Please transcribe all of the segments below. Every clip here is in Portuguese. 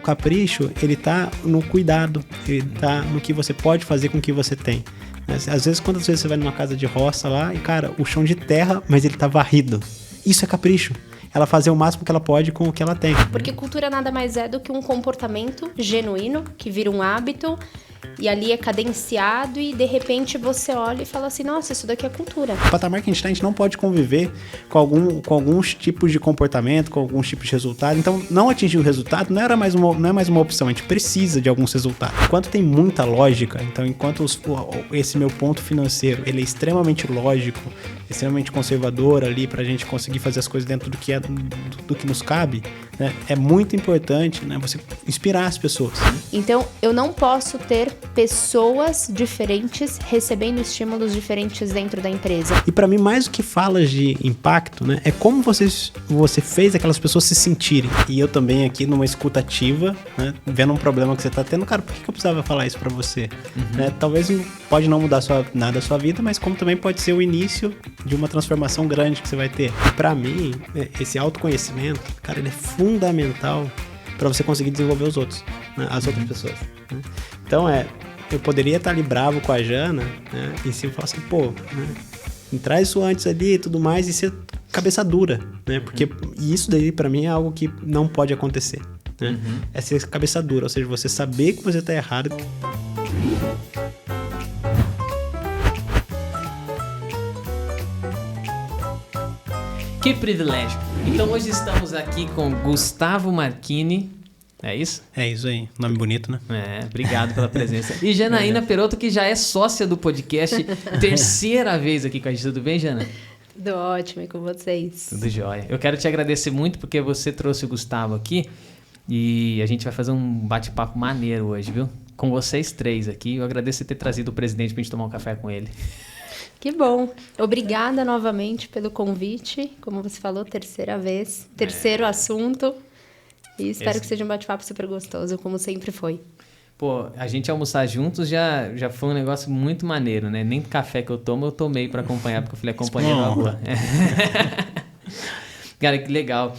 capricho, ele tá no cuidado, ele tá no que você pode fazer com o que você tem. Às vezes, quantas vezes você vai numa casa de roça lá e, cara, o chão de terra, mas ele tá varrido. Isso é capricho. Ela fazer o máximo que ela pode com o que ela tem. Porque cultura nada mais é do que um comportamento genuíno, que vira um hábito, e ali é cadenciado, e de repente você olha e fala assim, nossa, isso daqui é cultura. O patamar que a gente não pode conviver com alguns tipos de comportamento, com alguns tipos de resultado. Então, não atingir o resultado não é mais uma opção, a gente precisa de alguns resultados. Enquanto tem muita lógica, então enquanto esse meu ponto financeiro, ele é extremamente lógico, extremamente conservador ali pra gente conseguir fazer as coisas dentro do que nos cabe, né? É muito importante, né, você inspirar as pessoas. Então, eu não posso ter pessoas diferentes recebendo estímulos diferentes dentro da empresa. E para mim, mais do que falas de impacto, né, é como você fez aquelas pessoas se sentirem. E eu também aqui numa escuta ativa, né, vendo um problema que você tá tendo, cara, por que eu precisava falar isso para você? Né, talvez pode não mudar nada a sua vida, mas como também pode ser o início de uma transformação grande que você vai ter. Para mim, esse autoconhecimento, cara, ele é fundamental para você conseguir desenvolver os outros, né, as outras pessoas. Né? Então, eu poderia estar ali bravo com a Jana, né, e se eu falar assim, me traz isso antes ali e tudo mais, e ser cabeça dura, né, porque isso daí para mim é algo que não pode acontecer, né? É ser cabeça dura, ou seja, você saber que você está errado. Que privilégio. Então hoje estamos aqui com Gustavo Marchini. É isso? É isso aí. Nome bonito, né? Obrigado pela presença. E Janaína Perotto, que já é sócia do podcast. Terceira vez aqui com a gente. Tudo bem, Jana? Tudo ótimo, e com vocês? Tudo jóia. Eu quero te agradecer muito porque você trouxe o Gustavo aqui. E a gente vai fazer um bate-papo maneiro hoje, viu? Com vocês três aqui. Eu agradeço você ter trazido o presidente pra gente tomar um café com ele. Que bom. Obrigada novamente pelo convite. Como você falou, terceira vez, terceiro assunto. E espero que seja um bate-papo super gostoso, como sempre foi. Pô, a gente almoçar juntos já foi um negócio muito maneiro, né? Nem café que eu tomo, eu tomei para acompanhar, porque eu falei, acompanhei na rua. Cara, que legal.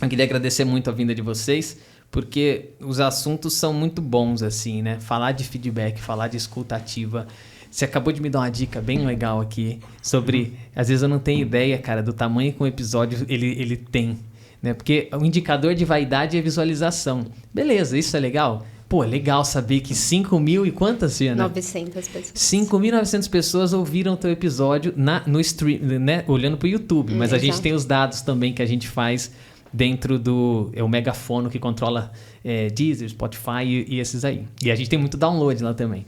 Eu queria agradecer muito a vinda de vocês, porque os assuntos são muito bons, assim, né? Falar de feedback, falar de escuta ativa. Você acabou de me dar uma dica bem legal aqui sobre... Às vezes eu não tenho ideia, cara, do tamanho que um episódio ele tem, né? Porque o indicador de vaidade é visualização. Beleza, isso é legal? Pô, é legal saber que 5.000 e quantas, Diana? 900 pessoas. 5.900 pessoas ouviram o teu episódio no stream, né? Olhando pro YouTube. Mas a gente tem os dados também que a gente faz dentro do... É o megafono que controla Deezer, Spotify e esses aí. E a gente tem muito download lá também.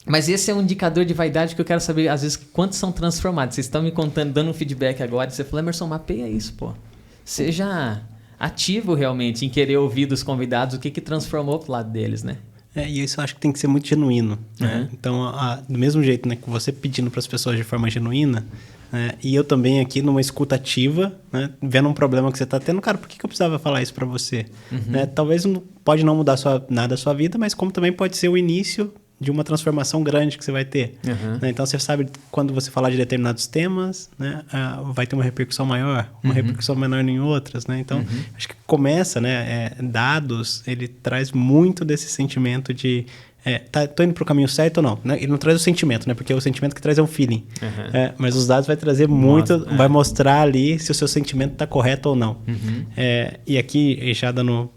Mas esse é um indicador de vaidade que eu quero saber, às vezes, quantos são transformados. Vocês estão me contando, dando um feedback agora. Você falou, Emerson, mapeia isso, pô. Seja ativo realmente em querer ouvir dos convidados o que transformou pro lado deles, né? E isso eu acho que tem que ser muito genuíno, né? Então, do mesmo jeito, né, que você pedindo para as pessoas de forma genuína, né, e eu também aqui numa escuta ativa, né, vendo um problema que você está tendo, cara, por que eu precisava falar isso para você? Né? Talvez pode não mudar nada a sua vida, mas como também pode ser o início de uma transformação grande que você vai ter. Né? Então, você sabe quando você falar de determinados temas, né, vai ter uma repercussão maior, uma repercussão menor em outras. Né? Então, acho que começa, né, dados, ele traz muito desse sentimento de tô indo para o caminho certo ou não. Né? Ele não traz o sentimento, né? Porque o sentimento que traz é um feeling. Mas os dados vai trazer muito, vai mostrar ali se o seu sentimento está correto ou não. E aqui, já dando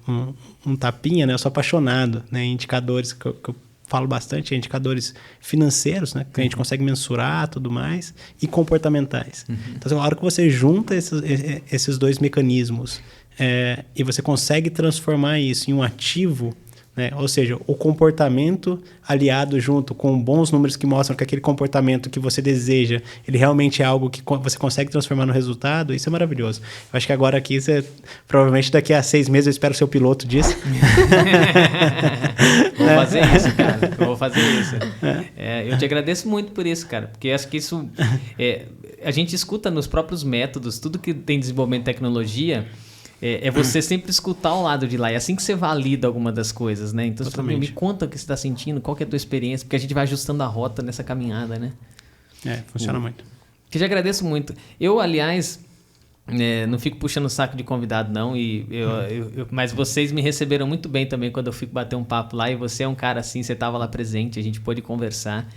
um tapinha, né, eu sou apaixonado, né, em indicadores que eu falo bastante, indicadores financeiros, né, que a gente consegue mensurar tudo mais, e comportamentais. Então, a hora que você junta esses dois mecanismos e você consegue transformar isso em um ativo, né, ou seja, o comportamento aliado junto com bons números que mostram que aquele comportamento que você deseja, ele realmente é algo que você consegue transformar no resultado, isso é maravilhoso. Eu acho que agora aqui, provavelmente daqui a 6 meses eu espero ser o piloto disso. Vou fazer isso, cara. Vou fazer isso. Eu te agradeço muito por isso, cara, porque acho que isso... a gente escuta nos próprios métodos, tudo que tem desenvolvimento de tecnologia... É você sempre escutar o lado de lá. É assim que você valida alguma das coisas, né? Então, você me conta o que você está sentindo, qual que é a tua experiência, porque a gente vai ajustando a rota nessa caminhada, né? Funciona muito. Que já agradeço muito. Eu, aliás, Não fico puxando o saco de convidado, não. Mas vocês me receberam muito bem também quando eu fui bater um papo lá. E você é um cara assim, você estava lá presente, a gente pôde conversar.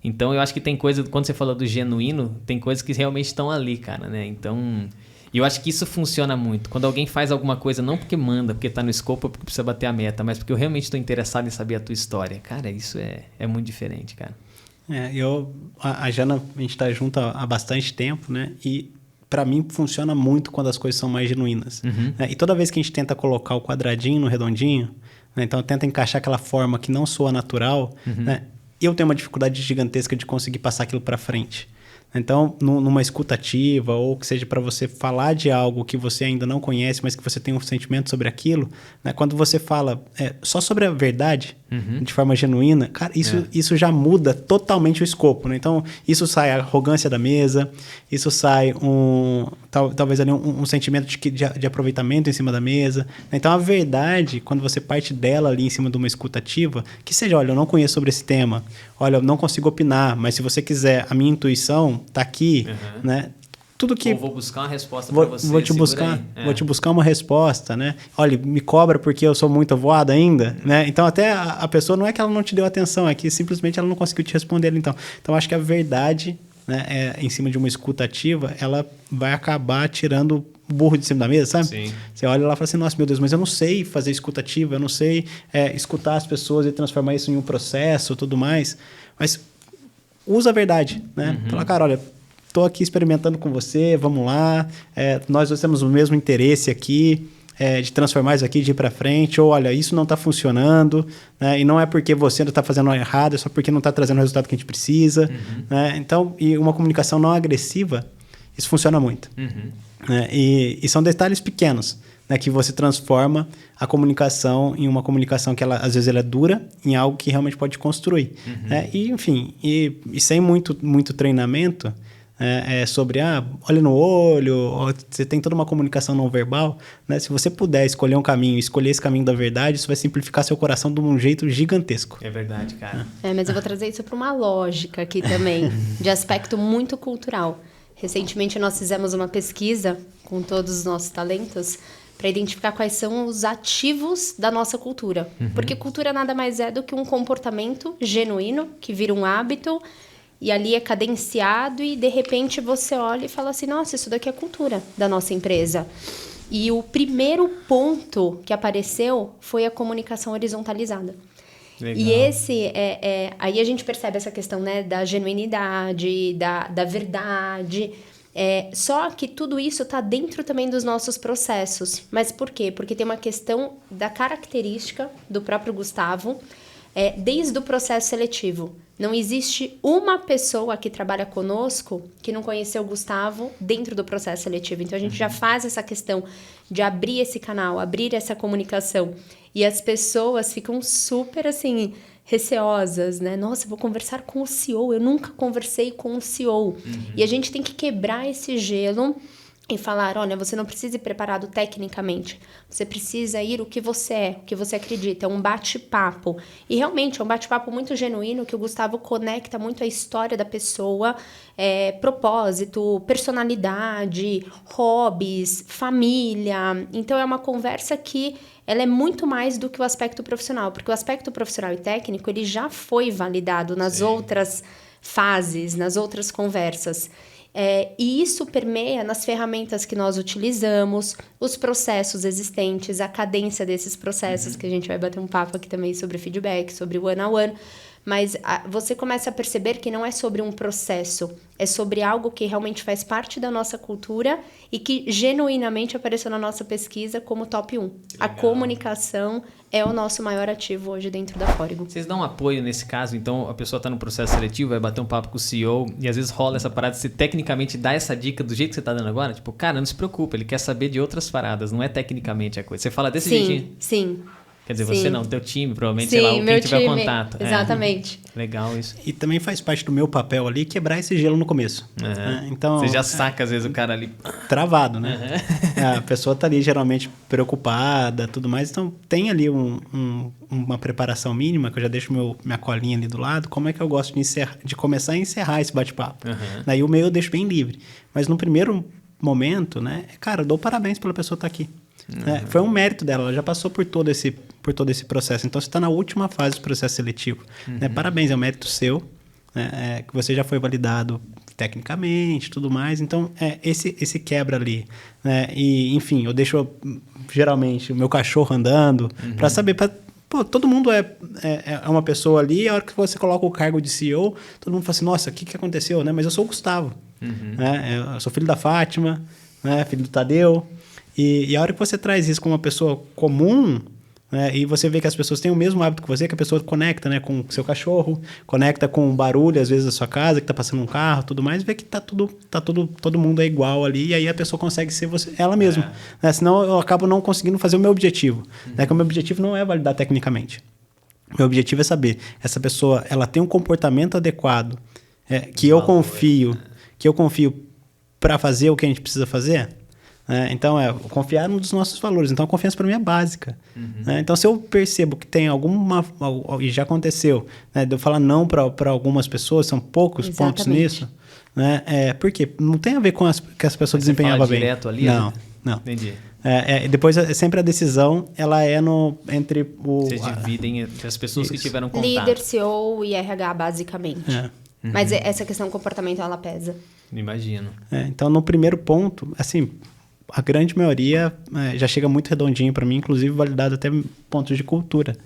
Então, eu acho que tem coisa... Quando você falou do genuíno, tem coisas que realmente estão ali, cara, né? Então... E eu acho que isso funciona muito. Quando alguém faz alguma coisa, não porque manda, porque tá no escopo, ou porque precisa bater a meta, mas porque eu realmente estou interessado em saber a tua história. Cara, isso é muito diferente, cara. A Jana, a gente tá junto há bastante tempo, né? E para mim funciona muito quando as coisas são mais genuínas. Né? E toda vez que a gente tenta colocar o quadradinho no redondinho, né? Então tenta encaixar aquela forma que não soa natural, né? Eu tenho uma dificuldade gigantesca de conseguir passar aquilo para frente. Então, numa escuta ativa, ou que seja para você falar de algo que você ainda não conhece, mas que você tem um sentimento sobre aquilo, né? Quando você fala só sobre a verdade, de forma genuína, cara, isso já muda totalmente o escopo, né? Então, isso sai a arrogância da mesa, isso sai talvez ali um sentimento de aproveitamento em cima da mesa. Né? Então, a verdade, quando você parte dela ali em cima de uma escuta ativa, que seja, olha, eu não conheço sobre esse tema, olha, eu não consigo opinar, mas se você quiser, a minha intuição tá aqui, né? Tudo que... Ou vou buscar uma resposta para você. Vou te buscar uma resposta, né? Olha, me cobra porque eu sou muito avoado ainda, né? Então, até a pessoa não é que ela não te deu atenção, é que simplesmente ela não conseguiu te responder. Então, acho que a verdade, né, em cima de uma escuta ativa, ela vai acabar tirando o burro de cima da mesa, sabe? Sim. Você olha lá e fala assim, nossa, meu Deus, mas eu não sei fazer escuta ativa, eu não sei escutar as pessoas e transformar isso em um processo e tudo mais. Mas usa a verdade, né? Fala, cara, olha... Estou aqui experimentando com você, vamos lá, nós dois temos o mesmo interesse aqui, de transformar isso aqui, de ir para frente, ou olha, isso não está funcionando, né? E não é porque você está fazendo errado, é só porque não está trazendo o resultado que a gente precisa. Né? Então, e uma comunicação não agressiva, isso funciona muito. Né? E são detalhes pequenos, né, que você transforma a comunicação em uma comunicação que às vezes ela é dura, em algo que realmente pode construir. Né? E, enfim, e sem muito treinamento... sobre, olha no olho, você tem toda uma comunicação não verbal, né? Se você puder escolher um caminho, escolher esse caminho da verdade, isso vai simplificar seu coração de um jeito gigantesco. É verdade, cara. Mas eu vou trazer isso para uma lógica aqui também, de aspecto muito cultural. Recentemente nós fizemos uma pesquisa com todos os nossos talentos para identificar quais são os ativos da nossa cultura. Porque cultura nada mais é do que um comportamento genuíno, que vira um hábito, e ali é cadenciado e, de repente, você olha e fala assim, nossa, isso daqui é cultura da nossa empresa. E o primeiro ponto que apareceu foi a comunicação horizontalizada. Legal. E esse, aí a gente percebe essa questão, né, da genuinidade, da verdade. Só que tudo isso está dentro também dos nossos processos. Mas por quê? Porque tem uma questão da característica do próprio Gustavo, desde o processo seletivo. Não existe uma pessoa que trabalha conosco que não conheceu o Gustavo dentro do processo seletivo. Então, a gente já faz essa questão de abrir esse canal, abrir essa comunicação. E as pessoas ficam super, assim, receosas, né? Nossa, eu vou conversar com o CEO. Eu nunca conversei com o CEO. E a gente tem que quebrar esse gelo e falar, olha, você não precisa ir preparado tecnicamente, você precisa ir o que você é, o que você acredita, é um bate-papo. E realmente é um bate-papo muito genuíno, que o Gustavo conecta muito a história da pessoa, propósito, personalidade, hobbies, família. Então é uma conversa que ela é muito mais do que o aspecto profissional, porque o aspecto profissional e técnico ele já foi validado nas outras fases, nas outras conversas. E isso permeia nas ferramentas que nós utilizamos, os processos existentes, a cadência desses processos, que a gente vai bater um papo aqui também sobre feedback, sobre one-on-one. Mas você começa a perceber que não é sobre um processo, é sobre algo que realmente faz parte da nossa cultura e que genuinamente apareceu na nossa pesquisa como top 1. Legal. A comunicação é o nosso maior ativo hoje dentro da Córigo. Vocês dão apoio nesse caso? Então, a pessoa está no processo seletivo, vai bater um papo com o CEO e às vezes rola essa parada, você tecnicamente dá essa dica do jeito que você está dando agora? Tipo, cara, não se preocupa, ele quer saber de outras paradas, não é tecnicamente a coisa. Você fala desse jeitinho? Sim. Quer dizer, você não, teu time, provavelmente, sim, sei lá, quem tiver time, contato. Exatamente. Legal isso. E também faz parte do meu papel ali quebrar esse gelo no começo. Né? Então, você já saca, às vezes, o cara ali... Travado, né? A pessoa tá ali geralmente preocupada, tudo mais. Então, tem ali uma preparação mínima, que eu já deixo minha colinha ali do lado. Como é que eu gosto de começar a encerrar esse bate-papo? Daí o meu eu deixo bem livre. Mas no primeiro momento, né? Cara, eu dou parabéns pela pessoa estar aqui. Né? Foi um mérito dela, ela já passou por todo esse processo. Então, você está na última fase do processo seletivo. Né? Parabéns, é um mérito seu, né? Que você já foi validado tecnicamente, tudo mais. Então, esse quebra ali. Né? E, enfim, eu deixo, geralmente, o meu cachorro andando para saber... Pô, todo mundo é uma pessoa ali, e a hora que você coloca o cargo de CEO, todo mundo fala assim, nossa, o que aconteceu? Né? Mas eu sou o Gustavo. Né? Eu sou filho da Fátima, né? Filho do Tadeu. E a hora que você traz isso como uma pessoa comum, né? E você vê que as pessoas têm o mesmo hábito que você, que a pessoa conecta, né? Com o seu cachorro, conecta com o barulho, às vezes, da sua casa, que está passando um carro, tudo mais, vê que todo mundo é igual ali, e aí a pessoa consegue ser ela mesma. Né? Senão eu acabo não conseguindo fazer o meu objetivo. Né? Que o meu objetivo não é validar tecnicamente. Meu objetivo é saber, essa pessoa, ela tem um comportamento adequado, que eu confio para fazer o que a gente precisa fazer. Então, confiar num dos nossos valores. Então, a confiança para mim é básica. Né? Então, se eu percebo que tem e já aconteceu, né, de eu falar não para algumas pessoas, são poucos pontos nisso. Né? Por quê? Não tem a ver com que as pessoas desempenhavam bem. Direto ali? Não. Entendi. Depois, sempre a decisão, ela é entre o... Vocês dividem entre as pessoas que tiveram contato. Líder, CEO e RH, basicamente. Mas essa questão comportamental, ela pesa. Imagino. Então, no primeiro ponto, assim... A grande maioria já chega muito redondinho para mim, inclusive validado até pontos de cultura.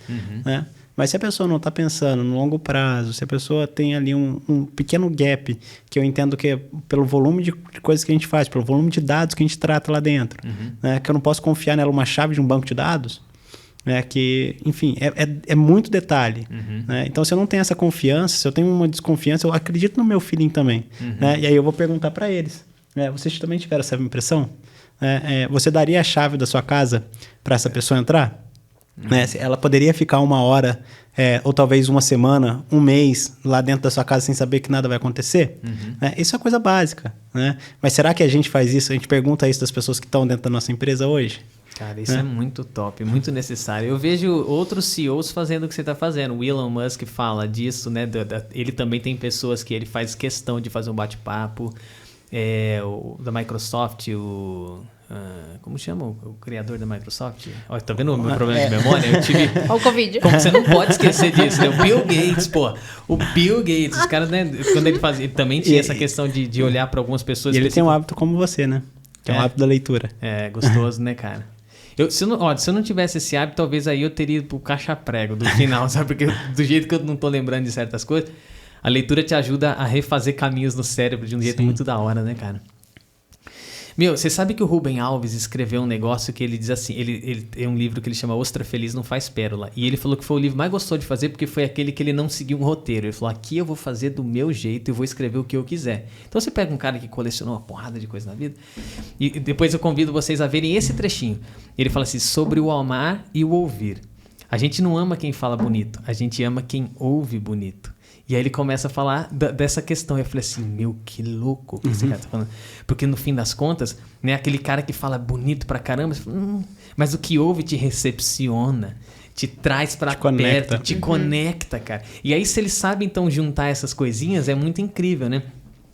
Né? Mas se a pessoa não está pensando no longo prazo, se a pessoa tem ali um pequeno gap, que eu entendo que é pelo volume de coisas que a gente faz, pelo volume de dados que a gente trata lá dentro, né? Que eu não posso confiar nela uma chave de um banco de dados, né? Que, enfim, é muito detalhe. Né? Então, se eu não tenho essa confiança, se eu tenho uma desconfiança, eu acredito no meu feeling também. Né? E aí eu vou perguntar para eles. Vocês também tiveram essa impressão? Você daria a chave da sua casa para essa pessoa entrar? Né? Ela poderia ficar 1 hora, ou talvez 1 semana, 1 mês lá dentro da sua casa sem saber que nada vai acontecer? Né? Isso é coisa básica. Né? Mas será que a gente faz isso? A gente pergunta isso das pessoas que estão dentro da nossa empresa hoje? Cara, isso é muito top, muito necessário. Eu vejo outros CEOs fazendo o que você está fazendo. O Elon Musk fala disso, né? Ele também tem pessoas que ele faz questão de fazer um bate-papo. Da Microsoft, como chama o criador da Microsoft? Tá vendo o meu problema de memória? Eu tive... Olha o Covid. Como você não pode esquecer disso, né? O Bill Gates, pô. O Bill Gates, os caras, né? Quando ele fazia, ele também tinha essa questão de olhar para algumas pessoas. E ele tem um hábito como você, né? Que é um hábito da leitura. Gostoso, né, cara? Se eu não tivesse esse hábito, talvez aí eu teria ido pro caixa-prego do final, sabe? Porque do jeito que eu não tô lembrando de certas coisas... A leitura te ajuda a refazer caminhos no cérebro de um jeito muito da hora, né, cara? Você sabe que o Rubem Alves escreveu um negócio que ele diz assim, ele tem um livro que ele chama Ostra Feliz Não Faz Pérola, e ele falou que foi o livro mais gostoso de fazer porque foi aquele que ele não seguiu um roteiro. Ele falou, aqui eu vou fazer do meu jeito e vou escrever o que eu quiser. Então você pega um cara que colecionou uma porrada de coisa na vida, e depois eu convido vocês a verem esse trechinho. Ele fala assim, sobre o amar e o ouvir. A gente não ama quem fala bonito, a gente ama quem ouve bonito. E aí ele começa a falar dessa questão. Eu falei assim, que louco que esse cara tá falando. Porque no fim das contas, né, aquele cara que fala bonito pra caramba, você fala, mas o que ouve te recepciona, te traz pra perto, te conecta, cara. E aí se ele sabe então juntar essas coisinhas, é muito incrível, né?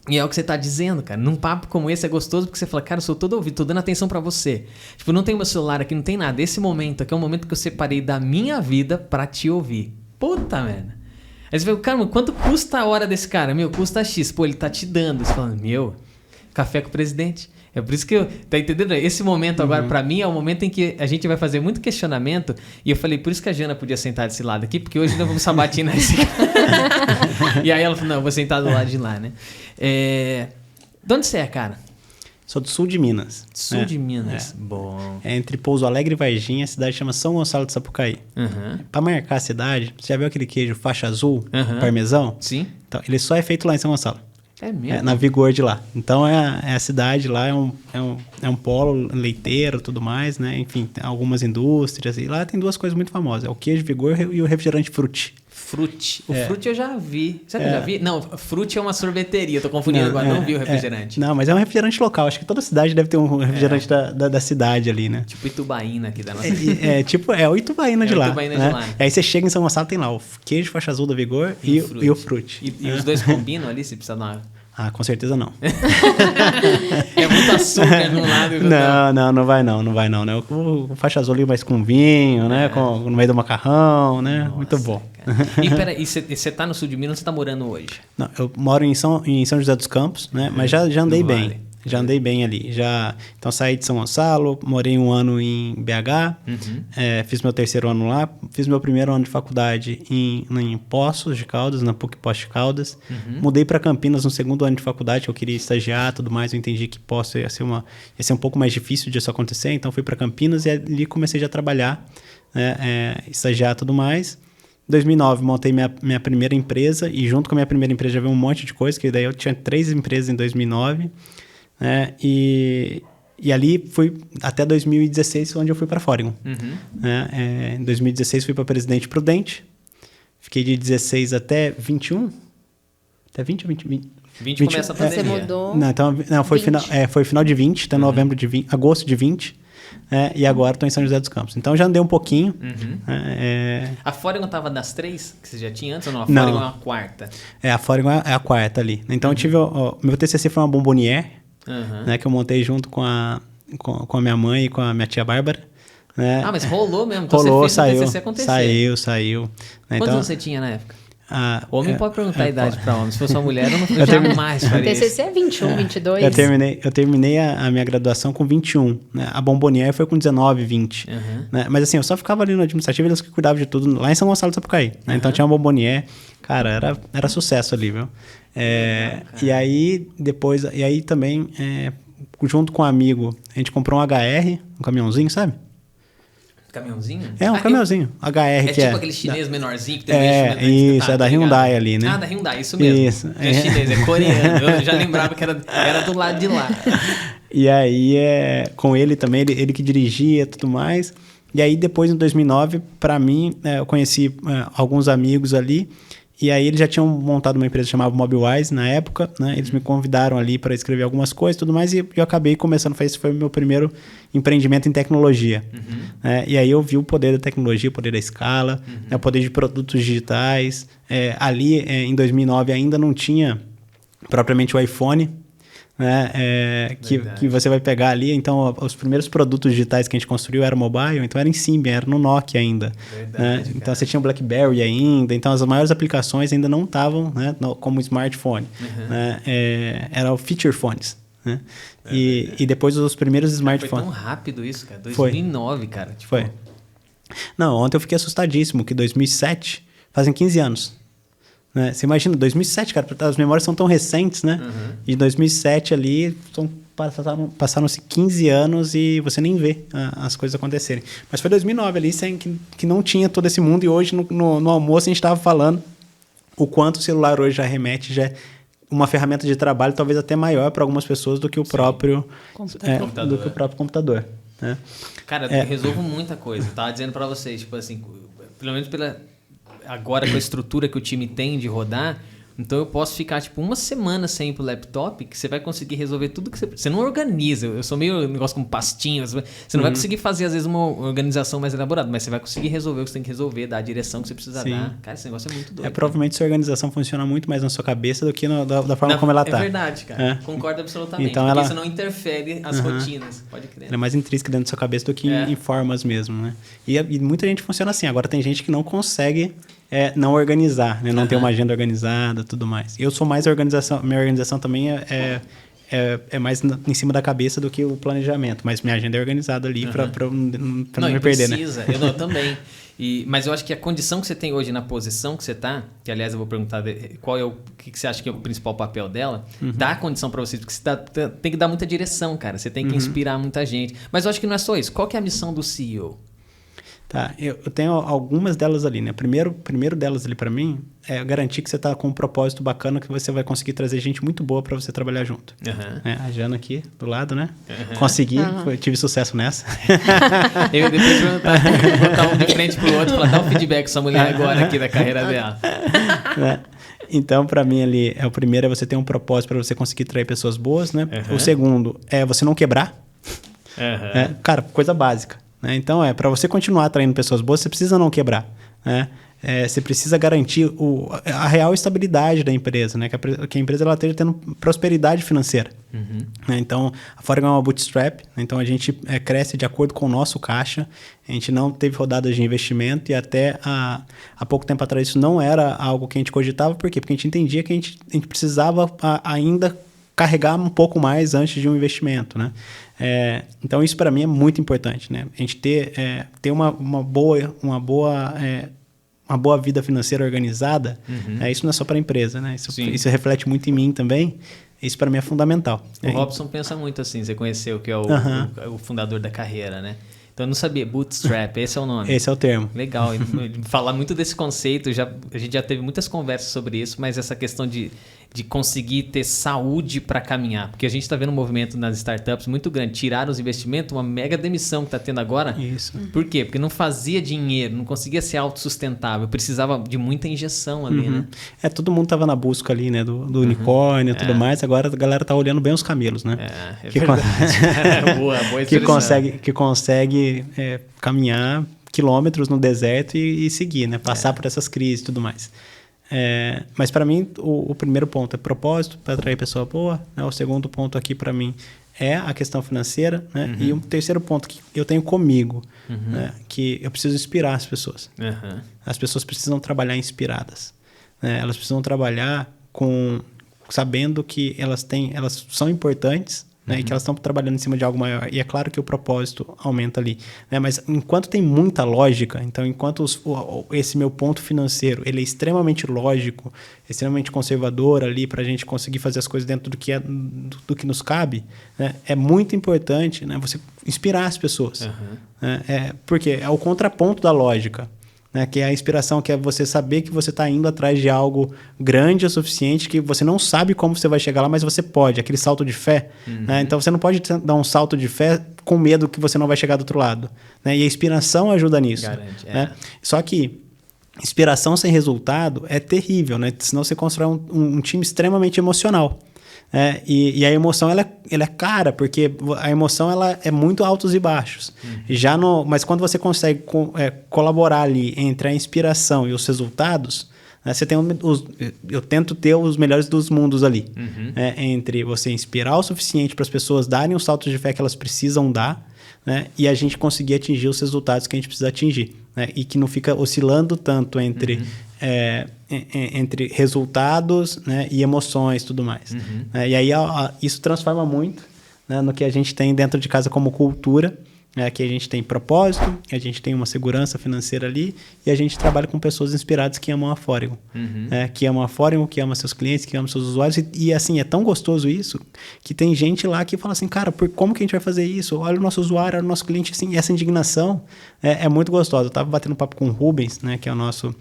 E é o que você tá dizendo, cara. Num papo como esse é gostoso porque você fala, cara, eu sou todo ouvido, tô dando atenção pra você. Tipo, não tem meu celular aqui, não tem nada. Esse momento aqui é o momento que eu separei da minha vida pra te ouvir. Puta merda. Aí você fala, cara, quanto custa a hora desse cara? Custa X. Pô, ele tá te dando. Você fala, café com o presidente. É por isso que tá entendendo? Esse momento agora, pra mim, é o momento em que a gente vai fazer muito questionamento. E eu falei, por isso que a Jana podia sentar desse lado aqui, porque hoje nós vamos sabatinar esse cara. E aí ela falou, não, eu vou sentar do lado de lá, né? De onde você é, cara? Sou do sul de Minas. Sul de Minas, bom. Entre Pouso Alegre e Varginha, a cidade chama São Gonçalo de Sapucaí. Para marcar a cidade, você já viu aquele queijo faixa azul, parmesão? Sim. Então, ele só é feito lá em São Gonçalo. É mesmo? Na Vigor de lá. Então, a cidade lá é um polo leiteiro e tudo mais, né? Enfim, tem algumas indústrias. E lá tem 2 coisas muito famosas. É o queijo Vigor e o refrigerante Frutti. Frutti. O Frutti eu já vi. Sabe que eu já vi? Não, Frutti é uma sorveteria. Tô confundindo agora. Não vi o refrigerante. Não, mas é um refrigerante local. Acho que toda cidade deve ter um refrigerante da cidade ali, né? Tipo Itubaína aqui da nossa o Itubaína de lá. Itubaína né? de lá. Aí você chega em São Gonçalo, tem lá o queijo faixa azul da Vigor e o Frutti. E os dois combinam ali, se precisar dar uma... Ah, com certeza não. É muito açúcar de um lado e do outro. Não vai não, né? O faixa azul ali mais com vinho, né? No meio do macarrão, né? Nossa, muito bom. E peraí, você tá no sul de Minas ou você tá morando hoje? Não, eu moro em São José dos Campos, né? Mas já andei No bem. Vale. Já andei bem ali. Então saí de São Gonçalo, morei 1 ano em BH, fiz meu 3º ano lá, fiz meu 1º ano de faculdade em Poços de Caldas, na PUC Poços de Caldas. Mudei para Campinas no 2º ano de faculdade, eu queria estagiar e tudo mais, eu entendi que Poços ia ser um pouco mais difícil disso acontecer, então fui para Campinas e ali comecei já a trabalhar, né? Estagiar e tudo mais. Em 2009, montei minha primeira empresa e junto com a minha primeira empresa já veio um monte de coisa, que daí eu tinha 3 empresas em 2009, né? E ali fui até 2016, onde eu fui para a Fórigon. Em 2016 fui para Presidente Prudente, fiquei de 16 até 21, até 20 ou 20? 20 começa a pandemia. Você mudou? Não, foi final de 20, até novembro de 20, agosto de 20, e agora estou em São José dos Campos. Então já andei um pouquinho. A Fórigon estava das 3 que você já tinha antes ou não? A Fórigon é a quarta. A Fórigon é a quarta ali. Então eu tive... meu TCC foi uma bombonière, né, que eu montei junto com a minha mãe e com a minha tia Bárbara. Né? Ah, mas rolou mesmo? Então rolou, você fez saiu, o TCC acontecer. Saiu. Né? Quantos Então, anos você tinha na época? Homem pode perguntar a idade para homem. Se fosse uma mulher, eu Eu jamais faria isso. TCC é 21, 22. Eu terminei a minha graduação com 21. Né? A bombonière foi com 19, 20. Né? Mas assim, eu só ficava ali no administrativo, eles que cuidavam de tudo, lá em São Gonçalo do Sapucaí. Né? Então tinha uma bombonière. Cara, era sucesso ali, viu? E aí, depois... E aí também, junto com um amigo, a gente comprou um HR, um caminhãozinho, sabe? Caminhãozinho? Um caminhãozinho. HR, que tipo aquele chinês menorzinho que tem um isso, é da Hyundai ali, né? Ah, da Hyundai, isso mesmo. Isso. É chinês, é coreano. Eu já lembrava que era do lado de lá. E aí, com ele também, ele que dirigia e tudo mais. E aí, depois, em 2009, para mim, eu conheci alguns amigos ali. E aí, eles já tinham montado uma empresa chamada Mobilewise na época, né? Eles me convidaram ali para escrever algumas coisas e tudo mais. E eu acabei começando, esse foi o meu primeiro empreendimento em tecnologia. E aí, eu vi o poder da tecnologia, o poder da escala, o poder de produtos digitais. Ali, em 2009, ainda não tinha propriamente o iPhone, né? Que você vai pegar ali. Então, os primeiros produtos digitais que a gente construiu eram mobile, então era em Symbian, era no Nokia ainda. Né? Então, você tinha o BlackBerry ainda. Então, as maiores aplicações ainda não estavam, né, como smartphone. Né? Eram o feature phones. Né? E depois os primeiros smartphones. Foi tão rápido isso, cara. 2009, cara. Tipo... Foi. Não, ontem eu fiquei assustadíssimo, que 2007 fazem 15 anos. Né? Você imagina, 2007, cara, as memórias são tão recentes, né? E 2007 ali, passaram-se 15 anos e você nem vê as coisas acontecerem. Mas foi 2009 ali, que não tinha todo esse mundo, e hoje no almoço a gente estava falando o quanto o celular hoje já remete, já é uma ferramenta de trabalho talvez até maior para algumas pessoas do que o próprio computador. Né? Cara, eu resolvo muita coisa. Eu tava dizendo para vocês, tipo assim, pelo menos agora com a estrutura que o time tem de rodar, então eu posso ficar tipo uma semana sem ir pro laptop, que você vai conseguir resolver tudo que você não organiza. Eu sou meio negócio com pastinhas. Você não vai conseguir fazer às vezes uma organização mais elaborada, mas você vai conseguir resolver o que você tem que resolver, dar a direção que você precisa dar. Cara, esse negócio é muito doido. Provavelmente sua organização funciona muito mais na sua cabeça do que da forma como ela tá. É verdade, cara. Concordo absolutamente. Então porque isso não interfere as rotinas. Pode crer. Ela é mais intrínseca dentro da sua cabeça do que em formas mesmo, né? E muita gente funciona assim. Agora tem gente que não consegue não organizar, né? Não ter uma agenda organizada, tudo mais. Eu sou mais organização, minha organização também é mais em cima da cabeça do que o planejamento, mas minha agenda é organizada ali para não me perder, precisa. Né? Eu também. Mas eu acho que a condição que você tem hoje na posição que você está, que aliás eu vou perguntar qual é o que você acha que é o principal papel dela, dá a condição para você, porque você tem que dar muita direção, cara. Você tem que inspirar muita gente. Mas eu acho que não é só isso. Qual que é a missão do CEO? Tá, eu tenho algumas delas ali, né? Primeiro delas ali para mim é garantir que você tá com um propósito bacana, que você vai conseguir trazer gente muito boa para você trabalhar junto. A Jana aqui do lado, né? Consegui, tive sucesso nessa. Eu depois vou botar um de frente pro outro para dar um feedback sua mulher agora aqui da carreira dela. Né? Então, para mim ali, o primeiro é você ter um propósito para você conseguir trazer pessoas boas, né? O segundo é você não quebrar. Cara, coisa básica. né? Então, para você continuar atraindo pessoas boas, você precisa não quebrar, né? Você precisa garantir a real estabilidade da empresa, né? Que a empresa ela esteja tendo prosperidade financeira. Né? Então, a Foregon é uma bootstrap, né? Então a gente cresce de acordo com o nosso caixa. A gente não teve rodadas de investimento e até há pouco tempo atrás isso não era algo que a gente cogitava. Por quê? Porque a gente entendia que a gente precisava ainda carregar um pouco mais antes de um investimento, né? Então isso para mim é muito importante, né? A gente ter uma boa vida financeira organizada, isso não é só para a empresa, né? Isso reflete muito em mim também. Isso para mim é fundamental. O Robson pensa muito assim, você conheceu que é o fundador da carreira, né? Então eu não sabia, bootstrap, esse é o nome. Esse é o termo. Legal, falar muito desse conceito, a gente já teve muitas conversas sobre isso, mas essa questão de conseguir ter saúde para caminhar, porque a gente está vendo um movimento nas startups muito grande, tiraram os investimentos, uma mega demissão que está tendo agora. Isso. Por quê? Porque não fazia dinheiro, não conseguia ser autossustentável, precisava de muita injeção ali, né? Todo mundo estava na busca ali, né, do unicórnio e tudo mais, agora a galera tá olhando bem os camelos, né? Boa expressão. que consegue caminhar quilômetros no deserto e seguir, né? Passar por essas crises e tudo mais. Mas para mim o primeiro ponto é propósito para atrair pessoa boa, né? O segundo ponto aqui para mim é a questão financeira, né? E o terceiro ponto que eu tenho comigo, né? Que eu preciso inspirar as pessoas. As pessoas precisam trabalhar inspiradas, né? Elas precisam trabalhar sabendo que elas são importantes, né? E que elas estão trabalhando em cima de algo maior. E é claro que o propósito aumenta ali, né? Mas enquanto tem muita lógica, então enquanto esse meu ponto financeiro ele é extremamente lógico, extremamente conservador ali para a gente conseguir fazer as coisas dentro do que nos cabe, né? É muito importante, né? Você inspirar as pessoas. Né? Porque é o contraponto da lógica. Né, que é a inspiração, que é você saber que você está indo atrás de algo grande o suficiente, que você não sabe como você vai chegar lá, mas você pode, aquele salto de fé. Né? Então você não pode dar um salto de fé com medo que você não vai chegar do outro lado. Né? E a inspiração ajuda nisso. Garante, né? Só que inspiração sem resultado é terrível, né? Senão você constrói um time extremamente emocional. E a emoção ela é cara, porque a emoção ela é muito altos e baixos. Mas quando você consegue colaborar ali entre a inspiração e os resultados, né, você tem eu tento ter os melhores dos mundos ali. Entre você inspirar o suficiente para as pessoas darem os saltos de fé que elas precisam dar, né, e a gente conseguir atingir os resultados que a gente precisa atingir. Né, e que não fica oscilando tanto entre resultados, né, e emoções e tudo mais. E aí isso transforma muito, né, no que a gente tem dentro de casa como cultura, que a gente tem propósito, a gente tem uma segurança financeira ali e a gente trabalha com pessoas inspiradas que amam a Foregon. Que amam a Foregon, que amam seus clientes, que amam seus usuários. E assim, é tão gostoso isso que tem gente lá que fala assim, cara, como que a gente vai fazer isso? Olha o nosso usuário, olha o nosso cliente. Assim, essa indignação é muito gostosa. Eu estava batendo papo com o Rubens, né, que é o nosso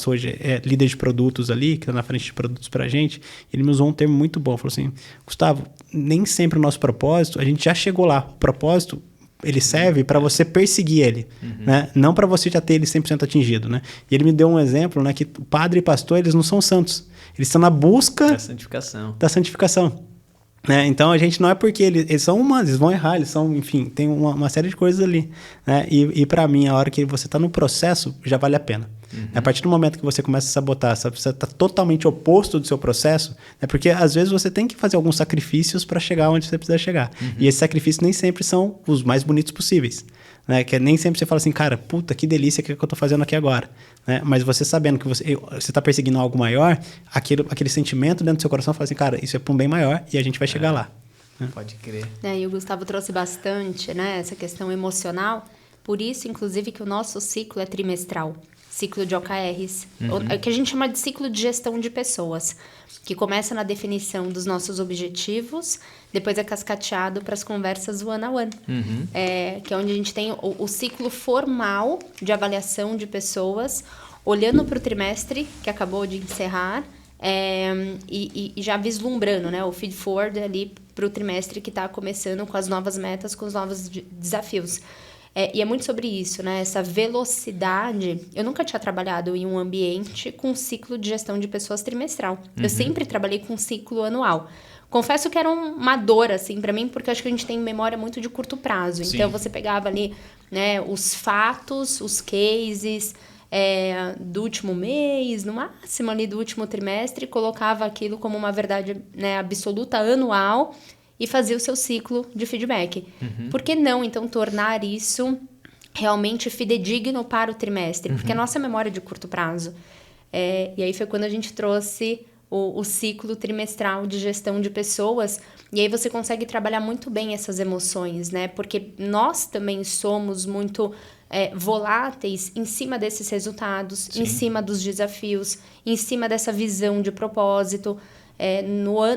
hoje líder de produtos ali, que está na frente de produtos para a gente. Ele me usou um termo muito bom. Falou assim, Gustavo, nem sempre o nosso propósito, a gente já chegou lá. O propósito, ele serve para você perseguir ele, né? Não para você já ter ele 100% atingido, né? E ele me deu um exemplo, né, que padre e pastor, eles não são santos. Eles estão na busca da santificação. Né? Então, a gente não é porque eles são humanos, eles vão errar, eles são, enfim, tem uma série de coisas ali. Né? E para mim, a hora que você está no processo, já vale a pena. A partir do momento que você começa a sabotar, você está totalmente oposto do seu processo, né? Porque às vezes você tem que fazer alguns sacrifícios para chegar onde você precisa chegar. E esses sacrifícios nem sempre são os mais bonitos possíveis. Né? Que nem sempre você fala assim, cara, puta, que delícia que eu estou fazendo aqui agora. Né? Mas você sabendo que você está perseguindo algo maior, aquele sentimento dentro do seu coração fala assim, cara, isso é para um bem maior e a gente vai chegar lá. Né? Pode crer. E o Gustavo trouxe bastante, né, essa questão emocional. Por isso, inclusive, que o nosso ciclo é trimestral. Ciclo de OKRs, que a gente chama de ciclo de gestão de pessoas, que começa na definição dos nossos objetivos, depois é cascateado para as conversas one-on-one, que é onde a gente tem o ciclo formal de avaliação de pessoas, olhando para o trimestre que acabou de encerrar, e já vislumbrando, né, o feed forward ali para o trimestre que está começando com as novas metas, com os novos desafios. E é muito sobre isso, né? Essa velocidade. Eu nunca tinha trabalhado em um ambiente com ciclo de gestão de pessoas trimestral. Eu sempre trabalhei com ciclo anual. Confesso que era uma dor, assim, pra mim, porque acho que a gente tem memória muito de curto prazo. Sim. Então, você pegava ali, né, os fatos, os cases do último mês, no máximo ali do último trimestre, colocava aquilo como uma verdade, né, absoluta anual e fazia o seu ciclo de feedback. Por que não, então, tornar isso realmente fidedigno para o trimestre? Porque a nossa memória é de curto prazo. E aí foi quando a gente trouxe o ciclo trimestral de gestão de pessoas, e aí você consegue trabalhar muito bem essas emoções, né? Porque nós também somos muito voláteis em cima desses resultados, Sim. em cima dos desafios, em cima dessa visão de propósito.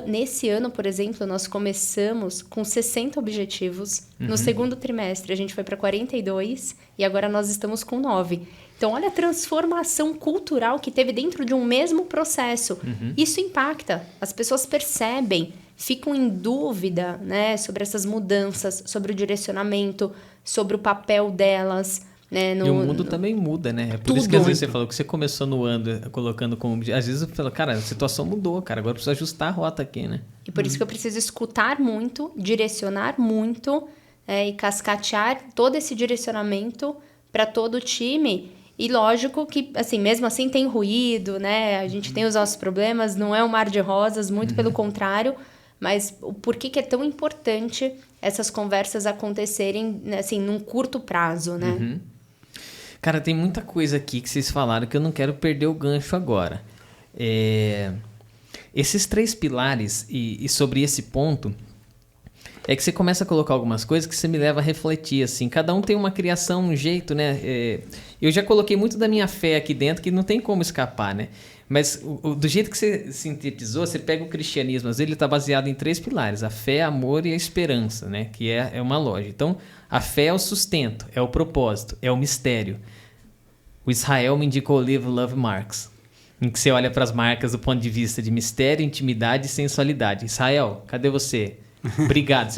Nesse ano, por exemplo, nós começamos com 60 objetivos. No segundo trimestre, a gente foi para 42 e agora nós estamos com 9. Então, olha a transformação cultural que teve dentro de um mesmo processo. Isso impacta. As pessoas percebem, ficam em dúvida, né, sobre essas mudanças, sobre o direcionamento, sobre o papel delas. Né, E o mundo também muda, né? É por isso que às vezes você falou que você começou no ano colocando como... Às vezes eu falo, cara, a situação mudou, cara. Agora precisa ajustar a rota aqui, né? E por isso que eu preciso escutar muito, direcionar muito e cascatear todo esse direcionamento para todo o time. E lógico que, assim, mesmo assim tem ruído, né? A gente tem os nossos problemas, não é um mar de rosas, muito pelo contrário. Mas por que é tão importante essas conversas acontecerem, assim, num curto prazo, né? Cara, tem muita coisa aqui que vocês falaram que eu não quero perder o gancho agora. Esses 3 pilares e sobre esse ponto, é que você começa a colocar algumas coisas que você me leva a refletir, assim. Cada um tem uma criação, um jeito, né? Eu já coloquei muito da minha fé aqui dentro, que não tem como escapar, né? Mas do jeito que você sintetizou, você pega o cristianismo, ele está baseado em 3 pilares: a fé, amor e a esperança, né? Que é uma lógica. Então, a fé é o sustento, é o propósito, é o mistério. O Israel me indicou o livro Love Marks, em que você olha para as marcas do ponto de vista de mistério, intimidade e sensualidade. Israel, cadê você? Obrigado.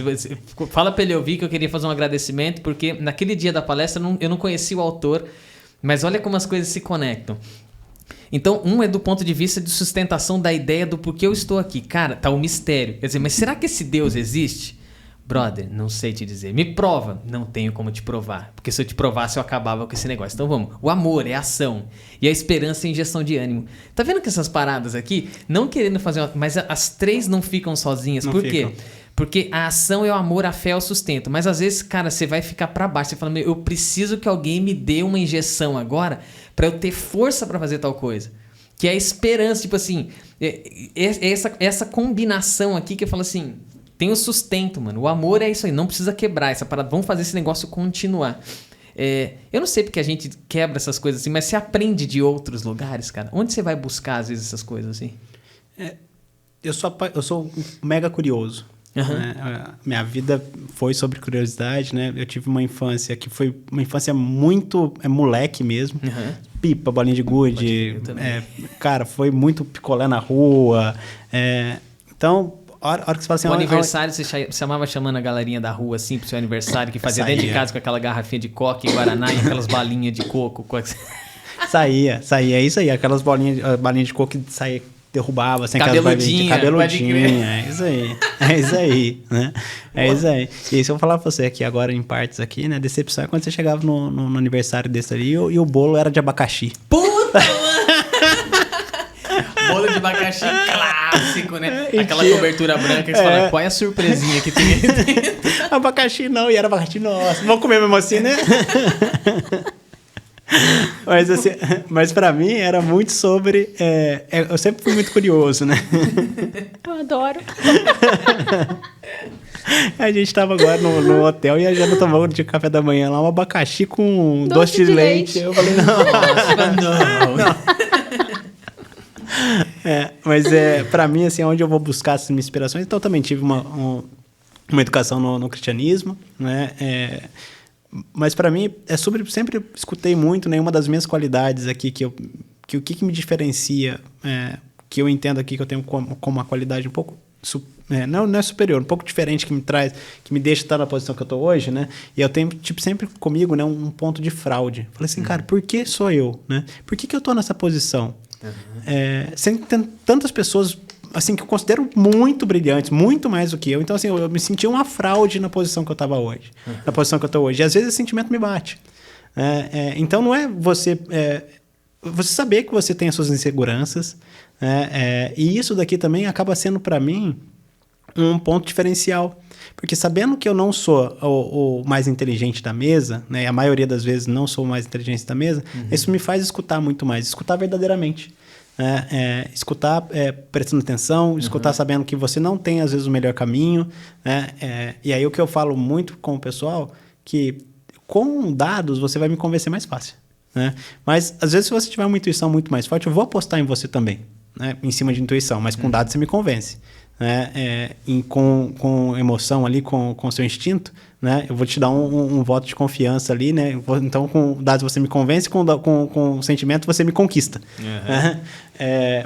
Fala para ele ouvir, que eu queria fazer um agradecimento, porque naquele dia da palestra eu não conheci o autor, mas olha como as coisas se conectam. Então, um é do ponto de vista de sustentação da ideia do porquê eu estou aqui. Cara, tá o mistério. Quer dizer, mas será que esse Deus existe? Brother, não sei te dizer. Me prova. Não tenho como te provar. Porque se eu te provasse, eu acabava com esse negócio. Então vamos. O amor é ação. E a esperança é injeção de ânimo. Tá vendo que essas paradas aqui, não querendo fazer uma... Mas as 3 não ficam sozinhas. Por quê? Porque a ação é o amor, a fé é o sustento. Mas às vezes, cara, você vai ficar pra baixo. Você fala, eu preciso que alguém me dê uma injeção agora pra eu ter força pra fazer tal coisa. Que é a esperança. Tipo assim, essa combinação aqui que eu falo assim... Tem o sustento, mano. O amor é isso aí. Não precisa quebrar essa parada. Vamos fazer esse negócio continuar. Eu não sei porque a gente quebra essas coisas assim, mas você aprende de outros lugares, cara. Onde você vai buscar, às vezes, essas coisas assim? Eu sou mega curioso. Né? Minha vida foi sobre curiosidade, né? Eu tive uma infância que foi uma infância muito moleque mesmo. Pipa, bolinha de gude. Cara, foi muito picolé na rua. Então... A hora que você fala assim... O aniversário, você chamava chamando a galerinha da rua, assim, pro seu aniversário, que fazia dentro de casa com aquela garrafinha de coca e guaraná e aquelas balinhas de coco. Saía. É isso aí. Aquelas bolinhas de coco que saía, derrubava, assim, cabeludinha. É isso aí. Né? É isso aí. E se eu falar pra você aqui agora, em partes aqui, né? Decepção é quando você chegava no aniversário desse ali e o bolo era de abacaxi. Puta, mano! Bolo de abacaxi clássico, né? Aquela cobertura branca que você fala, qual é a surpresinha que tem aí dentro? Abacaxi não, e era abacaxi, nossa. Vamos comer mesmo assim, né? Mas, assim, mas pra mim era muito sobre... eu sempre fui muito curioso, né? Eu adoro. A gente tava agora no hotel e a Jana tomou de café da manhã lá um abacaxi com doce de leite. Eu falei, não. Mas pra mim, assim, onde eu vou buscar essas minhas inspirações. Então, também tive uma educação no cristianismo, né? Mas pra mim, sempre escutei muito, né? Uma das minhas qualidades aqui, o que me diferencia, que eu entendo aqui que eu tenho como uma qualidade um pouco... não é superior, um pouco diferente, que me deixa estar na posição que eu tô hoje, né? E eu tenho, sempre comigo, né, um ponto de fraude. Falei assim, cara, por que sou eu, né? Por que eu tô nessa posição? Sem ter tantas pessoas assim, que eu considero muito brilhantes, muito mais do que eu. Então, assim, eu me sentia uma fraude na posição que eu estava hoje, na posição que eu estou hoje. E às vezes esse sentimento me bate. Então, não é você... você saber que você tem as suas inseguranças, e isso daqui também acaba sendo, para mim, um ponto diferencial. Porque sabendo que eu não sou o mais inteligente da mesa, né, a maioria das vezes não sou o mais inteligente da mesa, isso me faz escutar muito mais, escutar verdadeiramente. Escutar prestando atenção, escutar sabendo que você não tem, às vezes, o melhor caminho. E aí o que eu falo muito com o pessoal, que com dados você vai me convencer mais fácil. Né? Mas, às vezes, se você tiver uma intuição muito mais forte, eu vou apostar em você também, né? Em cima de intuição, mas com dados você me convence. Né? Com emoção ali, com o seu instinto, né? Eu vou te dar um voto de confiança ali, né? Então, com dados você me convence, com sentimento você me conquista.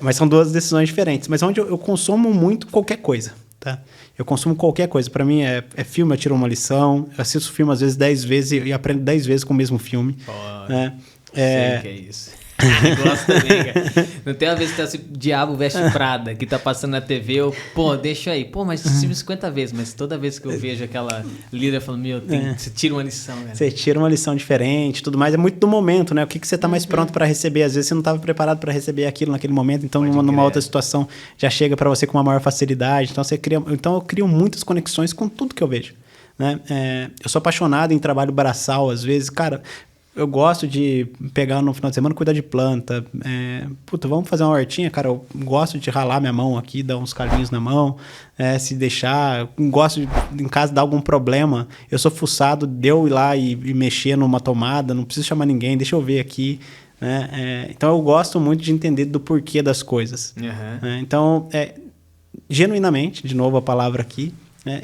Mas são duas decisões diferentes. Mas onde eu consumo muito qualquer coisa, tá? Eu consumo qualquer coisa. Para mim, é filme, eu tiro uma lição. Eu assisto filme, às vezes, 10 vezes e aprendo 10 vezes com o mesmo filme. Né? Sei que é isso. Gosto também, cara. Não tem uma vez que tá assim, Diabo Veste Prada, que tá passando na TV, deixa aí. Mas assisti 50 vezes, mas toda vez que eu vejo aquela líder falando, você tira uma lição, cara. Você tira uma lição diferente, tudo mais. É muito do momento, né? O que você tá mais pronto para receber? Às vezes você não estava preparado para receber aquilo naquele momento, então numa outra situação já chega para você com uma maior facilidade. Então eu crio muitas conexões com tudo que eu vejo. Né? Eu sou apaixonado em trabalho braçal, às vezes, cara... Eu gosto de pegar no final de semana, cuidar de planta. Vamos fazer uma hortinha, cara. Eu gosto de ralar minha mão aqui, dar uns calinhos na mão, se deixar. Gosto de, em caso de algum problema, eu sou fuçado, de eu ir lá e mexer numa tomada, não preciso chamar ninguém, deixa eu ver aqui. Né? Então eu gosto muito de entender do porquê das coisas. Então, genuinamente, de novo a palavra aqui,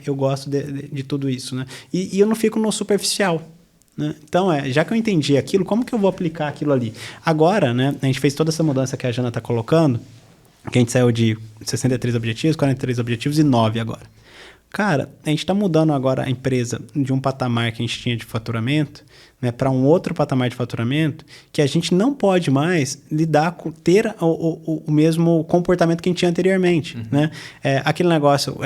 eu gosto de tudo isso. Né? E eu não fico no superficial. Né? Então, já que eu entendi aquilo, como que eu vou aplicar aquilo ali? Agora, né, a gente fez toda essa mudança que a Jana está colocando, que a gente saiu de 63 objetivos, 43 objetivos e 9 agora. Cara, a gente está mudando agora a empresa de um patamar que a gente tinha de faturamento, né, para um outro patamar de faturamento, que a gente não pode mais ter o mesmo comportamento que a gente tinha anteriormente. Né? Aquele negócio,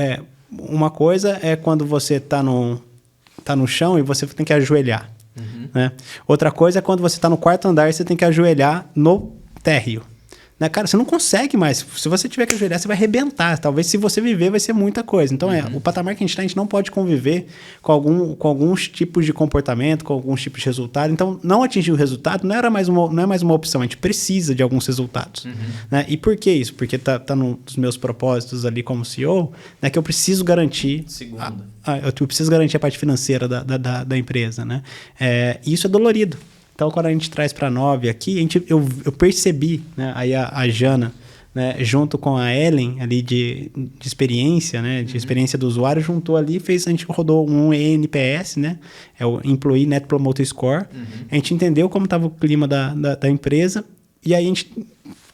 uma coisa é quando você está no chão e você tem que ajoelhar. Né? Outra coisa é quando você está no quarto andar e você tem que ajoelhar no térreo. Né? Cara, você não consegue mais. Se você tiver que ajoelhar, você vai arrebentar. Talvez se você viver, vai ser muita coisa. Então, o patamar que a gente não pode conviver com alguns tipos de comportamento, com alguns tipos de resultado. Então, não atingir o resultado não é mais uma opção. A gente precisa de alguns resultados. Né? E por que isso? Porque tá nos meus propósitos ali como CEO, né, que eu preciso garantir... eu preciso garantir a parte financeira da empresa. Né? Isso é dolorido. Então, quando a gente traz para 9 aqui, eu percebi, né, aí a Jana, né, junto com a Ellen, ali de experiência, né, de experiência do usuário, juntou ali e a gente rodou um NPS, né, o Employee Net Promoter Score. A gente entendeu como estava o clima da empresa e aí a gente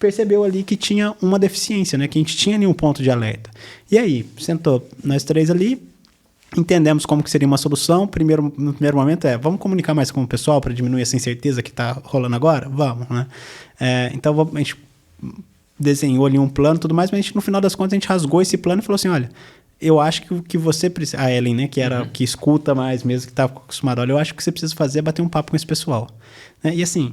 percebeu ali que tinha uma deficiência, né, que a gente tinha ali um ponto de alerta. E aí, sentou nós três ali, entendemos como que seria uma solução. No primeiro momento vamos comunicar mais com o pessoal para diminuir essa incerteza que está rolando agora? Vamos, né? Então a gente desenhou ali um plano e tudo mais, mas no final das contas a gente rasgou esse plano e falou assim, olha, eu acho que o que você precisa... A Ellen, né, que era que escuta mais mesmo, que estava acostumada, olha, eu acho que o que você precisa fazer é bater um papo com esse pessoal. E assim,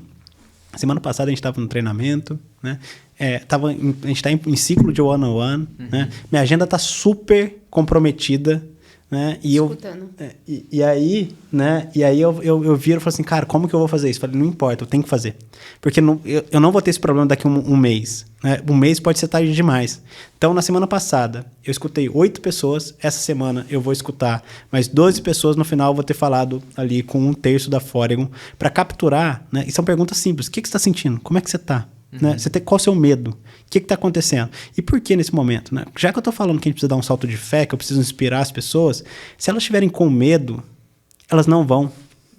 semana passada a gente estava no treinamento, né? A gente está em ciclo de one-on-one, né? Minha agenda está super comprometida, né? E aí, né? E aí eu viro e falo assim, cara, como que eu vou fazer isso? Eu falei, não importa, eu tenho que fazer. Porque eu não vou ter esse problema daqui um mês. Né? Um mês pode ser tarde demais. Então, na semana passada, eu escutei 8 pessoas. Essa semana eu vou escutar mais 12 pessoas. No final, eu vou ter falado ali com 1/3 da Foregon para capturar, né? E são perguntas simples. O que você está sentindo? Como é que você está? Né? Qual é o seu medo? O que está acontecendo? E por que nesse momento? Né? Já que eu estou falando que a gente precisa dar um salto de fé, que eu preciso inspirar as pessoas, se elas estiverem com medo, elas não vão.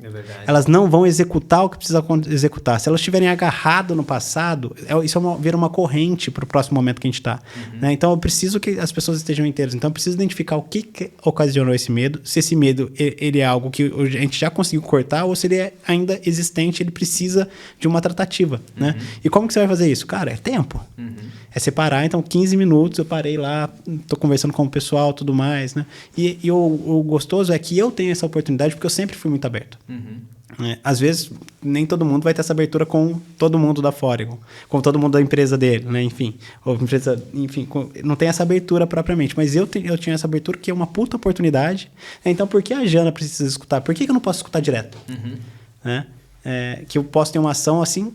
É verdade. Elas não vão executar o que precisa executar. Se elas estiverem agarrado no passado, isso vira uma corrente para o próximo momento que a gente está. Né? Então, eu preciso que as pessoas estejam inteiras. Então, eu preciso identificar o que ocasionou esse medo. Se esse medo ele é algo que a gente já conseguiu cortar ou se ele é ainda existente, ele precisa de uma tratativa. Né? E como que você vai fazer isso? Cara, é tempo. É separar. Então, 15 minutos eu parei lá, estou conversando com o pessoal e tudo mais. Né? E o gostoso é que eu tenho essa oportunidade porque eu sempre fui muito aberto. Às vezes, nem todo mundo vai ter essa abertura com todo mundo da Foregon, com todo mundo da empresa dele, né? Enfim, não tem essa abertura propriamente, mas eu tinha essa abertura que é uma puta oportunidade. Então, por que a Jana precisa escutar? Por que eu não posso escutar direto? Né? Que eu posso ter uma ação assim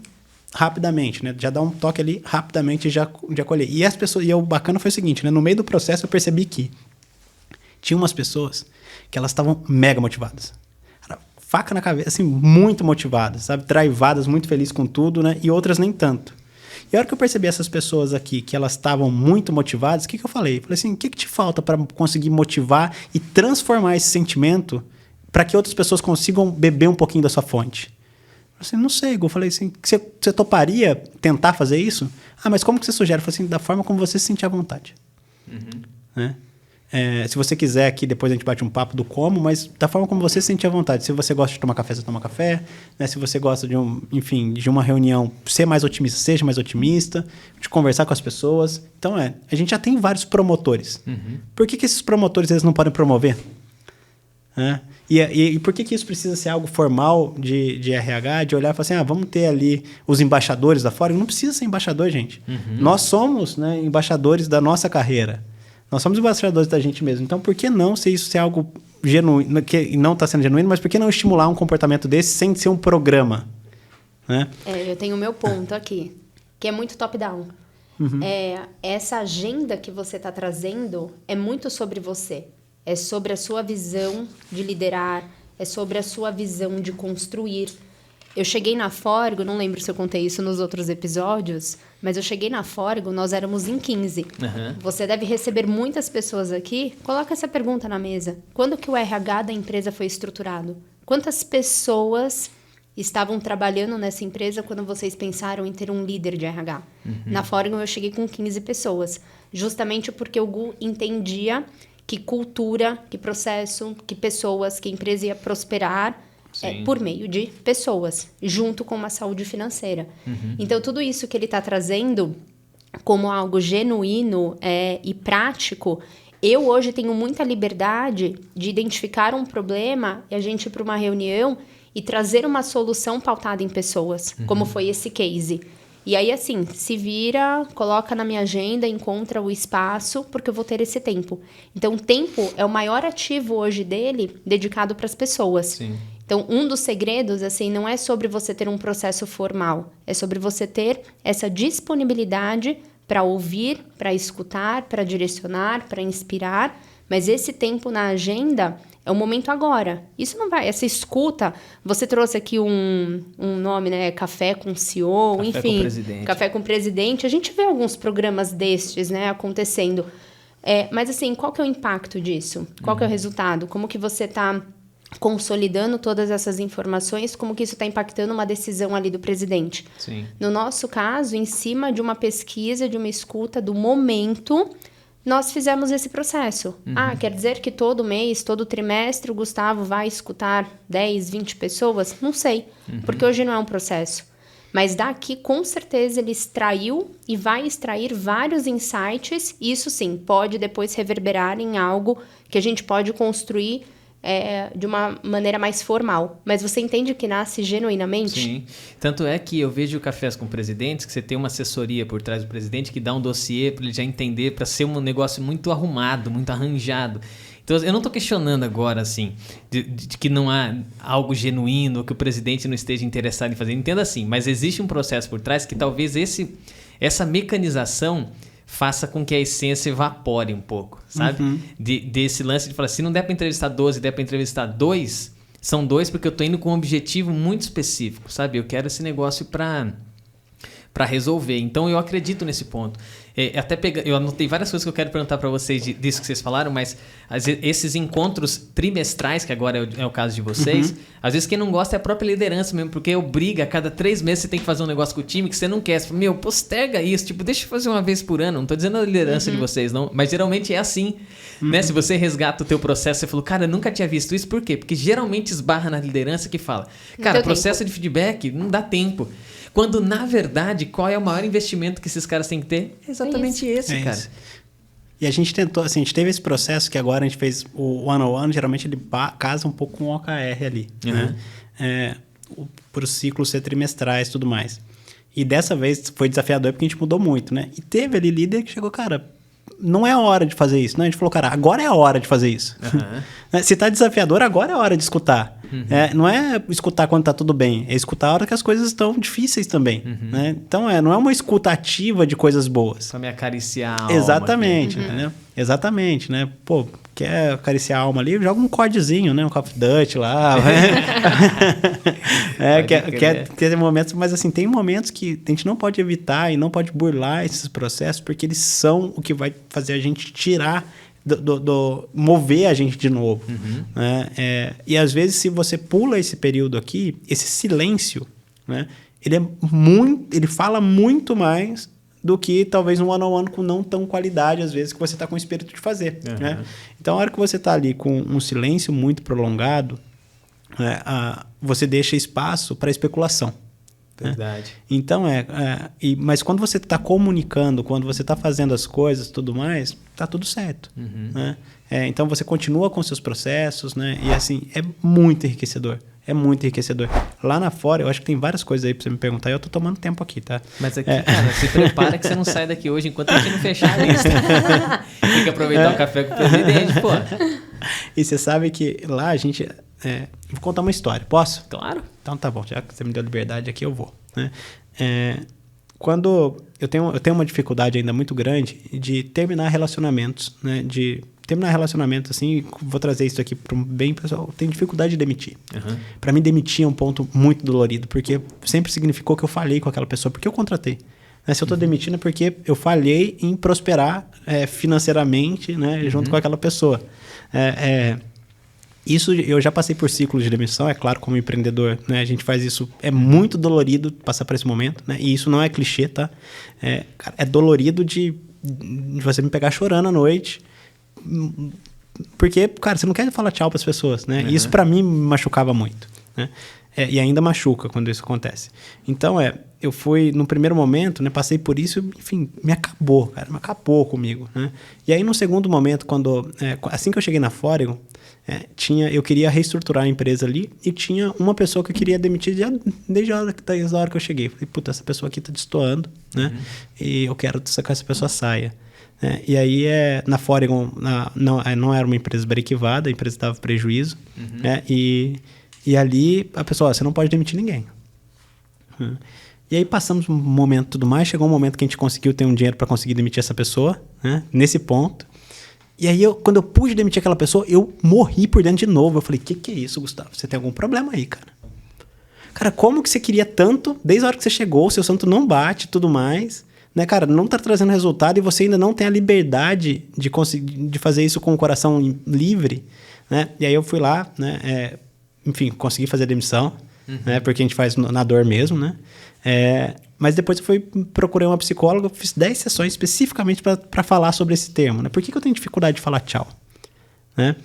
rapidamente, né? Já dar um toque ali rapidamente e já colher. E o bacana foi o seguinte, né? No meio do processo eu percebi que tinha umas pessoas que elas estavam mega motivadas. Faca na cabeça, assim, muito motivadas, sabe? Drivadas, muito felizes com tudo, né? E outras nem tanto. E a hora que eu percebi essas pessoas aqui, que elas estavam muito motivadas, o que eu falei? Falei assim, o que te falta para conseguir motivar e transformar esse sentimento para que outras pessoas consigam beber um pouquinho da sua fonte? Eu falei assim, não sei, Gu. Eu falei assim, você toparia tentar fazer isso? Ah, mas como que você sugere? Eu falei assim, da forma como você se sentir à vontade. Né? Se você quiser aqui, depois a gente bate um papo do como, mas da forma como você se sentir à vontade. Se você gosta de tomar café, você toma café. Né? Se você gosta de uma reunião, ser mais otimista, seja mais otimista, de conversar com as pessoas. Então, a gente já tem vários promotores. Por que esses promotores eles não podem promover? E por que isso precisa ser algo formal de RH, de olhar e falar assim, vamos ter ali os embaixadores da Foregon? Não precisa ser embaixador, gente. Nós somos, né, embaixadores da nossa carreira. Nós somos embaixadores da gente mesmo. Então, por que não se isso é algo genuíno, que não está sendo genuíno, mas por que não estimular um comportamento desse sem ser um programa? Né? Eu tenho o meu ponto aqui, que é muito top-down. Essa agenda que você está trazendo é muito sobre você. É sobre a sua visão de liderar, é sobre a sua visão de construir. Eu cheguei na Foregon, não lembro se eu contei isso nos outros episódios, mas eu cheguei na Foregon, nós éramos em 15. Você deve receber muitas pessoas aqui. Coloca essa pergunta na mesa. Quando que o RH da empresa foi estruturado? Quantas pessoas estavam trabalhando nessa empresa quando vocês pensaram em ter um líder de RH? Na Foregon eu cheguei com 15 pessoas, justamente porque o Gu entendia que cultura, que processo, que pessoas, que a empresa ia prosperar por meio de pessoas, junto com uma saúde financeira. Então, tudo isso que ele está trazendo como algo genuíno e prático, eu hoje tenho muita liberdade de identificar um problema e a gente ir para uma reunião e trazer uma solução pautada em pessoas, como foi esse case. E aí, assim, se vira, coloca na minha agenda, encontra o espaço, porque eu vou ter esse tempo. Então, o tempo é o maior ativo hoje dele, dedicado para as pessoas. Sim. Então, um dos segredos, assim, não é sobre você ter um processo formal, é sobre você ter essa disponibilidade para ouvir, para escutar, para direcionar, para inspirar, mas esse tempo na agenda é o momento agora. Isso não vai... Essa escuta... Você trouxe aqui um nome, né? Café com CEO, Café enfim. com presidente. Café com presidente. A gente vê alguns programas destes, né? Acontecendo. Mas, assim, qual que é o impacto disso? Qual que é o resultado? Como que você está consolidando todas essas informações? Como que isso está impactando uma decisão ali do presidente? Sim. No nosso caso, em cima de uma pesquisa, de uma escuta do momento... Nós fizemos esse processo. Quer dizer que todo mês, todo trimestre, o Gustavo vai escutar 10, 20 pessoas? Não sei, porque hoje não é um processo. Mas daqui, com certeza, ele extraiu e vai extrair vários insights. E isso, sim, pode depois reverberar em algo que a gente pode construir de uma maneira mais formal. Mas você entende que nasce genuinamente? Sim. Tanto é que eu vejo cafés com presidentes que você tem uma assessoria por trás do presidente que dá um dossiê para ele já entender, para ser um negócio muito arrumado, muito arranjado. Então, eu não estou questionando agora, assim, de que não há algo genuíno, que o presidente não esteja interessado em fazer. Entenda assim, mas existe um processo por trás que talvez essa mecanização faça com que a essência evapore um pouco, sabe? Desse lance de falar, se não der para entrevistar 12, der para entrevistar 2, são 2 porque eu tô indo com um objetivo muito específico, sabe? Eu quero esse negócio para para resolver. Então eu acredito nesse ponto. Eu anotei várias coisas que eu quero perguntar para vocês disso que vocês falaram, mas esses encontros trimestrais, que agora é o caso de vocês, às vezes quem não gosta é a própria liderança mesmo, porque obriga, a cada 3 meses você tem que fazer um negócio com o time que você não quer. Você fala, posterga isso, tipo, deixa eu fazer uma vez por ano. Não tô dizendo a liderança de vocês, não, mas geralmente é assim, né? Se você resgata o teu processo, você falou, cara, eu nunca tinha visto isso, por quê? Porque geralmente esbarra na liderança que fala, cara, processo de feedback não dá tempo. Quando, na verdade, qual é o maior investimento que esses caras têm que ter? É exatamente esse, cara. Isso. E a gente tentou, assim, a gente teve esse processo que agora a gente fez o one-on-one, geralmente ele casa um pouco com o OKR ali, né? Por os ciclos ser trimestrais e tudo mais. E dessa vez foi desafiador porque a gente mudou muito, né? E teve ali líder que chegou, cara, não é a hora de fazer isso, né? A gente falou, cara, agora é a hora de fazer isso. Se tá desafiador, agora é a hora de escutar. Não é escutar quando tá tudo bem, é escutar a hora que as coisas estão difíceis também. Né? Então, não é uma escuta ativa de coisas boas. Pra me acariciar a alma. Exatamente, entendeu? Exatamente, né? Pô, quer acariciar a alma ali, joga um codezinho, né? Um Call of Duty lá. Quer ter momentos, mas assim, tem momentos que a gente não pode evitar e não pode burlar esses processos, porque eles são o que vai fazer a gente tirar mover a gente de novo. Né? E às vezes, se você pula esse período aqui, esse silêncio, né? Ele fala muito mais do que talvez um one-on-one com não tão qualidade, às vezes, que você está com o espírito de fazer. Né? Então, a hora que você está ali com um silêncio muito prolongado, né, você deixa espaço para especulação. Verdade. Né? Então, mas quando você está comunicando, quando você está fazendo as coisas e tudo mais, está tudo certo. Né? Então, você continua com seus processos, né? E assim, é muito enriquecedor. É muito enriquecedor. Lá na fora, eu acho que tem várias coisas aí pra você me perguntar. E eu tô tomando tempo aqui, tá? Mas aqui, cara, se prepara que você não sai daqui hoje enquanto a gente não fechar a lista. Tem que aproveitar o café com o presidente, pô. E você sabe que lá a gente... vou contar uma história. Posso? Claro. Então tá bom. Já que você me deu liberdade aqui, eu vou. Né? Quando eu tenho uma dificuldade ainda muito grande de terminar relacionamentos, né? De terminar relacionamento, assim, vou trazer isso aqui para um bem pessoal, eu tenho dificuldade de demitir. Para mim, demitir é um ponto muito dolorido, porque sempre significou que eu falhei com aquela pessoa, porque eu contratei. Né? Se eu estou demitindo é porque eu falhei em prosperar financeiramente, né? Junto com aquela pessoa. Isso, eu já passei por ciclos de demissão, é claro, como empreendedor, né? A gente faz isso, é muito dolorido passar por esse momento, né? E isso não é clichê, tá? É dolorido de você me pegar chorando à noite, porque, cara, você não quer falar tchau para as pessoas, né? E isso para mim me machucava muito, né? E ainda machuca quando isso acontece. Então, eu fui, no primeiro momento, né? Passei por isso, enfim, me acabou comigo, né? E aí, no segundo momento, assim que eu cheguei na Foregon, eu queria reestruturar a empresa ali e tinha uma pessoa que eu queria demitir desde a hora que eu cheguei. Falei, puta, essa pessoa aqui tá destoando, né? E eu quero que essa pessoa saia. E aí, na Foregon, não era uma empresa brequivada, a empresa dava prejuízo. Né? E ali, a pessoa, você não pode demitir ninguém. E aí, passamos um momento e tudo mais, chegou um momento que a gente conseguiu ter um dinheiro para conseguir demitir essa pessoa, né? Nesse ponto. E aí, quando eu pude demitir aquela pessoa, eu morri por dentro de novo. Eu falei, que é isso, Gustavo? Você tem algum problema aí, cara? Cara, como que você queria tanto, desde a hora que você chegou, o seu santo não bate e tudo mais, né, cara? Não tá trazendo resultado e você ainda não tem a liberdade de fazer isso com o coração livre, né? E aí eu fui lá, né? Enfim, consegui fazer a demissão, né? Porque a gente faz na dor mesmo, né? Mas depois eu procurei uma psicóloga, fiz 10 sessões especificamente para falar sobre esse termo, né? Por que eu tenho dificuldade de falar tchau? Né?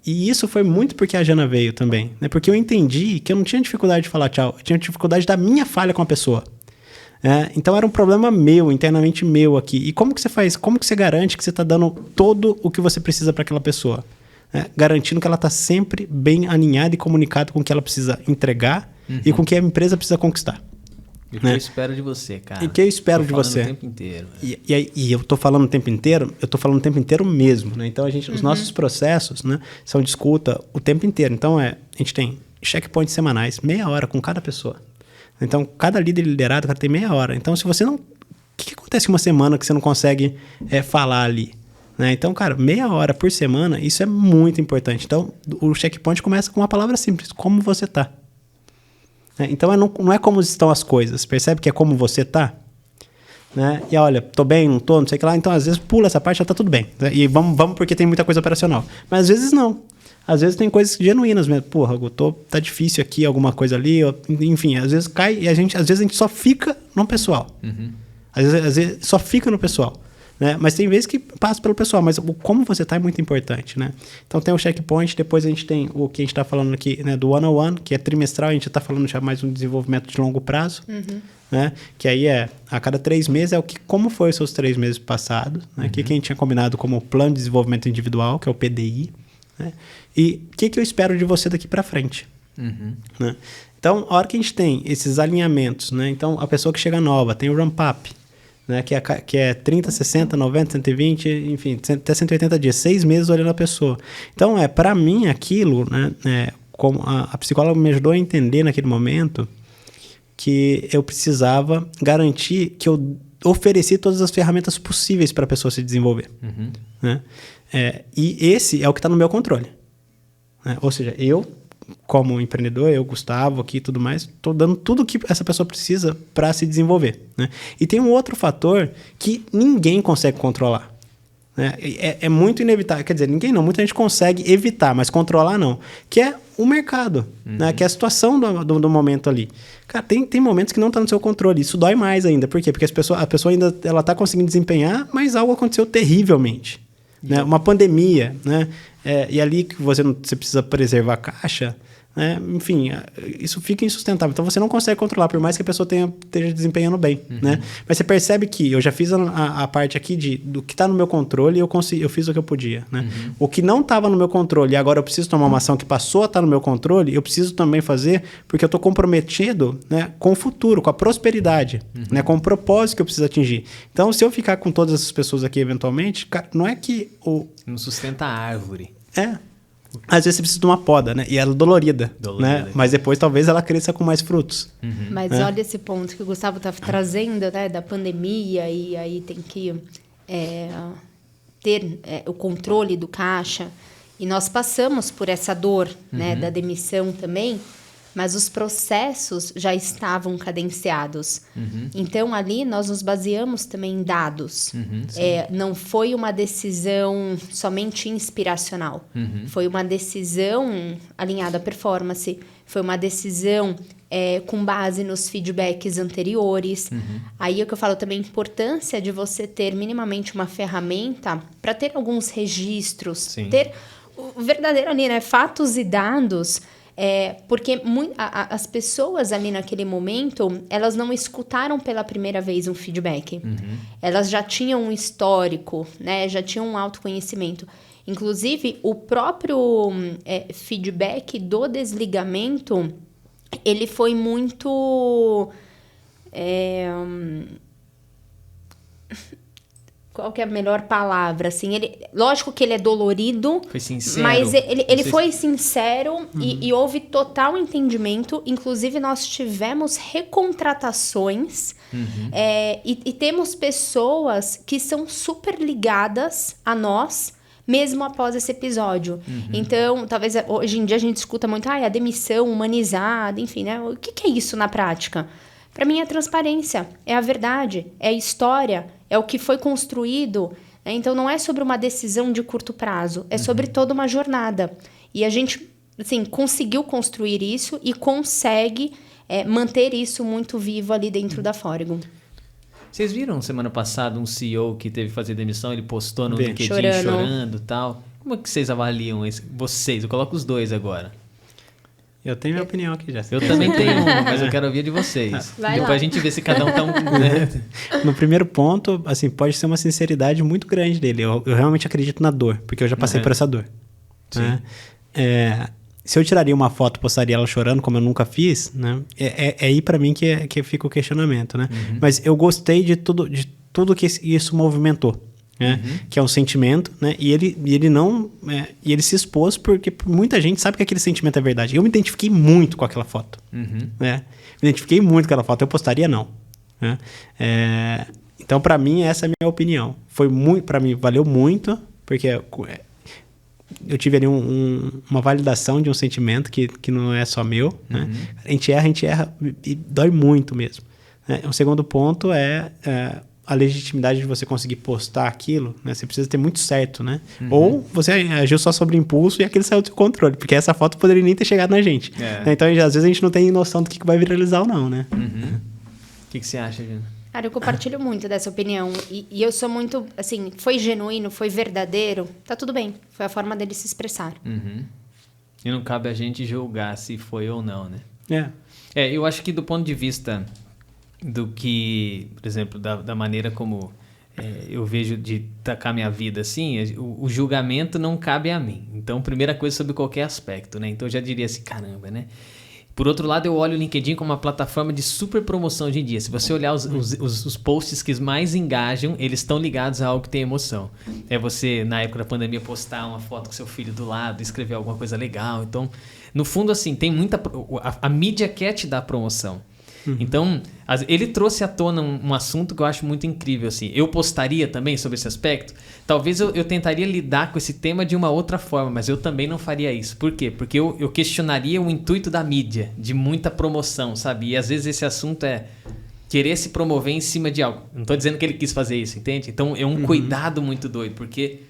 E isso foi muito porque a Jana veio também, né? Porque eu entendi que eu não tinha dificuldade de falar tchau, eu tinha dificuldade da minha falha com a pessoa. Então era um problema meu, internamente meu aqui. E como que você faz? Como que você garante que você está dando todo o que você precisa para aquela pessoa? Garantindo que ela está sempre bem alinhada e comunicada com o que ela precisa entregar e com o que a empresa precisa conquistar. E o que eu espero de você, cara. E o que eu espero de você. O tempo inteiro. E eu tô falando o tempo inteiro, eu tô falando o tempo inteiro mesmo, né? Então, os nossos processos, né, são de escuta o tempo inteiro. Então, a gente tem checkpoints semanais, meia hora com cada pessoa. Então, cada líder liderado, cara, tem meia hora. Então, se você não... O que acontece uma semana que você não consegue falar ali? Né? Então, cara, meia hora por semana, isso é muito importante. Então, o checkpoint começa com uma palavra simples, como você tá? Né? Então, não é como estão as coisas. Percebe que é como você está? Né? E olha, tô bem, não tô, não sei o que lá. Então, às vezes, pula essa parte, já tá tudo bem. Né? E vamos porque tem muita coisa operacional. Mas, às vezes, não. Às vezes, tem coisas genuínas mesmo. Porra, tá difícil aqui, alguma coisa ali. Enfim, às vezes cai e às vezes a gente só fica no pessoal. Às vezes só fica no pessoal. Né? Mas tem vezes que passa pelo pessoal, mas como você está é muito importante, né? Então tem o checkpoint, depois a gente tem o que a gente está falando aqui, né, do one-on-one, que é trimestral, a gente está falando já mais um desenvolvimento de longo prazo, né? Que aí a cada 3 meses como foi os seus 3 meses passados, né? Que a gente tinha combinado como plano de desenvolvimento individual, que é o PDI, né? E o que eu espero de você daqui para frente, né? Então, a hora que a gente tem esses alinhamentos, né? Então, a pessoa que chega nova tem o ramp-up, né, que é 30, 60, 90, 120, enfim, até 180 dias, 6 meses olhando a pessoa. Então, para mim, aquilo, né, como a psicóloga me ajudou a entender naquele momento que eu precisava garantir que eu ofereci todas as ferramentas possíveis para a pessoa se desenvolver. Né? E esse é o que está no meu controle. Né? Ou seja, eu, como empreendedor, eu, Gustavo, aqui e tudo mais, estou dando tudo o que essa pessoa precisa para se desenvolver. Né? E tem um outro fator que ninguém consegue controlar. Né? É muito inevitável. Quer dizer, muita gente consegue evitar, mas controlar não. Que é o mercado, né? Que é a situação do momento ali. Cara, tem momentos que não está no seu controle. Isso dói mais ainda. Por quê? Porque a pessoa ainda está conseguindo desempenhar, mas algo aconteceu terrivelmente. Né? Uma pandemia, né? E ali que você precisa preservar a caixa, né? Enfim, isso fica insustentável. Então você não consegue controlar, por mais que a pessoa esteja desempenhando bem. Né? Mas você percebe que eu já fiz a parte aqui do que está no meu controle e eu fiz o que eu podia. Né? O que não estava no meu controle e agora eu preciso tomar uma ação que passou a estar no meu controle, eu preciso também fazer porque eu estou comprometido, né, com o futuro, com a prosperidade, né, com o propósito que eu preciso atingir. Então, se eu ficar com todas essas pessoas aqui eventualmente, cara, não é que não sustenta a árvore. Às vezes você precisa de uma poda, né? E ela é dolorida. Né? Mas depois talvez ela cresça com mais frutos. Mas olha esse ponto que o Gustavo está trazendo, né? Da pandemia, e aí tem que ter o controle do caixa. E nós passamos por essa dor, né? Da demissão também, mas os processos já estavam cadenciados. Então, ali, nós nos baseamos também em dados. Não foi uma decisão somente inspiracional. Foi uma decisão alinhada à performance. Foi uma decisão com base nos feedbacks anteriores. Aí é que eu falo também a importância de você ter minimamente uma ferramenta para ter alguns registros. Sim. Ter o verdadeiro ali, né? Fatos e dados. Porque as pessoas ali naquele momento, elas não escutaram pela primeira vez um feedback. Elas já tinham um histórico, né? Já tinham um autoconhecimento. Inclusive, o próprio feedback do desligamento, ele foi muito... Qual que é a melhor palavra? Assim, lógico que ele é dolorido. Foi sincero. Mas ele foi sincero e houve total entendimento. Inclusive, nós tivemos recontratações. E temos pessoas que são super ligadas a nós, mesmo após esse episódio. Então, talvez hoje em dia a gente escuta muito a demissão humanizada, enfim, né? O que é isso na prática? Para mim é transparência, é a verdade, é a história, é o que foi construído. Né? Então, não é sobre uma decisão de curto prazo, é sobre toda uma jornada. E a gente, assim, conseguiu construir isso e consegue manter isso muito vivo ali dentro da Fórigo. Vocês viram semana passada um CEO que teve que fazer demissão, ele postou no LinkedIn chorando e tal. Como é que vocês avaliam vocês? Eu coloco os dois agora. Eu tenho minha opinião aqui já. Eu também tenho uma, mas eu quero ouvir de vocês. Depois a gente vê se cada um tá né? No primeiro ponto, assim, pode ser uma sinceridade muito grande dele. Eu realmente acredito na dor, porque eu já passei por essa dor. Né? Se eu tiraria uma foto e postaria ela chorando, como eu nunca fiz, né? É aí pra mim que fica o questionamento, né? Mas eu gostei de tudo que isso movimentou. Né? Que é um sentimento, né? E ele não e ele se expôs porque muita gente sabe que aquele sentimento é verdade. Eu me identifiquei muito com aquela foto, né? Me identifiquei muito com aquela foto. Eu postaria não, né? Então, para mim, essa é a minha opinião. Foi muito, para mim, valeu muito, porque eu tive ali uma validação de um sentimento que não é só meu, né? A gente erra e dói muito mesmo. Né? O segundo ponto é a legitimidade de você conseguir postar aquilo, né? Você precisa ter muito certo, né? Ou você agiu só sobre impulso e aquilo saiu do seu controle, porque essa foto poderia nem ter chegado na gente. Né? Então, às vezes, a gente não tem noção do que vai viralizar ou não, né? O que você acha, Gina? Cara, eu compartilho muito dessa opinião. E eu sou muito, assim, foi genuíno, foi verdadeiro, tá tudo bem. Foi a forma dele se expressar. E não cabe a gente julgar se foi ou não, né? Eu acho que do ponto de vista do que, por exemplo, da maneira como eu vejo de tacar minha vida assim, o julgamento não cabe a mim. Então, primeira coisa sobre qualquer aspecto, né? Então, eu já diria assim, caramba, né? Por outro lado, eu olho o LinkedIn como uma plataforma de super promoção hoje em dia. Se você olhar os posts que mais engajam, eles estão ligados a algo que tem emoção. É você, na época da pandemia, postar uma foto com seu filho do lado, escrever alguma coisa legal. Então, no fundo, assim, tem muita... A mídia quer te dar promoção. Então, ele trouxe à tona um assunto que eu acho muito incrível, assim. Eu postaria também sobre esse aspecto. Talvez eu tentaria lidar com esse tema de uma outra forma, mas eu também não faria isso. Por quê? Porque eu questionaria o intuito da mídia, de muita promoção, sabe? E às vezes esse assunto é querer se promover em cima de algo. Não estou dizendo que ele quis fazer isso, entende? Então, é um cuidado muito doido, porque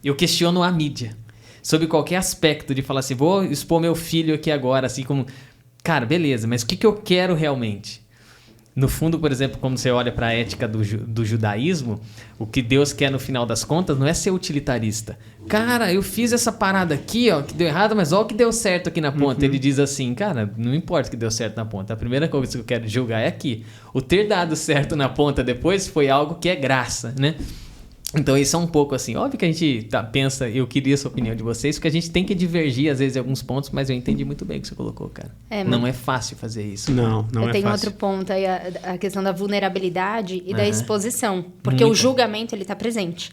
eu questiono a mídia. Sobre qualquer aspecto de falar assim, vou expor meu filho aqui agora, assim como... Cara, beleza, mas o que eu quero realmente? No fundo, por exemplo, quando você olha para a ética do judaísmo, o que Deus quer no final das contas não é ser utilitarista. Cara, eu fiz essa parada aqui, ó, que deu errado, mas olha o que deu certo aqui na ponta. Ele diz assim, cara, não importa o que deu certo na ponta. A primeira coisa que eu quero julgar é aqui. O ter dado certo na ponta depois foi algo que é graça, né? Então, isso é um pouco assim, óbvio que a gente pensa, eu queria essa opinião de vocês, porque a gente tem que divergir, às vezes, em alguns pontos, mas eu entendi muito bem o que você colocou, cara. Não é fácil fazer isso. Não é fácil. Eu tenho outro ponto aí, a questão da vulnerabilidade e da exposição, porque o julgamento, ele tá presente.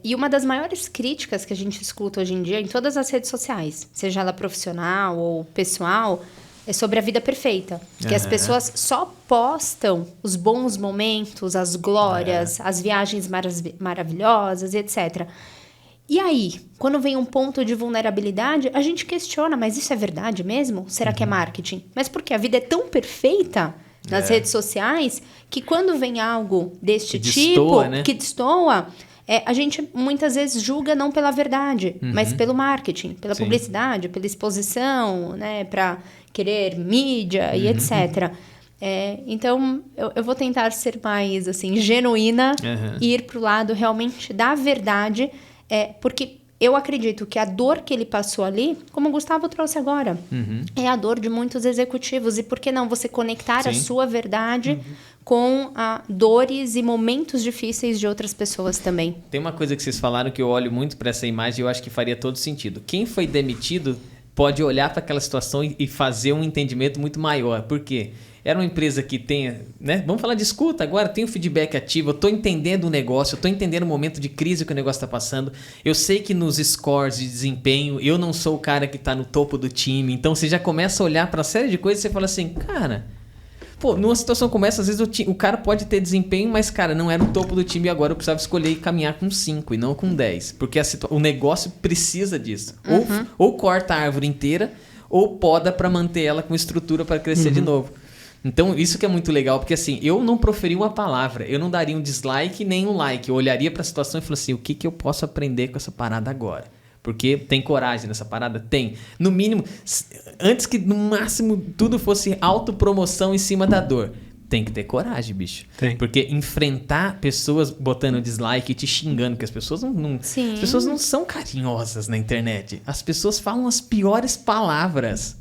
E uma das maiores críticas que a gente escuta hoje em dia, em todas as redes sociais, seja ela profissional ou pessoal, é sobre a vida perfeita. Que as pessoas só postam os bons momentos, as glórias, as viagens maravilhosas, etc. E aí, quando vem um ponto de vulnerabilidade, a gente questiona, mas isso é verdade mesmo? Será que é marketing? Mas porque a vida é tão perfeita nas redes sociais que quando vem algo deste tipo, que destoa, a gente muitas vezes julga não pela verdade, mas pelo marketing, pela publicidade, pela exposição, né, para querer mídia e etc. Então, eu vou tentar ser mais assim, genuína e ir pro lado realmente da verdade, porque eu acredito que a dor que ele passou ali, como o Gustavo trouxe agora, é a dor de muitos executivos. E por que não você conectar a sua verdade com dores e momentos difíceis de outras pessoas também? Tem uma coisa que vocês falaram que eu olho muito para essa imagem e eu acho que faria todo sentido. Quem foi demitido pode olhar para aquela situação e fazer um entendimento muito maior. Por quê? Era uma empresa que tem, né? Vamos falar de escuta agora, tem o feedback ativo, eu estou entendendo o negócio, eu estou entendendo o momento de crise que o negócio está passando. Eu sei que nos scores de desempenho, eu não sou o cara que está no topo do time. Então, você já começa a olhar para uma série de coisas e você fala assim, cara... Pô, numa situação como essa, às vezes o cara pode ter desempenho, mas, cara, não era o topo do time e agora eu precisava escolher e caminhar com 5 e não com 10. Porque o negócio precisa disso. Ou corta a árvore inteira, ou poda para manter ela com estrutura para crescer de novo. Então, isso que é muito legal, porque assim, eu não proferi uma palavra, eu não daria um dislike nem um like. Eu olharia para a situação e falaria assim, o que eu posso aprender com essa parada agora? Porque tem coragem nessa parada? Tem. No mínimo, antes que no máximo tudo fosse autopromoção em cima da dor. Tem que ter coragem, bicho. Tem. Porque enfrentar pessoas botando dislike e te xingando, porque as pessoas as pessoas não são carinhosas na internet. As pessoas falam as piores palavras.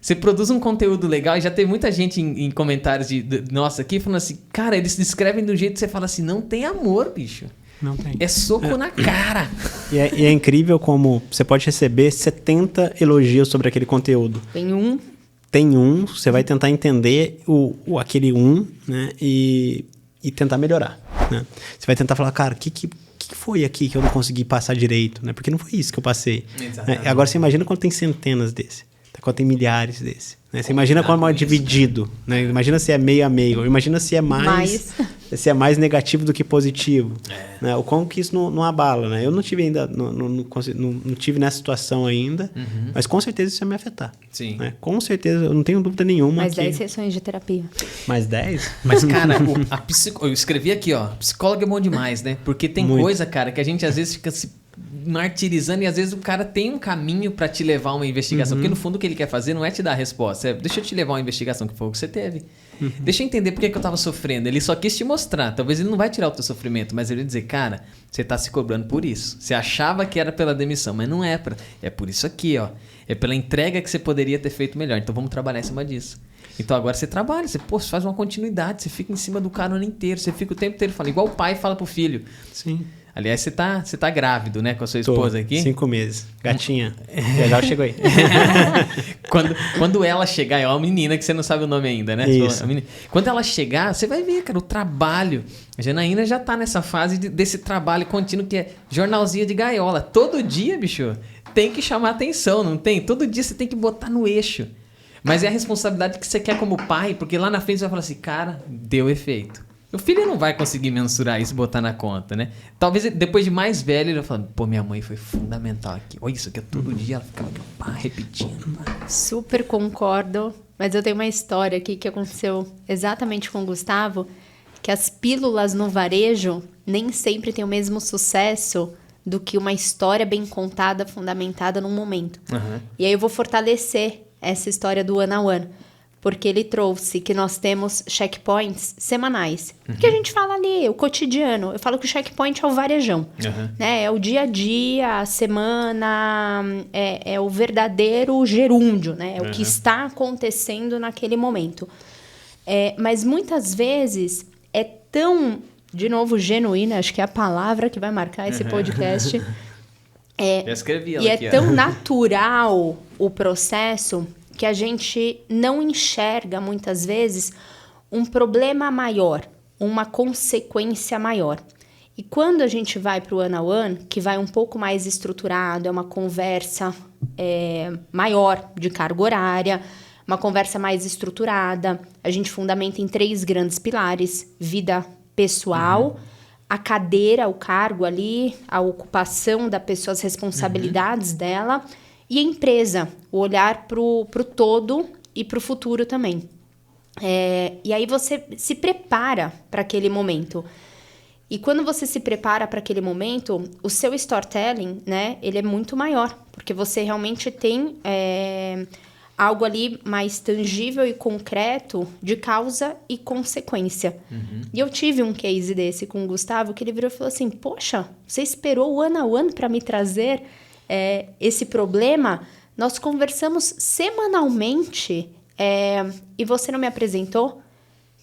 Você produz um conteúdo legal e já tem muita gente em comentários nossa aqui falando assim, cara, eles descrevem do jeito que você fala assim, não tem amor, bicho. Não tem. É soco na cara. E é incrível como você pode receber 70 elogios sobre aquele conteúdo. Tem um, você vai tentar entender aquele um, né? E tentar melhorar, né? Você vai tentar falar, cara, o que foi aqui que eu não consegui passar direito, né? Porque não foi isso que eu passei. Né? Agora você imagina quando tem centenas desse. Quando tem milhares desse. Né? Você imagina como é dividido. Né? Imagina se é meio a meio. Imagina se é mais se é mais negativo do que positivo. Né? O quão que isso não abala, né? Eu não tive ainda, não tive nessa situação ainda, mas com certeza isso ia me afetar. Sim. Né? Com certeza, eu não tenho dúvida nenhuma. Mais 10 sessões de terapia. Mais 10? Mas, cara, eu escrevi aqui, ó, psicólogo é bom demais, né? Porque tem coisa, cara, que a gente às vezes fica se martirizando e às vezes o cara tem um caminho pra te levar a uma investigação. Porque no fundo o que ele quer fazer não é te dar a resposta. Deixa eu te levar a uma investigação, que foi o que você teve. Deixa eu entender por que eu tava sofrendo. Ele só quis te mostrar. Talvez ele não vai tirar o teu sofrimento, mas ele vai dizer, cara, você tá se cobrando por isso. Você achava que era pela demissão, mas não é. É por isso aqui, ó. É pela entrega que você poderia ter feito melhor. Então vamos trabalhar em cima disso. Então agora você trabalha, você faz uma continuidade, você fica em cima do cara o ano inteiro, você fica o tempo inteiro falando, igual o pai fala pro filho. Sim. Aliás, você tá grávido, né, com a sua esposa aqui? 5 meses. Gatinha. Já chegou aí. Quando ela chegar, é uma menina que você não sabe o nome ainda, né? Isso. Quando ela chegar, você vai ver, cara, o trabalho. A Janaína já tá nessa fase desse trabalho contínuo que é jornalzinho de gaiola. Todo dia, bicho, tem que chamar atenção, não tem? Todo dia você tem que botar no eixo. Mas é a responsabilidade que você quer como pai, porque lá na frente você vai falar assim, cara, deu efeito. O filho não vai conseguir mensurar isso e botar na conta, né? Talvez depois de mais velho, ele vai falando, pô, minha mãe foi fundamental aqui. Olha isso aqui, todo dia ela ficava repetindo. Super concordo, mas eu tenho uma história aqui que aconteceu exatamente com o Gustavo, que as pílulas no varejo nem sempre têm o mesmo sucesso do que uma história bem contada, fundamentada num momento. E aí eu vou fortalecer essa história do one-on-one. Porque ele trouxe que nós temos checkpoints semanais. Que a gente fala ali, o cotidiano. Eu falo que o checkpoint é o varejão. Né? É o dia a dia, a semana, é o verdadeiro gerúndio, né? É o que está acontecendo naquele momento. Mas muitas vezes é tão, de novo, genuína, acho que é a palavra que vai marcar esse podcast. Eu escrevi ela aqui, é tão natural o processo que a gente não enxerga, muitas vezes, um problema maior, uma consequência maior. E quando a gente vai para o one-on-one, que vai um pouco mais estruturado, é uma conversa maior de carga horária, uma conversa mais estruturada, a gente fundamenta em 3 grandes pilares: vida pessoal, a cadeira, o cargo ali, a ocupação da pessoa, as responsabilidades dela, e a empresa, o olhar para o todo e para o futuro também. E aí você se prepara para aquele momento. E quando você se prepara para aquele momento, o seu storytelling, né, ele é muito maior. Porque você realmente tem algo ali mais tangível e concreto de causa e consequência. E eu tive um case desse com o Gustavo, que ele virou e falou assim, poxa, você esperou o one-on-one para me trazer esse problema? Nós conversamos semanalmente e você não me apresentou?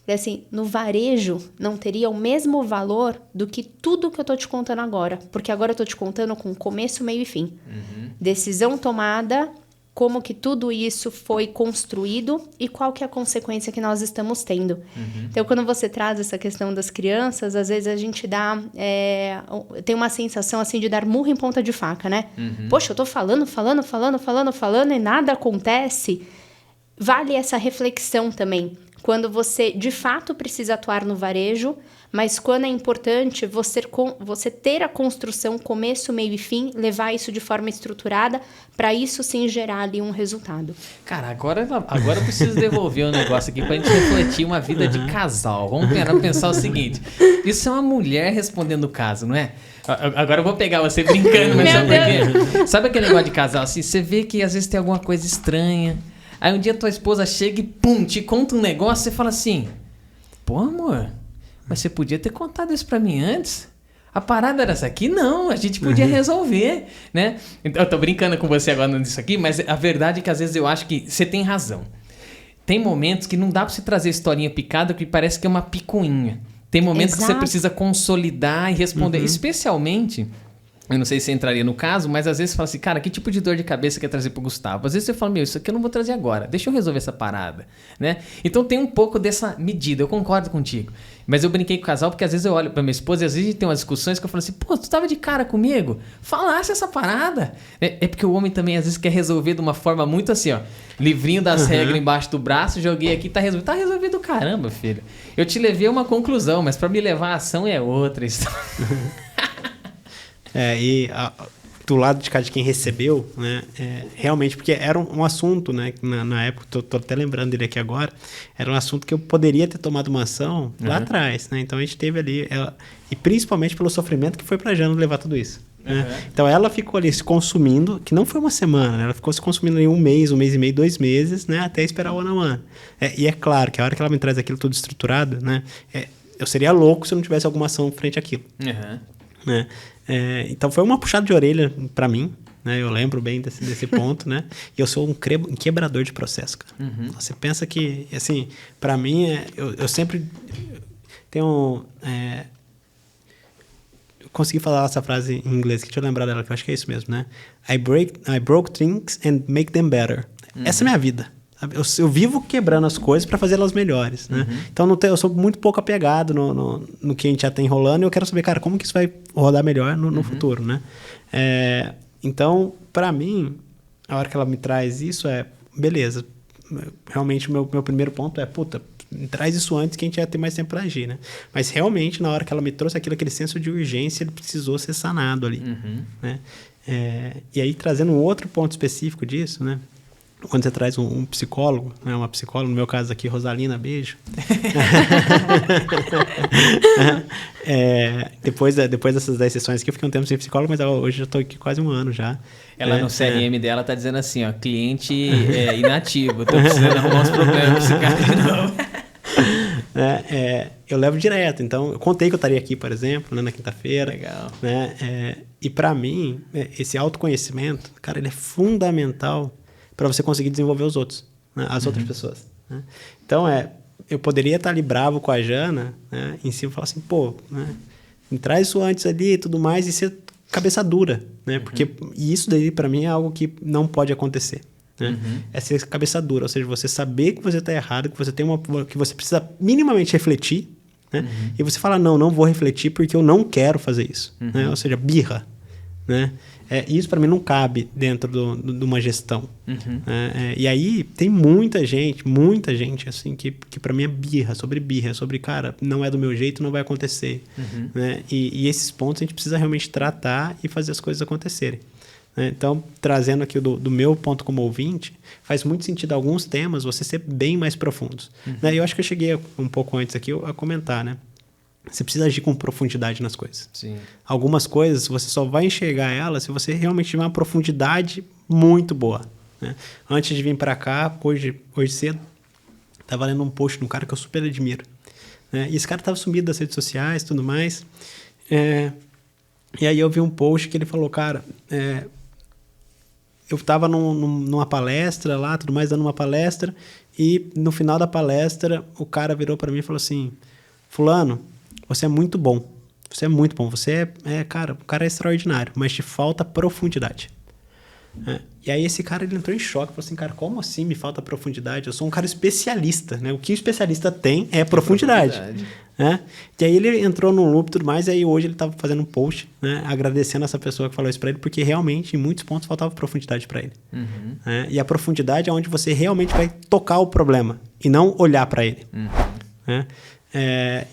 Assim, no varejo não teria o mesmo valor do que tudo que eu tô te contando agora. Porque agora eu tô te contando com começo, meio e fim. Decisão tomada, como que tudo isso foi construído e qual que é a consequência que nós estamos tendo. Então, quando você traz essa questão das crianças, às vezes a gente tem uma sensação assim de dar murro em ponta de faca, né? Poxa, eu tô falando e nada acontece. Vale essa reflexão também. Quando você, de fato, precisa atuar no varejo, mas quando é importante você ter a construção, começo, meio e fim, levar isso de forma estruturada, para isso sim gerar ali um resultado. Cara, agora eu preciso devolver um negócio aqui pra gente refletir uma vida de casal. Vamos pensar o seguinte, isso é uma mulher respondendo o caso, não é? Agora eu vou pegar você brincando, mas sabe por quê? Sabe aquele negócio de casal assim, você vê que às vezes tem alguma coisa estranha, aí um dia tua esposa chega e pum, te conta um negócio, você fala assim, pô amor, mas você podia ter contado isso pra mim antes? A parada era essa aqui? Não, a gente podia resolver, né? Eu tô brincando com você agora nisso aqui, mas a verdade é que às vezes eu acho que você tem razão. Tem momentos que não dá pra você trazer historinha picada que parece que é uma picuinha. Tem momentos que você precisa consolidar e responder, especialmente Eu não sei se entraria no caso, mas às vezes você fala assim, cara, que tipo de dor de cabeça quer trazer pro Gustavo? Às vezes você fala, isso aqui eu não vou trazer agora, deixa eu resolver essa parada, né? Então tem um pouco dessa medida, eu concordo contigo. Mas eu brinquei com o casal porque às vezes eu olho pra minha esposa e às vezes a gente tem umas discussões que eu falo assim, pô, tu tava de cara comigo? Falasse essa parada. É porque o homem também às vezes quer resolver de uma forma muito assim, ó, livrinho das regras embaixo do braço, joguei aqui, tá resolvido. Tá resolvido, caramba, filho. Eu te levei a uma conclusão, mas pra me levar a ação é outra história. Do lado de cá de quem recebeu, né, realmente, porque era um assunto, né, na época, tô até lembrando dele aqui agora, era um assunto que eu poderia ter tomado uma ação lá atrás, né, então a gente teve ali, e principalmente pelo sofrimento que foi pra Jana levar tudo isso. Né? Então ela ficou ali se consumindo, que não foi uma semana, né, ela ficou se consumindo ali um mês e meio, 2 meses, né, até esperar o one-on-one. E é claro que a hora que ela me traz aquilo tudo estruturado, né, eu seria louco se eu não tivesse alguma ação frente àquilo. Né? Então foi uma puxada de orelha para mim, né? Eu lembro bem desse ponto, né? E eu sou um quebrador de processo, cara. Você pensa que, assim, para mim, eu sempre tenho... eu consegui falar essa frase em inglês, que deixa eu lembrar dela, que eu acho que é isso mesmo, né? I broke things and make them better. Essa é a minha vida. Eu vivo quebrando as coisas para fazer elas melhores, né? Então eu sou muito pouco apegado no que a gente já tem rolando e eu quero saber, cara, como que isso vai rodar melhor no futuro, né? Então, para mim, a hora que ela me traz isso beleza. Realmente, o meu primeiro ponto me traz isso antes que a gente ia ter mais tempo para agir, né? Mas realmente, na hora que ela me trouxe aquele senso de urgência, ele precisou ser sanado ali, né? E aí, trazendo um outro ponto específico disso, né? Quando você traz um psicólogo, né, uma psicóloga, no meu caso aqui, Rosalina, beijo. Depois dessas 10 sessões aqui, eu fiquei um tempo sem psicólogo, mas hoje já estou aqui quase 1 ano já. Ela no CRM dela tá dizendo assim, ó, cliente inativo, tô precisando arrumar uns problemas com esse cara de novo. Eu levo direto, então eu contei que eu estaria aqui, por exemplo, né, na quinta-feira. Legal. Né, e para mim, esse autoconhecimento, cara, ele é fundamental para você conseguir desenvolver os outros, né? As outras pessoas. Né? Então, eu poderia estar ali bravo com a Jana, né? Em cima, falar assim, pô, né? Me traz isso antes ali e tudo mais, e ser cabeça dura, né? Porque isso daí, para mim, é algo que não pode acontecer. Né? É ser cabeça dura, ou seja, você saber que você está errado, que você que você precisa minimamente refletir, né? E você fala, não vou refletir porque eu não quero fazer isso. Né? Ou seja, birra. Né? Isso para mim não cabe dentro de uma gestão. E aí tem muita gente assim, que para mim é birra, sobre, cara, não é do meu jeito, não vai acontecer. Né? E esses pontos a gente precisa realmente tratar e fazer as coisas acontecerem. Né? Então, trazendo aqui do meu ponto como ouvinte, faz muito sentido alguns temas você ser bem mais profundos. Né? E eu acho que eu cheguei um pouco antes aqui a comentar, né? Você precisa agir com profundidade nas coisas. Sim. Algumas coisas você só vai enxergar elas se você realmente tiver uma profundidade muito boa. Né? Antes de vir para cá, hoje cedo, estava lendo um post de um cara que eu super admiro. Né? E esse cara estava sumido das redes sociais e tudo mais. E aí eu vi um post que ele falou, cara, eu estava numa palestra lá, tudo mais, dando uma palestra, e no final da palestra o cara virou para mim e falou assim, fulano, você é muito bom. Você é muito bom. Você cara, o cara é extraordinário, mas te falta profundidade. E aí esse cara, ele entrou em choque. Falou assim, cara, como assim me falta profundidade? Eu sou um cara especialista, né? O que o especialista tem é profundidade. Né? E aí ele entrou num loop e tudo mais, e aí hoje ele estava fazendo um post, né, agradecendo essa pessoa que falou isso para ele, porque realmente em muitos pontos faltava profundidade para ele. Né? E a profundidade é onde você realmente vai tocar o problema e não olhar para ele. Né?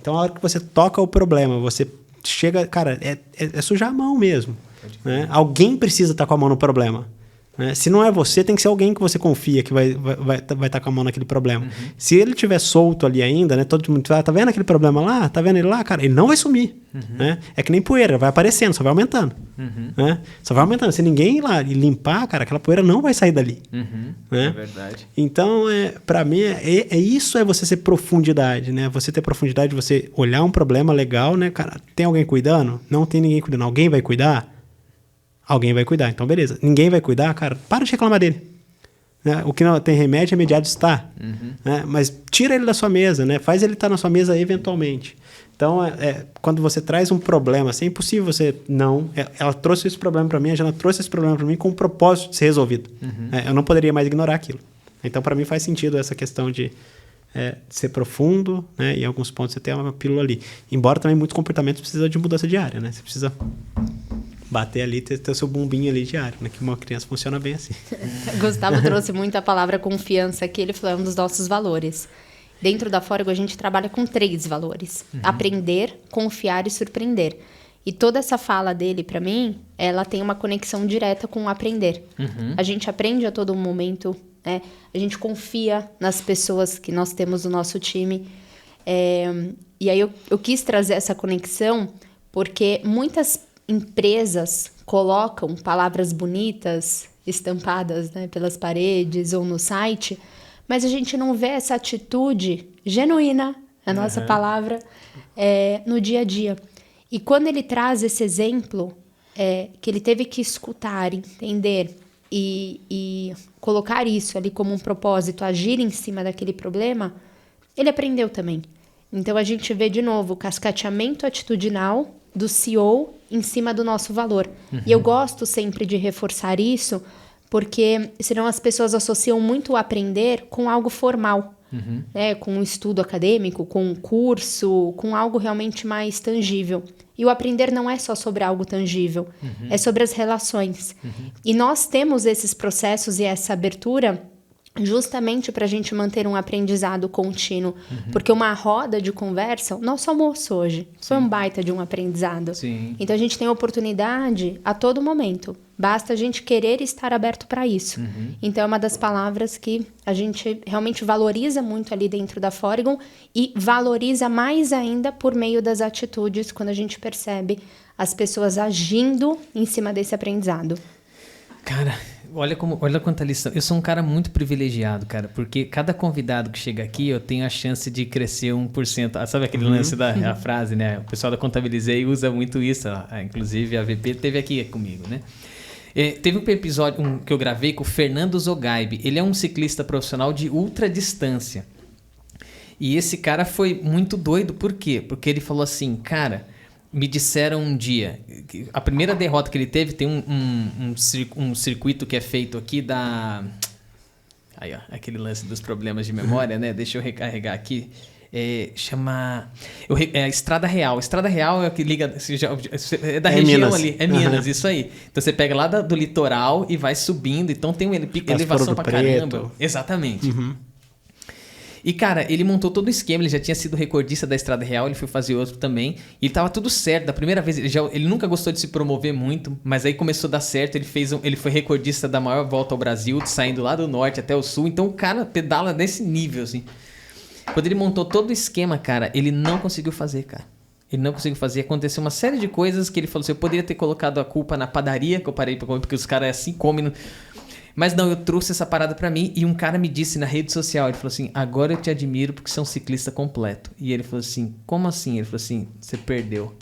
Então, a hora que você toca o problema, você chega... Cara, é sujar a mão mesmo. Né? Alguém precisa estar com a mão no problema. Né? Se não é você, tem que ser alguém que você confia que vai estar com a mão naquele problema. Se ele estiver solto ali ainda, né? Todo mundo tá vendo aquele problema lá? Tá vendo ele lá? Cara, ele não vai sumir. Né? É que nem poeira, vai aparecendo, só vai aumentando. Né? Só vai aumentando. Se ninguém ir lá e limpar, cara, aquela poeira não vai sair dali. Né? É verdade. Então, para mim, isso é você ser profundidade, né? Você ter profundidade, você olhar um problema legal, né? Cara, tem alguém cuidando? Não tem ninguém cuidando. Alguém vai cuidar? Alguém vai cuidar. Então, beleza. Ninguém vai cuidar, cara, para de reclamar dele. Né? O que não tem remédio, remediado está. Né? Mas tira ele da sua mesa, né? Faz ele estar na sua mesa eventualmente. Então, quando você traz um problema, assim, é impossível você não... Ela trouxe esse problema para mim, a Jana trouxe esse problema para mim com o propósito de ser resolvido. Eu não poderia mais ignorar aquilo. Então, para mim, faz sentido essa questão de ser profundo, né? E em alguns pontos você tem uma pílula ali. Embora também muitos comportamentos precisam de mudança diária, né? Você precisa bater ali, ter o seu bumbinho ali diário, né? Que uma criança funciona bem assim. Gustavo trouxe muito a palavra confiança aqui, ele falou, é um dos nossos valores. Dentro da Fórigo, a gente trabalha com 3 valores. Aprender, confiar e surpreender. E toda essa fala dele, para mim, ela tem uma conexão direta com o aprender. A gente aprende a todo momento, né? A gente confia nas pessoas que nós temos no nosso time. E aí eu quis trazer essa conexão porque muitas empresas colocam palavras bonitas estampadas, né, pelas paredes ou no site, mas a gente não vê essa atitude genuína, a nossa palavra, no dia a dia. E quando ele traz esse exemplo, que ele teve que escutar, entender e colocar isso ali como um propósito, agir em cima daquele problema, ele aprendeu também. Então, a gente vê de novo o cascateamento atitudinal do CEO em cima do nosso valor. E eu gosto sempre de reforçar isso, porque senão as pessoas associam muito o aprender com algo formal, né? Com um estudo acadêmico, com um curso, com algo realmente mais tangível. E o aprender não é só sobre algo tangível, é sobre as relações. E nós temos esses processos e essa abertura justamente para a gente manter um aprendizado contínuo. Porque uma roda de conversa, o nosso almoço hoje, foi um baita de um aprendizado. Sim. Então, a gente tem oportunidade a todo momento. Basta a gente querer estar aberto para isso. Então, é uma das palavras que a gente realmente valoriza muito ali dentro da Fórigon e valoriza mais ainda por meio das atitudes, quando a gente percebe as pessoas agindo em cima desse aprendizado. Cara, olha quanta lição. Eu sou um cara muito privilegiado, cara, porque cada convidado que chega aqui, eu tenho a chance de crescer 1%. Sabe aquele lance da frase, né? O pessoal da Contabilizei usa muito isso. Inclusive, a VP teve aqui comigo, né? Teve um episódio que eu gravei com o Fernando Zogaib. Ele é um ciclista profissional de ultra distância. E esse cara foi muito doido. Por quê? Porque ele falou assim, cara... Me disseram um dia, a primeira derrota que ele teve, tem um circuito que é feito aqui da... Aí, ó, aquele lance dos problemas de memória, né? Deixa eu recarregar aqui. Chama... a Estrada Real. Estrada Real é o que liga... É da região Minas. Ali. É Minas, isso aí. Então você pega lá do litoral e vai subindo. Então tem uma elevação pra caramba. Exatamente. E, cara, ele montou todo o esquema, ele já tinha sido recordista da Estrada Real, ele foi fazer outro também, e tava tudo certo. Da primeira vez, ele nunca gostou de se promover muito, mas aí começou a dar certo, ele foi recordista da maior volta ao Brasil, saindo lá do norte até o sul, então o cara pedala nesse nível, assim. Quando ele montou todo o esquema, cara, ele não conseguiu fazer, cara. Ele não conseguiu fazer, aconteceu uma série de coisas que ele falou assim, eu poderia ter colocado a culpa na padaria, que eu parei pra comer, porque os caras assim comem... Mas não, eu trouxe essa parada pra mim e um cara me disse na rede social, ele falou assim, agora eu te admiro porque você é um ciclista completo. E ele falou assim, como assim? Ele falou assim, você perdeu.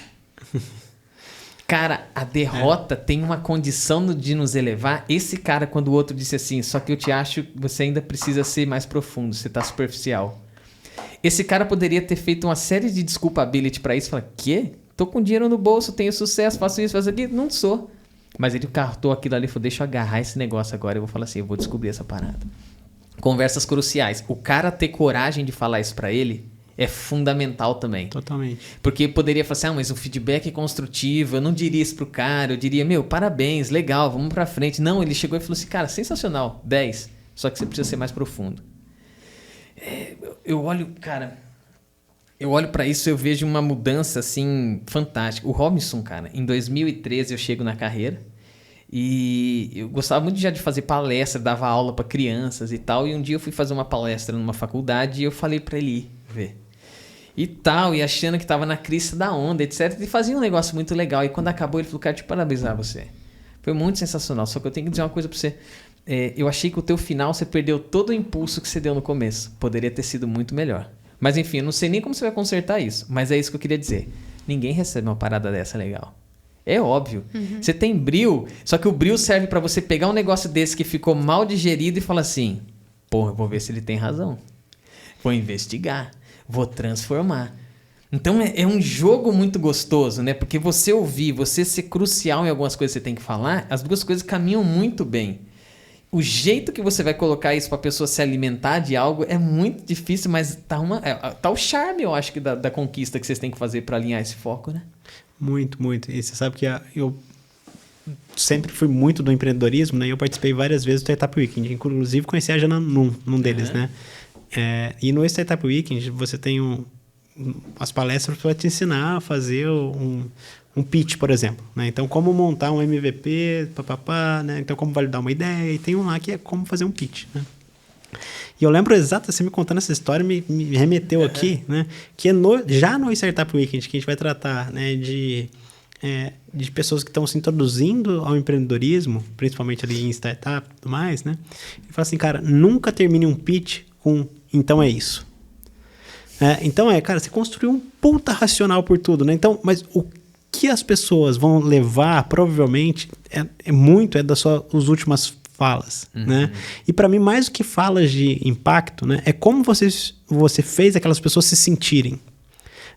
Cara, a derrota tem uma condição de nos elevar. Esse cara, quando o outro disse assim, só que eu te acho, você ainda precisa ser mais profundo, você tá superficial. Esse cara poderia ter feito uma série de desculpability pra isso, falar, quê? Tô com dinheiro no bolso, tenho sucesso, faço isso, faço aquilo. Não sou. Mas ele cartou aquilo ali e falou, deixa eu agarrar esse negócio agora. Eu vou falar assim, eu vou descobrir essa parada. Conversas cruciais. O cara ter coragem de falar isso pra ele é fundamental também. Totalmente. Porque poderia falar assim, mas o feedback é construtivo, eu não diria isso pro cara, eu diria, parabéns, legal, vamos pra frente. Não, ele chegou e falou assim, cara, sensacional, 10. Só que você precisa ser mais profundo. Eu olho pra isso e eu vejo uma mudança, assim, fantástica. O Robinson, cara, em 2013 eu chego na carreira e eu gostava muito já de fazer palestra, dava aula pra crianças e tal. E um dia eu fui fazer uma palestra numa faculdade e eu falei pra ele ir ver. E tal, e achando que tava na crista da onda, etc. E fazia um negócio muito legal. E quando acabou, ele falou, cara, te parabenizar você. Foi muito sensacional. Só que eu tenho que dizer uma coisa pra você. Eu achei que o teu final você perdeu todo o impulso que você deu no começo. Poderia ter sido muito melhor. Mas enfim, eu não sei nem como você vai consertar isso. Mas é isso que eu queria dizer. Ninguém recebe uma parada dessa legal. É óbvio. Você tem bril, só que o bril serve pra você pegar um negócio desse que ficou mal digerido e falar assim, porra, eu vou ver se ele tem razão. Vou investigar. Vou transformar. Então é um jogo muito gostoso, né? Porque você ouvir, você ser crucial em algumas coisas que você tem que falar, as duas coisas caminham muito bem. O jeito que você vai colocar isso pra pessoa se alimentar de algo é muito difícil, mas tá o charme, eu acho, que da conquista que vocês têm que fazer pra alinhar esse foco, né? Muito, muito. E você sabe que eu sempre fui muito do empreendedorismo, né? Eu participei várias vezes do Startup Weekend, inclusive conheci a Jana num deles, né? E no Startup Weekend você tem as palestras para te ensinar a fazer um pitch, por exemplo, né? Então, como montar um MVP, né? Então, como validar uma ideia, e tem um lá que é como fazer um pitch, né? E eu lembro exato, você me contando essa história, me remeteu aqui, né? Que já no Startup Weekend, que a gente vai tratar, né, de pessoas que estão se introduzindo ao empreendedorismo, principalmente ali em startup e tudo mais, né? Ele fala assim, cara, nunca termine um pitch com então é isso. Então cara, você construiu um puta racional por tudo, né? Então, mas o que as pessoas vão levar, provavelmente, é das suas últimas falas, né? E para mim, mais do que falas de impacto, né? É como você fez aquelas pessoas se sentirem.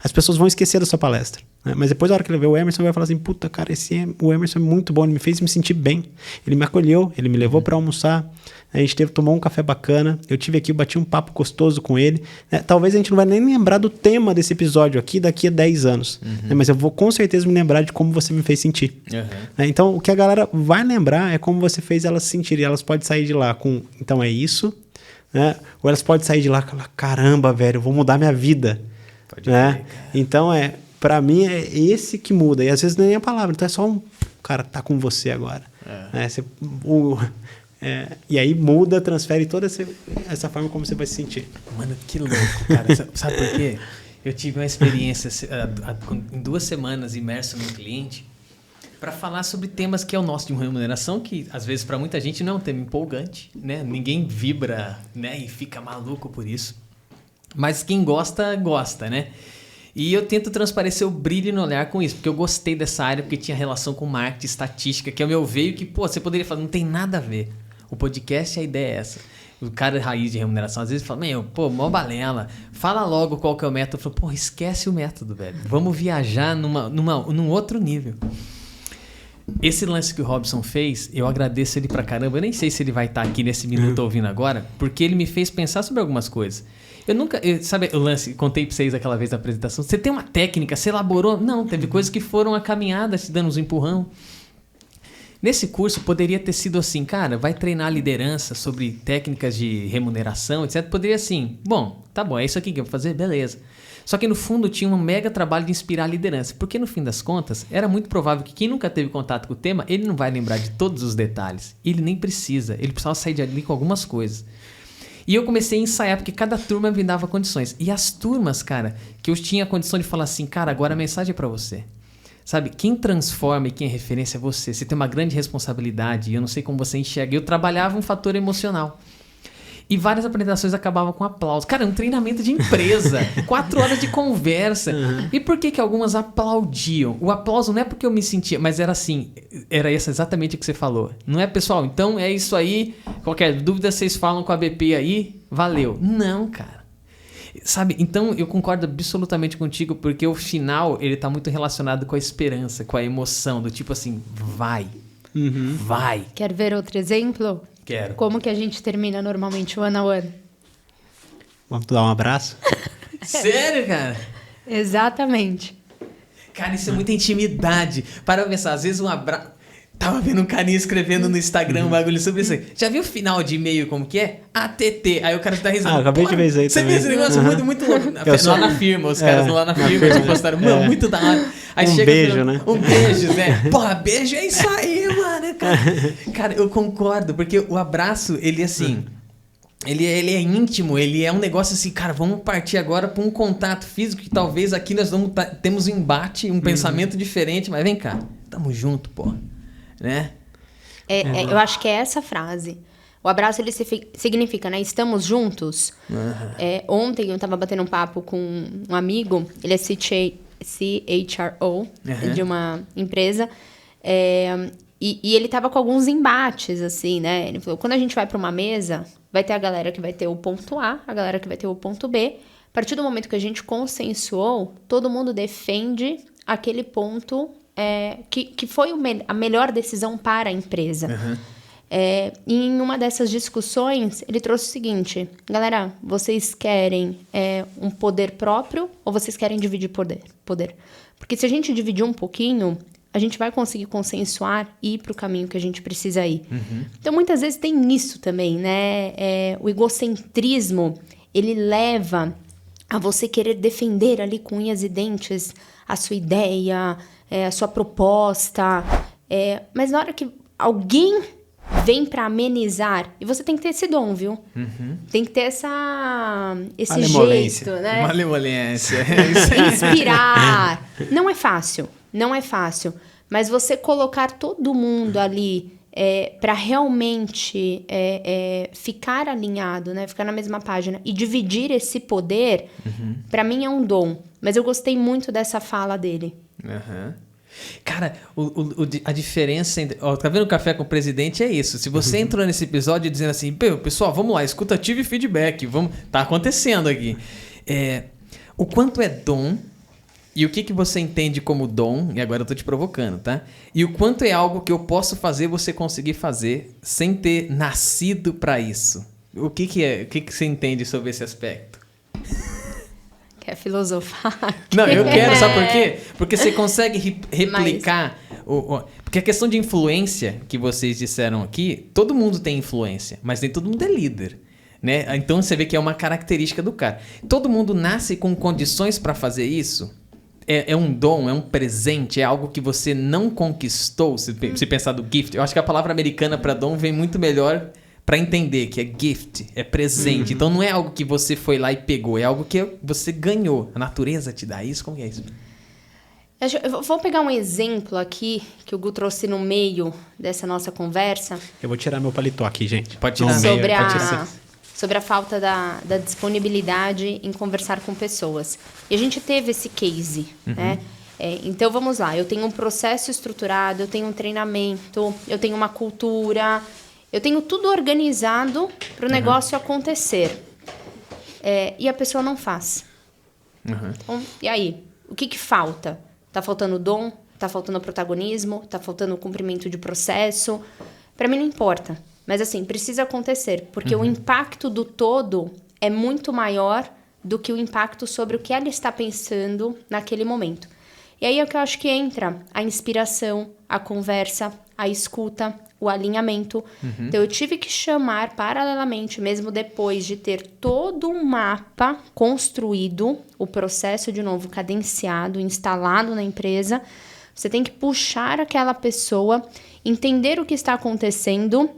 As pessoas vão esquecer da sua palestra, né? Mas depois, na hora que ele vê o Emerson, vai falar assim, puta, cara, o Emerson é muito bom, ele me fez me sentir bem. Ele me acolheu, ele me levou para almoçar, a gente tomou um café bacana, eu tive aqui, eu bati um papo gostoso com ele, né? Talvez a gente não vai nem lembrar do tema desse episódio aqui daqui a 10 anos, né? Mas eu vou com certeza me lembrar de como você me fez sentir. Né? Então, o que a galera vai lembrar é como você fez elas se sentirem. Elas podem sair de lá com, então é isso, né? Ou elas podem sair de lá com, caramba, velho, eu vou mudar minha vida. Né? Então, pra mim, é esse que muda. E às vezes nem é a palavra, então é só um cara tá com você agora. Né? E aí muda, transfere toda essa forma como você vai se sentir. Mano, que louco, cara. Sabe por quê? Eu tive uma experiência em 2 semanas imerso num cliente para falar sobre temas que é o nosso de uma remuneração, que às vezes para muita gente não é um tema empolgante, né? Ninguém vibra, né? E fica maluco por isso. Mas quem gosta, gosta, né? E eu tento transparecer o brilho no olhar com isso, porque eu gostei dessa área, porque tinha relação com marketing, estatística, que é o meu veio, que, você poderia falar, não tem nada a ver. O podcast, a ideia é essa. O cara raiz de remuneração, às vezes fala, mó balela, fala logo qual que é o método. Eu falo, esquece o método, velho. Vamos viajar num outro nível. Esse lance que o Robson fez, eu agradeço ele pra caramba. Eu nem sei se ele vai estar aqui nesse minuto ouvindo agora, porque ele me fez pensar sobre algumas coisas. Sabe o lance, contei pra vocês aquela vez na apresentação, você tem uma técnica, você elaborou? Não, teve coisas que foram a caminhada, te dando uns empurrão. Nesse curso poderia ter sido assim, cara, vai treinar liderança sobre técnicas de remuneração, etc. Poderia assim, tá bom, é isso aqui que eu vou fazer, beleza. Só que no fundo tinha um mega trabalho de inspirar a liderança, porque no fim das contas era muito provável que quem nunca teve contato com o tema, ele não vai lembrar de todos os detalhes, ele nem precisa, ele precisava sair de ali com algumas coisas. E eu comecei a ensaiar, porque cada turma me dava condições. E as turmas, cara, que eu tinha a condição de falar assim, cara, agora a mensagem é pra você. Sabe, quem transforma e quem é referência é você. Você tem uma grande responsabilidade, eu não sei como você enxerga. Eu trabalhava um fator emocional. E várias apresentações acabavam com aplauso. Cara, é um treinamento de empresa. 4 horas de conversa. E por que algumas aplaudiam? O aplauso não é porque eu me sentia, mas era assim, era exatamente o que você falou. Não é, pessoal? Então é isso aí. Qualquer dúvida vocês falam com a BP aí. Valeu. Não, cara. Sabe, então eu concordo absolutamente contigo, porque o final, ele tá muito relacionado com a esperança, com a emoção, do tipo assim, vai. Vai. Quer ver outro exemplo? Quero. Como que a gente termina normalmente o one-on-one? Vamos dar um abraço? Sério, cara? Exatamente. Cara, isso é muita intimidade. Para pensar, às vezes um abraço... Tava vendo um carinha escrevendo no Instagram um bagulho sobre isso aí. Já viu o final de e-mail como que é? ATT. Aí o cara tá risando. Acabei de ver isso aí você também. Você viu esse negócio muito louco. Lá na firma, os caras lá na firma postaram. Mano, muito da hora. Aí chega beijo, né? Um beijo, né? Porra, beijo é isso aí, mano. Cara, eu concordo, porque o abraço, ele assim... Ele é íntimo, ele é um negócio assim, cara, vamos partir agora para um contato físico que talvez aqui nós temos um embate, um pensamento diferente, mas vem cá, tamo junto, porra. Né? Eu acho que é essa frase. O abraço, ele significa, né? Estamos juntos. Ontem eu estava batendo um papo com um amigo, ele é CHRO de uma empresa, e ele estava com alguns embates, assim, né? Ele falou, quando a gente vai para uma mesa, vai ter a galera que vai ter o ponto A, a galera que vai ter o ponto B, partir do momento que a gente consensuou, todo mundo defende aquele ponto que foi a melhor decisão para a empresa. E em uma dessas discussões, ele trouxe o seguinte: galera, vocês querem um poder próprio ou vocês querem dividir poder? Porque se a gente dividir um pouquinho, a gente vai conseguir consensuar e ir para o caminho que a gente precisa ir. Então, muitas vezes tem isso também, né? O egocentrismo, ele leva a você querer defender ali com unhas e dentes a sua ideia, a sua proposta. Mas na hora que alguém vem para amenizar, e você tem que ter esse dom, viu? Tem que ter esse jeito, né? Malemolência. Inspirar. Não é fácil. Não é fácil, mas você colocar todo mundo ali para realmente ficar alinhado, né? Ficar na mesma página e dividir esse poder, para mim é um dom. Mas eu gostei muito dessa fala dele. Cara, a diferença entre... tá vendo o Café com o Presidente? É isso. Se você entrou nesse episódio dizendo assim, pessoal, vamos lá, escutativa e feedback, tá acontecendo aqui. O quanto é dom... E o que você entende como dom, e agora eu tô te provocando, tá? E o quanto é algo que eu posso fazer você conseguir fazer sem ter nascido para isso? O que você entende sobre esse aspecto? Quer filosofar? Não, eu quero, sabe por quê? Porque você consegue replicar... Porque a questão de influência que vocês disseram aqui, todo mundo tem influência, mas nem todo mundo é líder. Né? Então você vê que é uma característica do cara. Todo mundo nasce com condições para fazer isso? É um dom, é um presente, é algo que você não conquistou, se pensar do gift. Eu acho que a palavra americana para dom vem muito melhor para entender, que é gift, é presente. Então não é algo que você foi lá e pegou, é algo que você ganhou. A natureza te dá isso? Como que é isso? Eu vou pegar um exemplo aqui que o Gu trouxe no meio dessa nossa conversa. Eu vou tirar meu paletó aqui, gente. Pode tirar. Sobre a falta da disponibilidade em conversar com pessoas. E a gente teve esse case, né? Então, vamos lá. Eu tenho um processo estruturado, eu tenho um treinamento, eu tenho uma cultura, eu tenho tudo organizado para o negócio acontecer. E a pessoa não faz. Então, e aí? O que falta? Tá faltando dom? Tá faltando protagonismo? Tá faltando cumprimento de processo? Para mim, não importa. Mas, assim, precisa acontecer, porque o impacto do todo é muito maior do que o impacto sobre o que ela está pensando naquele momento. E aí é o que eu acho que entra a inspiração, a conversa, a escuta, o alinhamento. Então, eu tive que chamar paralelamente, mesmo depois de ter todo um mapa construído, o processo, de novo, cadenciado, instalado na empresa. Você tem que puxar aquela pessoa, entender o que está acontecendo,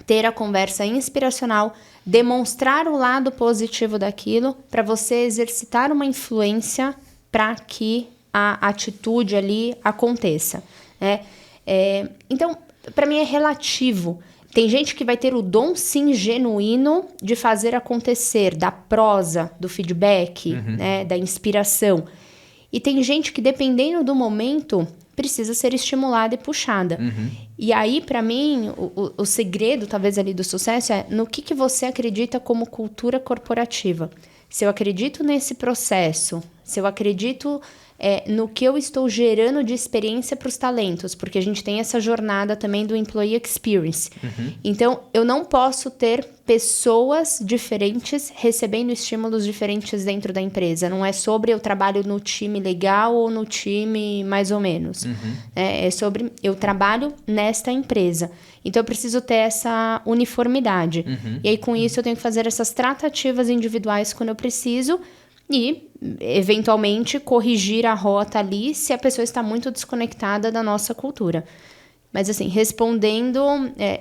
ter a conversa inspiracional, demonstrar o lado positivo daquilo para você exercitar uma influência para que a atitude ali aconteça, né? Então, para mim é relativo. Tem gente que vai ter o dom, sim, genuíno de fazer acontecer, da prosa, do feedback, né, da inspiração. E tem gente que, dependendo do momento, precisa ser estimulada e puxada. E aí, para mim, o segredo, talvez, ali do sucesso é no que você acredita como cultura corporativa. Se eu acredito nesse processo, se eu acredito no que eu estou gerando de experiência para os talentos, porque a gente tem essa jornada também do Employee Experience. Então, eu não posso ter pessoas diferentes recebendo estímulos diferentes dentro da empresa. Não é sobre eu trabalho no time legal ou no time mais ou menos. É sobre eu trabalho nesta empresa. Então, eu preciso ter essa uniformidade. E aí, com isso, eu tenho que fazer essas tratativas individuais quando eu preciso e, eventualmente, corrigir a rota ali se a pessoa está muito desconectada da nossa cultura. Mas, assim, respondendo,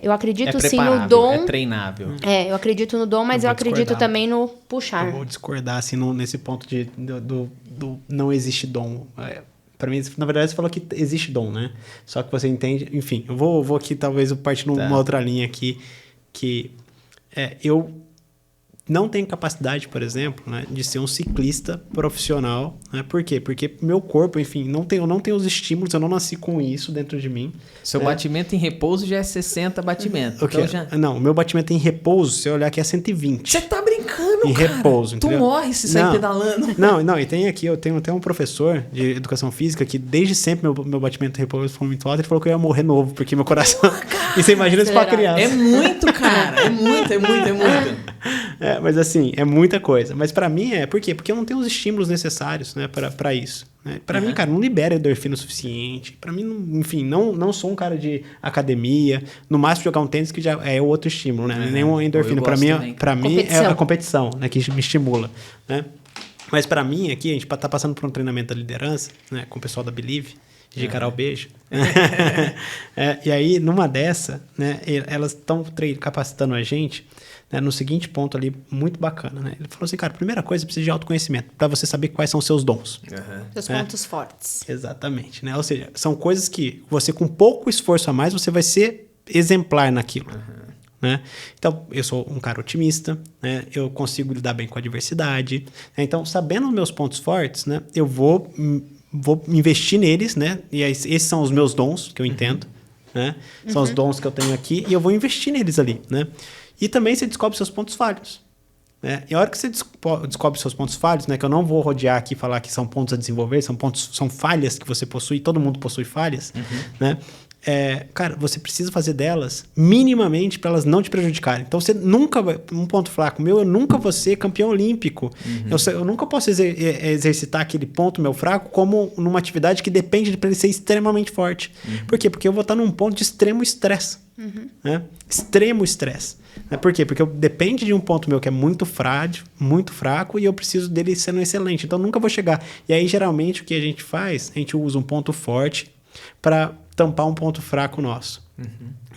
eu acredito sim no dom. É treinável. Eu acredito no dom, mas eu acredito também no puxar. Eu vou discordar, assim, nesse ponto do não existe dom. Para mim, na verdade, você falou que existe dom, né? Só que você entende... Enfim, eu vou aqui, talvez, partir numa outra linha aqui, que eu não tenho capacidade, por exemplo, né, de ser um ciclista profissional. Né? Por quê? Porque meu corpo, enfim, eu não tenho os estímulos, eu não nasci com isso dentro de mim. Seu batimento em repouso já é 60 batimentos. Então Não, o meu batimento em repouso, se eu olhar aqui, é 120. Você tá brincando? Caralho, em repouso. Tu morre se sair pedalando. Não, e tem aqui, eu tenho até um professor de educação física que desde sempre meu batimento de repouso foi muito alto. Ele falou que eu ia morrer novo, porque meu coração... E você imagina isso pra criança. É muito, cara. É muito. Mas assim, é muita coisa. Mas pra mim por quê? Porque eu não tenho os estímulos necessários, né, pra isso. Né? Pra mim, cara, não libera endorfina o suficiente. Pra mim, enfim, não sou um cara de academia. No máximo, jogar um tênis que já é outro estímulo, né? Nenhuma endorfina. Pra mim é a competição, né, que me estimula, né? Mas pra mim, aqui, a gente tá passando por um treinamento da liderança, né, com o pessoal da Believe. De Carol, beijo. E aí, numa dessa, né, elas estão capacitando a gente, né, no seguinte ponto ali, muito bacana. Né? Ele falou assim, cara, primeira coisa, precisa de autoconhecimento, para você saber quais são os seus dons. Seus pontos fortes. Exatamente. Né? Ou seja, são coisas que você, com pouco esforço a mais, você vai ser exemplar naquilo. Né? Então, eu sou um cara otimista, né? Eu consigo lidar bem com a diversidade. Né? Então, sabendo os meus pontos fortes, né, eu vou investir neles, né? E esses são os meus dons, que eu entendo, né? São os dons que eu tenho aqui e eu vou investir neles ali, né? E também você descobre seus pontos falhos, né? E a hora que você descobre seus pontos falhos, né? Que eu não vou rodear aqui e falar que são pontos a desenvolver, são falhas que você possui, todo mundo possui falhas, né? Cara, você precisa fazer delas minimamente para elas não te prejudicarem. Então, você nunca vai... Um ponto fraco meu, eu nunca vou ser campeão olímpico. Eu nunca posso exercitar aquele ponto meu fraco como numa atividade que depende para ele ser extremamente forte. Por quê? Porque eu vou estar num ponto de extremo estresse. Né? Extremo estresse. Por quê? Porque depende de um ponto meu que é muito frágil, muito fraco, e eu preciso dele sendo excelente. Então, eu nunca vou chegar. E aí, geralmente, o que a gente faz? A gente usa um ponto forte para tampar um ponto fraco nosso.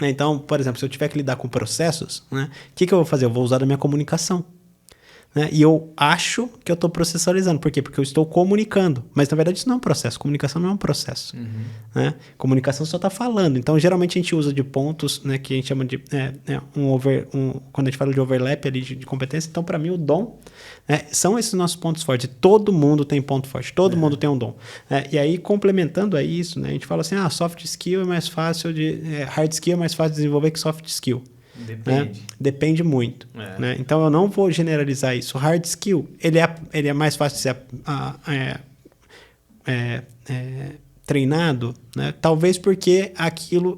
Então, por exemplo, se eu tiver que lidar com processos, né, o que eu vou fazer? Eu vou usar da minha comunicação. Né? E eu acho que eu estou processualizando. Por quê? Porque eu estou comunicando. Mas, na verdade, isso não é um processo. Comunicação não é um processo. Né? Comunicação só está falando. Então, geralmente, a gente usa de pontos, né, que a gente chama de... quando a gente fala de overlap ali de competência. Então, para mim, o dom... são esses nossos pontos fortes. Todo mundo tem ponto forte. Todo mundo tem um dom. E aí, complementando a isso, né, a gente fala assim, soft skill é mais fácil hard skill é mais fácil de desenvolver que soft skill. Depende. Né? Depende muito. Né? Então, eu não vou generalizar isso. O hard skill, ele é mais fácil de ser treinado, né? Talvez porque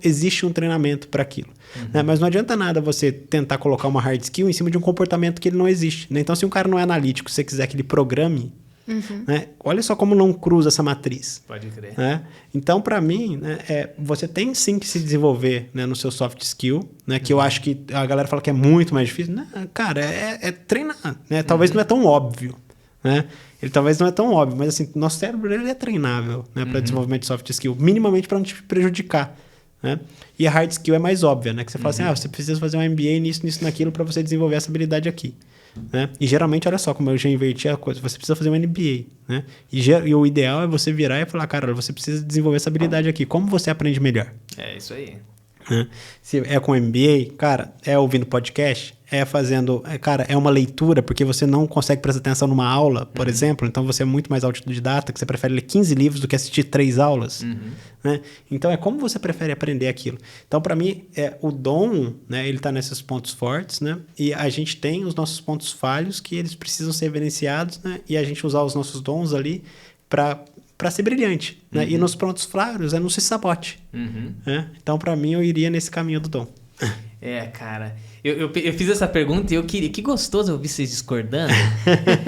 existe um treinamento para aquilo. Né? Mas não adianta nada você tentar colocar uma hard skill em cima de um comportamento que ele não existe. Né? Então, se um cara não é analítico, se você quiser que ele programe, né? Olha só como não cruza essa matriz. Pode crer. Né? Então, para mim, né, você tem sim que se desenvolver, né, no seu soft skill, né, que eu acho que a galera fala que é muito mais difícil. Né? Cara, é treinar. Né? Talvez não é tão óbvio. Né? Ele talvez não é tão óbvio, mas assim, nosso cérebro ele é treinável, né, para desenvolvimento de soft skill, minimamente para não te prejudicar. Né? E a hard skill é mais óbvia, né? Que você fala assim, você precisa fazer um MBA nisso, naquilo para você desenvolver essa habilidade aqui. Né? E geralmente, olha só como eu já inverti a coisa, você precisa fazer um MBA. Né? E o ideal é você virar e falar, cara, você precisa desenvolver essa habilidade aqui. Como você aprende melhor? É isso aí. Né? Se é com MBA, cara, é ouvindo podcast, é uma leitura, porque você não consegue prestar atenção numa aula, por exemplo, então você é muito mais autodidata, que você prefere ler 15 livros do que assistir 3 aulas. Né? Então, é como você prefere aprender aquilo. Então, para mim, o dom, né, ele está nesses pontos fortes, né? E a gente tem os nossos pontos falhos que eles precisam ser evidenciados, né? E a gente usar os nossos dons ali para ser brilhante. Né? E nos pontos falhos, não se sabote. Né? Então, para mim, eu iria nesse caminho do dom. Cara... Eu fiz essa pergunta e eu queria... Que gostoso ouvir vocês discordando.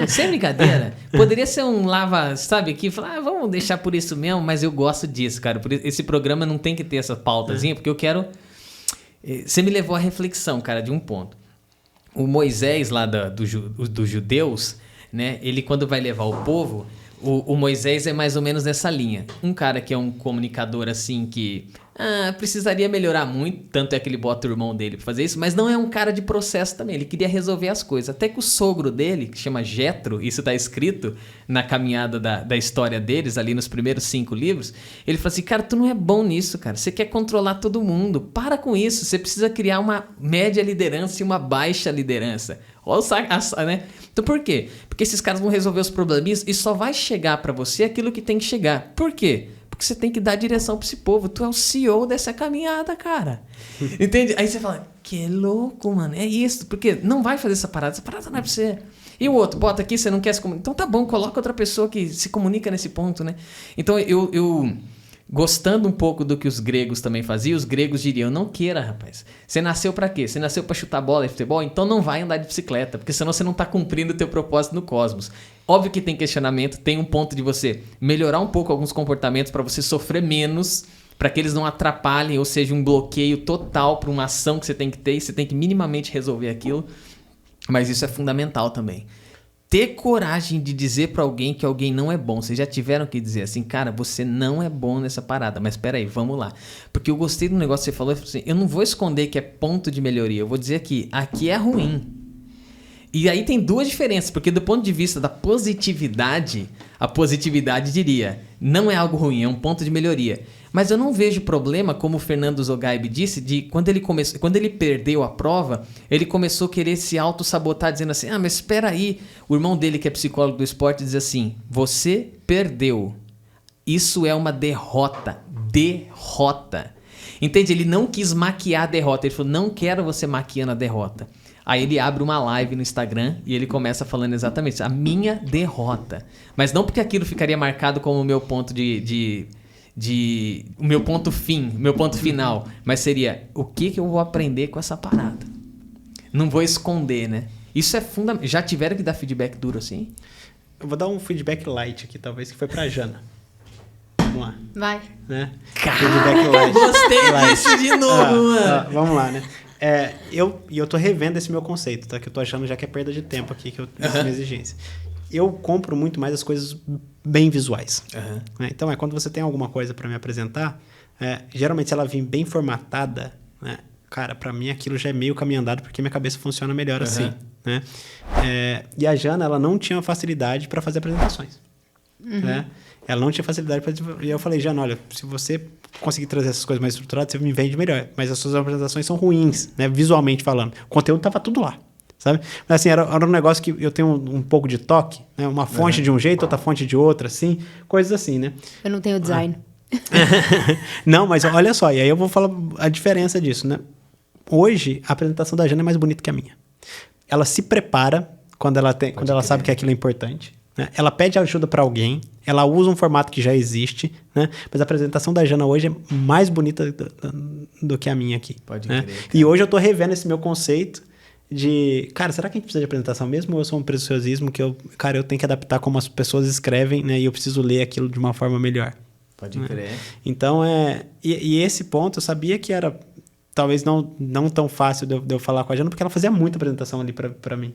Sem brincadeira. Poderia ser um lava... Sabe? Que falar, vamos deixar por isso mesmo, mas eu gosto disso, cara. Esse programa não tem que ter essa pautazinha, porque eu quero... Você me levou à reflexão, cara, de um ponto. O Moisés lá dos judeus, né? Ele, quando vai levar o povo... O Moisés é mais ou menos nessa linha. Um cara que é um comunicador assim que precisaria melhorar muito, tanto é que ele bota o irmão dele pra fazer isso, mas não é um cara de processo também, ele queria resolver as coisas. Até que o sogro dele, que chama Jetro, isso tá escrito na caminhada da história deles, ali nos primeiros 5 livros, ele fala assim, cara, tu não é bom nisso, cara, você quer controlar todo mundo, para com isso, você precisa criar uma média liderança e uma baixa liderança. Olha o né? Então por quê? Porque esses caras vão resolver os probleminhas e só vai chegar pra você aquilo que tem que chegar. Por quê? Porque você tem que dar direção pra esse povo. Tu é o CEO dessa caminhada, cara. Entende? Aí você fala, que louco, mano. É isso. Porque não vai fazer essa parada. Essa parada não é pra você. E o outro, bota aqui, você não quer se comunicar. Então tá bom, coloca outra pessoa que se comunica nesse ponto, né? Então eu gostando um pouco do que os gregos também faziam, os gregos diriam, não queira, rapaz. Você nasceu pra quê? Você nasceu pra chutar bola e futebol? Então não vai andar de bicicleta, porque senão você não tá cumprindo o teu propósito no cosmos. Óbvio que tem questionamento, tem um ponto de você melhorar um pouco alguns comportamentos para você sofrer menos, para que eles não atrapalhem, ou seja, um bloqueio total para uma ação que você tem que ter, e você tem que minimamente resolver aquilo. Mas isso é fundamental também. Ter coragem de dizer para alguém que alguém não é bom. Vocês já tiveram que dizer assim, cara, você não é bom nessa parada, mas espera aí, vamos lá. Porque eu gostei do negócio que você falou, assim, eu não vou esconder que é ponto de melhoria, eu vou dizer que aqui é ruim. E aí tem duas diferenças, porque do ponto de vista da positividade, a positividade diria, não é algo ruim, é um ponto de melhoria. Mas eu não vejo problema, como o Fernando Zogaib disse, de quando ele perdeu a prova, ele começou a querer se auto-sabotar, dizendo assim, mas espera aí. O irmão dele, que é psicólogo do esporte, diz assim, você perdeu. Isso é uma derrota. Derrota. Entende? Ele não quis maquiar a derrota. Ele falou, não quero você maquiando a derrota. Aí ele abre uma live no Instagram e ele começa falando exatamente a minha derrota. Mas não porque aquilo ficaria marcado como o meu ponto o meu ponto meu ponto final, mas seria o que eu vou aprender com essa parada. Não vou esconder, né? Isso é fundamental. Já tiveram que dar feedback duro assim? Eu vou dar um feedback light aqui, talvez, que foi pra Jana. Vamos lá. Vai. Né? Feedback light. Gostei disso de novo, mano. Vamos lá, né? Eu tô revendo esse meu conceito, tá? Que eu tô achando já que é perda de tempo aqui, que essa é a minha exigência. Eu compro muito mais as coisas bem visuais. Né? Então, quando você tem alguma coisa para me apresentar, geralmente se ela vir bem formatada, né? Cara, para mim aquilo já é meio caminho andado, porque minha cabeça funciona melhor assim. Né? E a Jana, ela não tinha facilidade para fazer apresentações. Né? Ela não tinha facilidade para... E eu falei, Jana, olha, se você conseguir trazer essas coisas mais estruturadas, você me vende melhor. Mas as suas apresentações são ruins, né? Visualmente falando. O conteúdo tava tudo lá. Sabe? Mas assim, era um negócio que eu tenho um pouco de toque, né? Uma fonte de um jeito, outra fonte de outra, assim, coisas assim, né? Eu não tenho design. Não, mas olha só, e aí eu vou falar a diferença disso, né? Hoje, a apresentação da Jana é mais bonita que a minha. Ela se prepara quando ela sabe que aquilo é importante, né? Ela pede ajuda para alguém, ela usa um formato que já existe, né? Mas a apresentação da Jana hoje é mais bonita do que a minha aqui. Pode né? crer, E hoje eu tô revendo esse meu conceito de, cara, será que a gente precisa de apresentação mesmo? Ou eu sou um preciosismo que eu tenho que adaptar como as pessoas escrevem, né? E eu preciso ler aquilo de uma forma melhor. Pode crer. Então, e esse ponto eu sabia que era talvez não tão fácil de eu falar com a Jana, porque ela fazia muita apresentação ali para mim.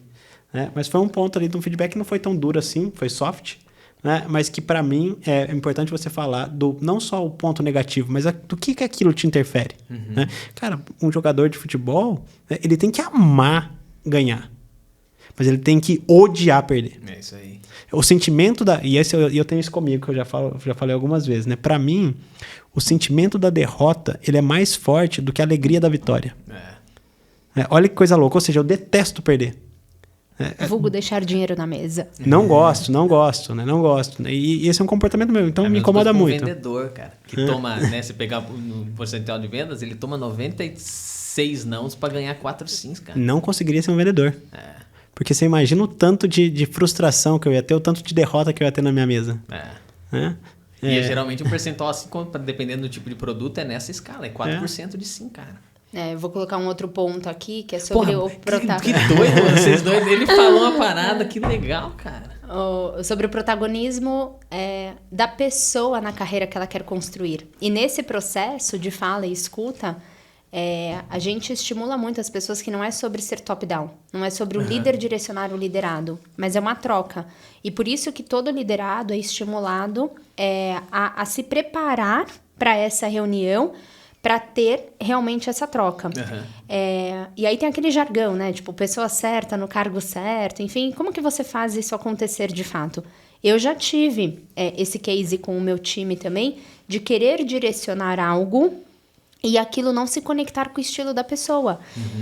Né? Mas foi um ponto ali de um feedback que não foi tão duro assim, foi soft, né? Mas que para mim é importante você falar do não só o ponto negativo, mas do que aquilo te interfere. Né? Cara, um jogador de futebol, né, ele tem que amar ganhar, mas ele tem que odiar perder. É isso aí. O sentimento e eu tenho isso comigo, que eu já falei algumas vezes, né? Para mim, o sentimento da derrota, ele é mais forte do que a alegria da vitória. Olha que coisa louca, ou seja, eu detesto perder. Vulgo deixar dinheiro na mesa. Não gosto, né? Não gosto. Né? E esse é um comportamento meu, então me incomoda muito. Um vendedor, cara, que toma, né? Se pegar no percentual de vendas, ele toma 96 nãos para ganhar 4 sims, cara. Não conseguiria ser um vendedor. Porque você imagina o tanto de frustração que eu ia ter, o tanto de derrota que eu ia ter na minha mesa. E geralmente o percentual, assim, dependendo do tipo de produto, é nessa escala. É 4% de sim, cara. Eu vou colocar um outro ponto aqui, que é sobre o protagonismo. Que doido, vocês dois. Ele falou uma parada, que legal, cara. Sobre o protagonismo da pessoa na carreira que ela quer construir. E nesse processo de fala e escuta, a gente estimula muito as pessoas que não é sobre ser top-down. Não é sobre o líder direcionar o liderado, mas é uma troca. E por isso que todo liderado é estimulado a se preparar para essa reunião, para ter realmente essa troca. E aí tem aquele jargão, né? Tipo, pessoa certa, no cargo certo. Enfim, como que você faz isso acontecer de fato? Eu já tive esse case com o meu time também, de querer direcionar algo e aquilo não se conectar com o estilo da pessoa.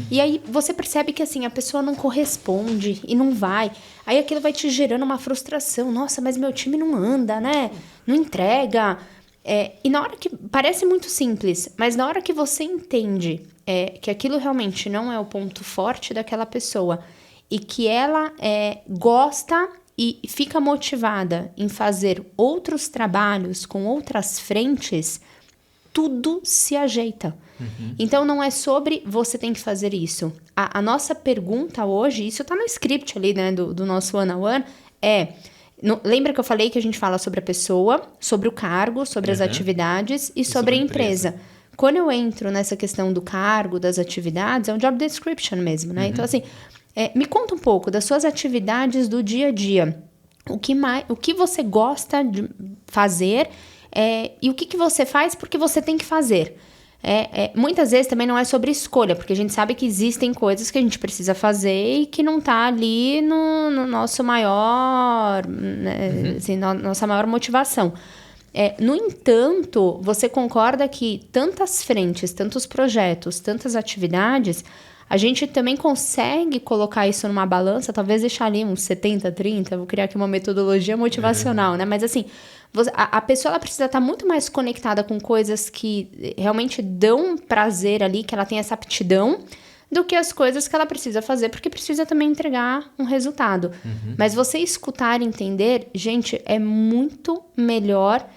E aí você percebe que assim, a pessoa não corresponde e não vai. Aí aquilo vai te gerando uma frustração. Nossa, mas meu time não anda, né? Não entrega. E na hora que... Parece muito simples, mas na hora que você entende que aquilo realmente não é o ponto forte daquela pessoa e que ela gosta e fica motivada em fazer outros trabalhos com outras frentes, tudo se ajeita. Então, não é sobre você tem que fazer isso. A nossa pergunta hoje, isso tá no script ali, né, do nosso one-on-one, lembra que eu falei que a gente fala sobre a pessoa, sobre o cargo, sobre as atividades e sobre a empresa. Quando eu entro nessa questão do cargo, das atividades, é um job description mesmo, né? Então, assim, me conta um pouco das suas atividades do dia a dia. O que você gosta de fazer e o que você faz porque você tem que fazer. Muitas vezes também não é sobre escolha, porque a gente sabe que existem coisas que a gente precisa fazer e que não tá ali no nosso maior, né, assim, nossa maior motivação. No entanto, você concorda que tantas frentes, tantos projetos, tantas atividades, a gente também consegue colocar isso numa balança, talvez deixar ali uns 70-30, vou criar aqui uma metodologia motivacional, né? Mas assim, a pessoa ela precisa estar muito mais conectada com coisas que realmente dão prazer ali, que ela tem essa aptidão, do que as coisas que ela precisa fazer, porque precisa também entregar um resultado. Mas você escutar e entender, gente, é muito melhor.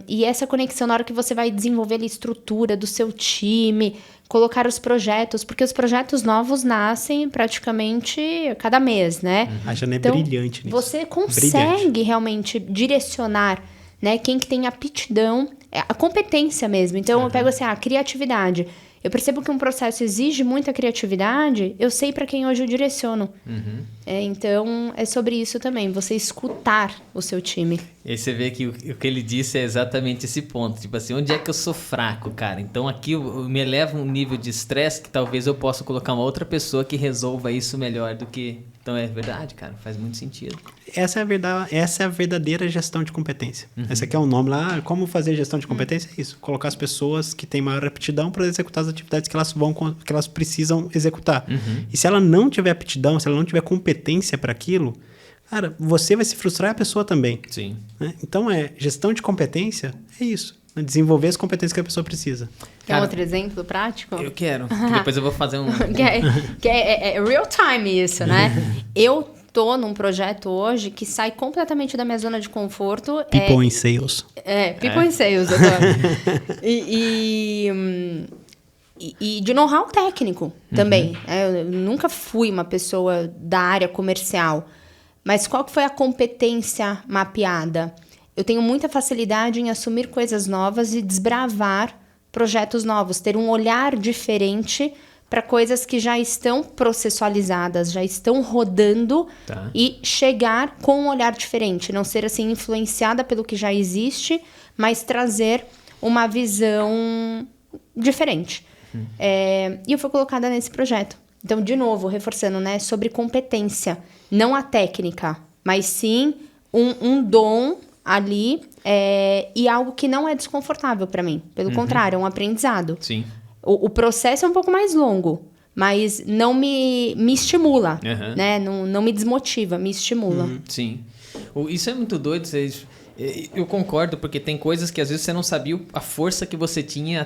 E essa conexão na hora que você vai desenvolver a estrutura do seu time, colocar os projetos, porque os projetos novos nascem praticamente cada mês, né? A Jana então, brilhante nisso. Você consegue realmente direcionar, né, quem que tem aptidão, a competência mesmo. Então, eu pego assim, a criatividade. Eu percebo que um processo exige muita criatividade, eu sei para quem hoje eu direciono. Então, é sobre isso também, você escutar o seu time. E aí você vê que o que ele disse é exatamente esse ponto. Tipo assim, onde é que eu sou fraco, cara? Então aqui eu me eleva um nível de estresse que talvez eu possa colocar uma outra pessoa que resolva isso melhor do que... Então é verdade, cara, faz muito sentido. Essa é a verdadeira gestão de competência. Esse aqui é o nome lá. Como fazer gestão de competência? É isso. Colocar as pessoas que têm maior aptidão para executar as atividades que elas precisam executar. E se ela não tiver aptidão, se ela não tiver competência para aquilo, cara, você vai se frustrar e a pessoa também. Sim. Né? Então, gestão de competência é isso. Né? Desenvolver as competências que a pessoa precisa. Quer outro exemplo prático? Eu quero. Depois eu vou fazer um... que é real time isso, né? Eu tô num projeto hoje que sai completamente da minha zona de conforto. People in Sales. People in Sales. Eu tô... E de know-how técnico também. Eu nunca fui uma pessoa da área comercial. Mas qual que foi a competência mapeada? Eu tenho muita facilidade em assumir coisas novas e desbravar projetos novos. Ter um olhar diferente para coisas que já estão processualizadas, já estão rodando e chegar com um olhar diferente. Não ser assim influenciada pelo que já existe, mas trazer uma visão diferente. E eu fui colocada nesse projeto. Então, de novo, reforçando, né, sobre competência. Não a técnica, mas sim um dom ali e algo que não é desconfortável para mim. Pelo contrário, é um aprendizado. Sim. O processo é um pouco mais longo, mas não me estimula, né? Não me desmotiva, me estimula. Sim. Isso é muito doido, eu concordo, porque tem coisas que às vezes você não sabia a força que você tinha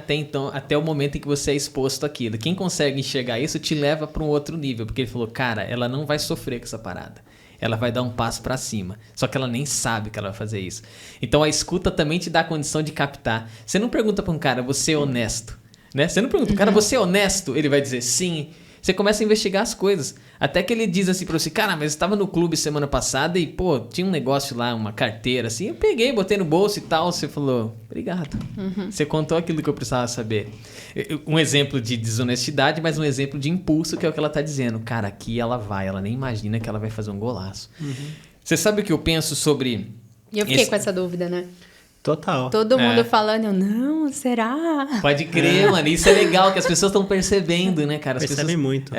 até o momento em que você é exposto àquilo. Quem consegue enxergar isso te leva para um outro nível, porque ele falou, cara, ela não vai sofrer com essa parada. Ela vai dar um passo para cima. Só que ela nem sabe que ela vai fazer isso. Então a escuta também te dá a condição de captar. Você não pergunta para um cara, você é honesto? Né? Você não pergunta, cara, você é honesto? Ele vai dizer sim. Você começa a investigar as coisas. Até que ele diz assim pra você, cara, mas eu estava no clube semana passada e, pô, tinha um negócio lá, uma carteira assim, eu peguei, botei no bolso e tal. Você falou, obrigado. Você contou aquilo que eu precisava saber. Um exemplo de desonestidade, mas um exemplo de impulso, que é o que ela tá dizendo. Cara, aqui ela nem imagina que ela vai fazer um golaço. Você sabe o que eu penso sobre... E eu fiquei com essa dúvida, né? Total. Todo mundo falando, não, será? Pode crer, mano. Isso é legal, que as pessoas estão percebendo, né, cara? Percebem muito.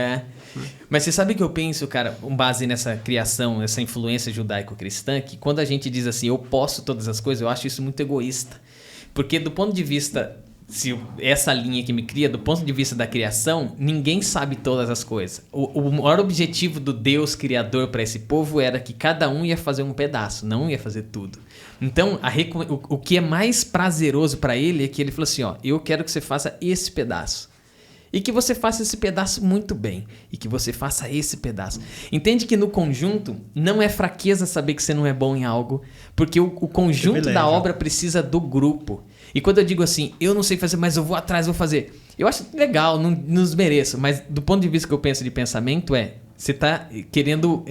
Mas você sabe o que eu penso, cara, com base nessa criação, essa influência judaico-cristã, que quando a gente diz assim, eu posso todas as coisas, eu acho isso muito egoísta. Porque do ponto de vista, essa linha que me cria, do ponto de vista da criação, ninguém sabe todas as coisas. O maior objetivo do Deus criador para esse povo era que cada um ia fazer um pedaço, não ia fazer tudo. Então, o que é mais prazeroso para ele é que ele falou assim, ó, eu quero que você faça esse pedaço. E que você faça esse pedaço muito bem. E que você faça esse pedaço. Entende que no conjunto não é fraqueza saber que você não é bom em algo. Porque o conjunto da obra precisa do grupo. E quando eu digo assim, eu não sei fazer, mas eu vou atrás, vou fazer. Eu acho legal, não desmereço. Mas do ponto de vista que eu penso de pensamento você está querendo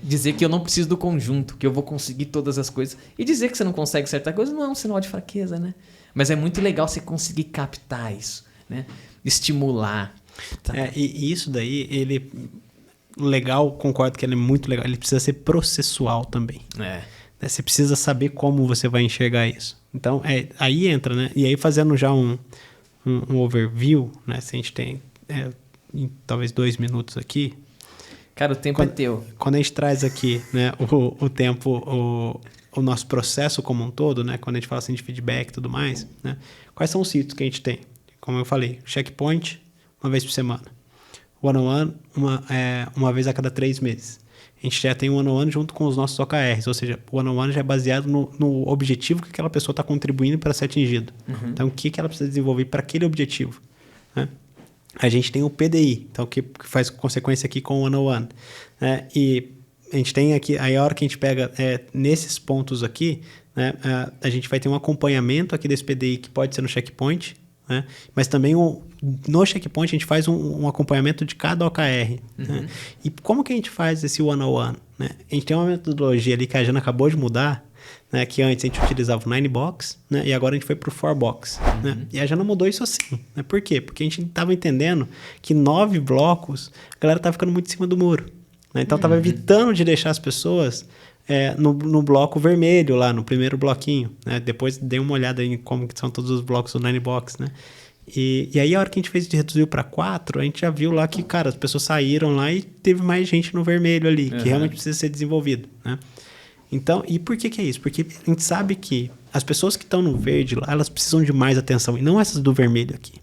dizer que eu não preciso do conjunto. Que eu vou conseguir todas as coisas. E dizer que você não consegue certa coisa não é um sinal de fraqueza, né? Mas é muito legal você conseguir captar isso, né? Estimular. Tá? E isso daí, ele... Legal, concordo que ele é muito legal. Ele precisa ser processual também. Você precisa saber como você vai enxergar isso. Então, aí entra, né? E aí, fazendo já um overview, né? Se a gente tem talvez 2 minutos aqui. Cara, o tempo é teu. Quando a gente traz aqui, né, o tempo, o nosso processo como um todo, né? Quando a gente fala assim de feedback e tudo mais, né? Quais são os ciclos que a gente tem? Como eu falei, checkpoint, uma vez por semana. One-on-one, uma vez a cada 3 meses. A gente já tem o one-on-one junto com os nossos OKRs, ou seja, o one-on-one já é baseado no objetivo que aquela pessoa está contribuindo para ser atingido. Então, o que ela precisa desenvolver para aquele objetivo, né? A gente tem o PDI, então, que faz consequência aqui com o one-on-one. E a gente tem aqui, aí a hora que a gente pega nesses pontos aqui, né, a gente vai ter um acompanhamento aqui desse PDI que pode ser no checkpoint, né? Mas também no checkpoint a gente faz um acompanhamento de cada OKR. Né? E como que a gente faz esse one-on-one? Né? A gente tem uma metodologia ali que a Jana acabou de mudar, né? Que antes a gente utilizava o 9box, né? E agora a gente foi para o 4box. Né? E a Jana mudou isso assim. Né? Por quê? Porque a gente estava entendendo que 9 blocos, a galera estava ficando muito em cima do muro. Né? Então estava evitando de deixar as pessoas no bloco vermelho lá, no primeiro bloquinho. Né? Depois dei uma olhada em como que são todos os blocos do 9box, né? E aí a hora que a gente reduziu para 4, a gente já viu lá que, cara, as pessoas saíram lá e teve mais gente no vermelho ali, que realmente precisa ser desenvolvido, né? Então, e por que é isso? Porque a gente sabe que as pessoas que estão no verde lá, elas precisam de mais atenção, e não essas do vermelho aqui.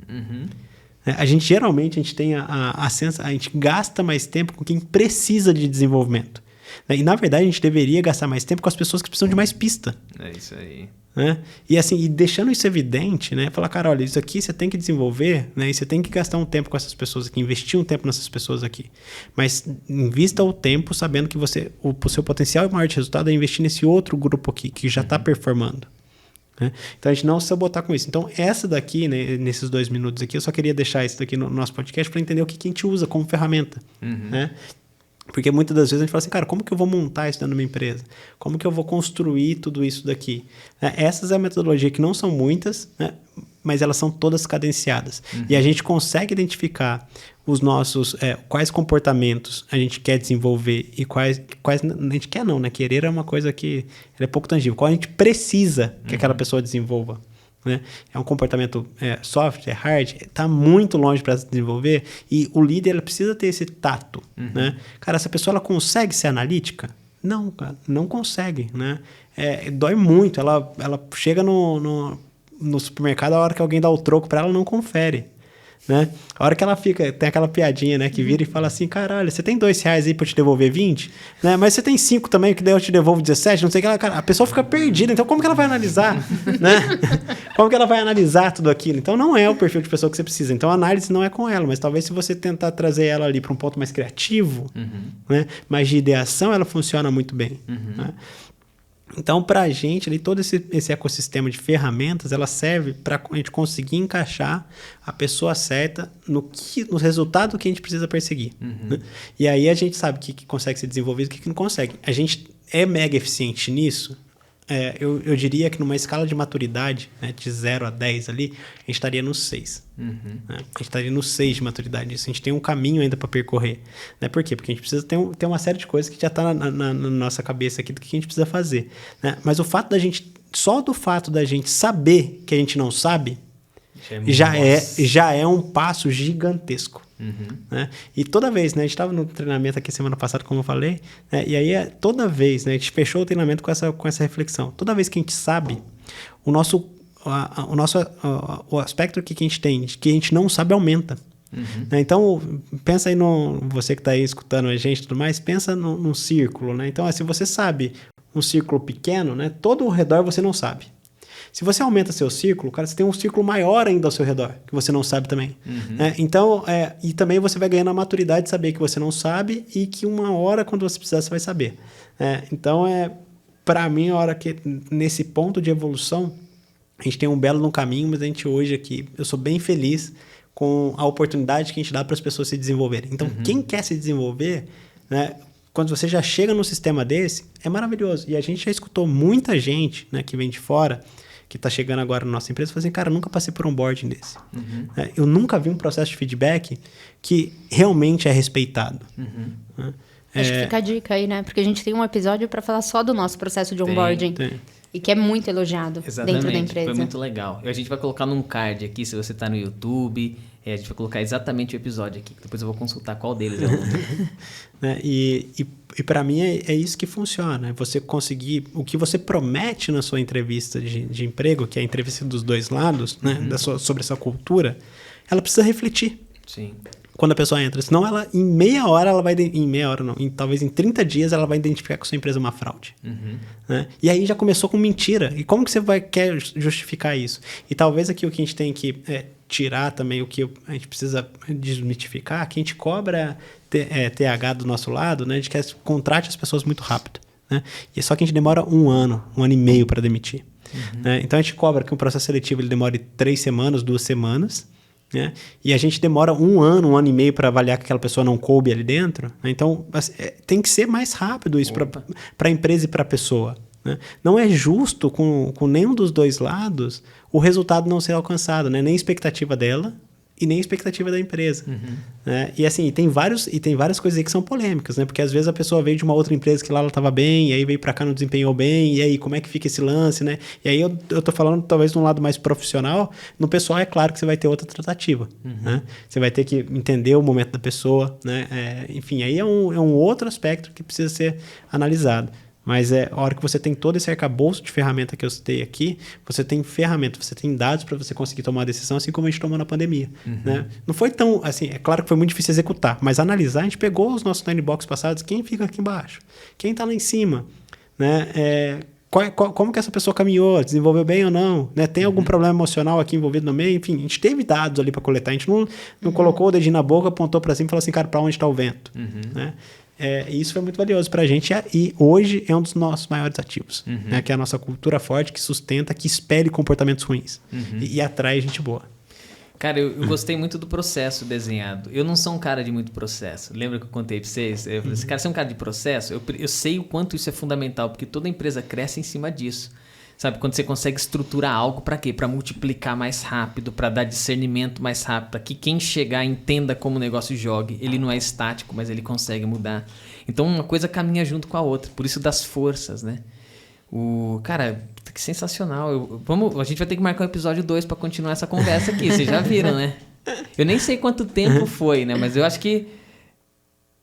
A gente geralmente tem a gente gasta mais tempo com quem precisa de desenvolvimento. E, na verdade, a gente deveria gastar mais tempo com as pessoas que precisam de mais pista. É isso aí. Né? E assim, e deixando isso evidente, né? Falar, cara, olha, isso aqui você tem que desenvolver, né? E você tem que gastar um tempo com essas pessoas aqui, investir um tempo nessas pessoas aqui. Mas invista o tempo sabendo que o seu potencial maior de resultado é investir nesse outro grupo aqui, que já está performando. Né? Então a gente não se sabotar com isso. Então essa daqui, né, nesses 2 minutos aqui, eu só queria deixar isso daqui no nosso podcast para entender o que a gente usa como ferramenta. Né? Porque muitas das vezes a gente fala assim, cara, como que eu vou montar isso dentro da minha empresa? Como que eu vou construir tudo isso daqui? Essas é a metodologia que não são muitas, né? Mas elas são todas cadenciadas. E a gente consegue identificar os nossos, quais comportamentos a gente quer desenvolver e quais a gente quer não, né? Querer é uma coisa que é pouco tangível. Qual a gente precisa que aquela pessoa desenvolva. Né? É um comportamento soft, hard, está muito longe para se desenvolver e o líder ela precisa ter esse tato. Né? Cara, essa pessoa ela consegue ser analítica? Não, cara, não consegue. Né? Dói muito, ela chega no supermercado, a hora que alguém dá o troco para ela, não confere. Né? A hora que ela tem aquela piadinha, né, que vira e fala assim, caralho, você tem R$2 aí pra eu te devolver 20? Né? Mas você tem 5 também, que daí eu te devolvo 17, não sei o que. Cara, a pessoa fica perdida, então como que ela vai analisar? Né? Como que ela vai analisar tudo aquilo? Então não é o perfil de pessoa que você precisa. Então a análise não é com ela, mas talvez se você tentar trazer ela ali para um ponto mais criativo, né, mais de ideação, ela funciona muito bem. Né? Então, para a gente, ali, todo esse ecossistema de ferramentas, ela serve para a gente conseguir encaixar a pessoa certa no resultado que a gente precisa perseguir. Né? E aí a gente sabe o que consegue ser desenvolvido e o que não consegue. A gente é mega eficiente nisso? Eu diria que numa escala de maturidade, né, de 0 a 10 ali, a gente estaria no 6. Né? A gente estaria no 6 de maturidade. Isso, a gente tem um caminho ainda para percorrer. Né? Por quê? Porque a gente precisa ter uma série de coisas que já está na nossa cabeça aqui do que a gente precisa fazer. Né? Mas só do fato da gente saber que a gente não sabe, já é um passo gigantesco. Né? E toda vez, né, a gente estava no treinamento aqui semana passada, como eu falei, né, e aí toda vez, né, a gente fechou o treinamento com essa reflexão. Toda vez que a gente sabe, o aspecto que a gente tem, que a gente não sabe, aumenta. Né? Então, pensa aí você que está aí escutando a gente e tudo mais, pensa num círculo. Né? Então, se você sabe um círculo pequeno, né, todo ao redor você não sabe. Se você aumenta seu ciclo, cara, você tem um ciclo maior ainda ao seu redor, que você não sabe também. Então, e também você vai ganhando a maturidade de saber que você não sabe e que uma hora, quando você precisar, você vai saber. Então, para mim, a hora que nesse ponto de evolução, a gente tem um belo no caminho, mas a gente hoje aqui, eu sou bem feliz com a oportunidade que a gente dá para as pessoas se desenvolverem. Então, quem quer se desenvolver, né, quando você já chega num sistema desse, é maravilhoso. E a gente já escutou muita gente, né, que vem de fora, que está chegando agora na nossa empresa, falando assim, cara, eu nunca passei por um onboarding desse. Eu nunca vi um processo de feedback que realmente é respeitado. Acho que fica a dica aí, né? Porque a gente tem um episódio para falar só do nosso processo de onboarding. Tem. E que é muito elogiado dentro da empresa. Foi muito legal. A gente vai colocar num card aqui, se você está no YouTube, a gente vai colocar exatamente o episódio aqui. Depois eu vou consultar qual deles é o E para mim é isso que funciona. Você conseguir o que você promete na sua entrevista de emprego, que é a entrevista dos dois lados, né, sobre essa cultura, ela precisa refletir. Sim. Quando a pessoa entra. Senão ela, em meia hora, ela vai... Em meia hora não. Talvez em 30 dias, ela vai identificar que a sua empresa é uma fraude. Né? E aí já começou com mentira. E como que você quer justificar isso? E talvez aqui o que a gente tem que tirar também, o que a gente precisa desmitificar, que a gente cobra TH do nosso lado, né? A gente quer que contrate as pessoas muito rápido. Né? E só que a gente demora um ano e meio para demitir. Né? Então a gente cobra que um processo seletivo ele demore 3 semanas, 2 semanas, né? E a gente demora um ano e meio para avaliar que aquela pessoa não coube ali dentro. Né? Então, tem que ser mais rápido isso para a empresa e para a pessoa. Né? Não é justo com nenhum dos dois lados o resultado não ser alcançado, né? Nem a expectativa dela e nem a expectativa da empresa. Né? E assim, tem várias coisas aí que são polêmicas, né? Porque às vezes a pessoa veio de uma outra empresa que lá ela estava bem, e aí veio para cá não desempenhou bem, e aí como é que fica esse lance, né? E aí eu tô falando talvez de um lado mais profissional. No pessoal é claro que você vai ter outra tratativa. Né? Você vai ter que entender o momento da pessoa, né? Enfim, aí é um outro aspecto que precisa ser analisado. Mas a hora que você tem todo esse arcabouço de ferramenta que eu citei aqui, você tem ferramenta, você tem dados para você conseguir tomar uma decisão, assim como a gente tomou na pandemia. Né? Não foi tão, assim, é claro que foi muito difícil executar, mas analisar, a gente pegou os nossos Ninebox passados, quem fica aqui embaixo, quem está lá em cima, né? Como que essa pessoa caminhou, desenvolveu bem ou não, né? Tem algum problema emocional aqui envolvido no meio, enfim, a gente teve dados ali para coletar, a gente não colocou o dedinho na boca, apontou para cima e falou assim, cara, para onde está o vento? Né? E isso foi muito valioso para a gente e hoje é um dos nossos maiores ativos, né? Que é a nossa cultura forte, que sustenta, que espelhe comportamentos ruins e atrai gente boa. Cara, eu gostei muito do processo desenhado. Eu não sou um cara de muito processo. Lembra que eu contei para vocês? Eu falei assim, cara, você é um cara de processo? Eu sei o quanto isso é fundamental, porque toda empresa cresce em cima disso. Sabe, quando você consegue estruturar algo, para quê? Para multiplicar mais rápido, para dar discernimento mais rápido, para que quem chegar entenda como o negócio jogue. Ele não é estático, mas ele consegue mudar. Então, uma coisa caminha junto com a outra. Por isso das forças, né? Cara, que sensacional. A gente vai ter que marcar o episódio 2 para continuar essa conversa aqui. Vocês já viram, né? Eu nem sei quanto tempo foi, né? Mas eu acho que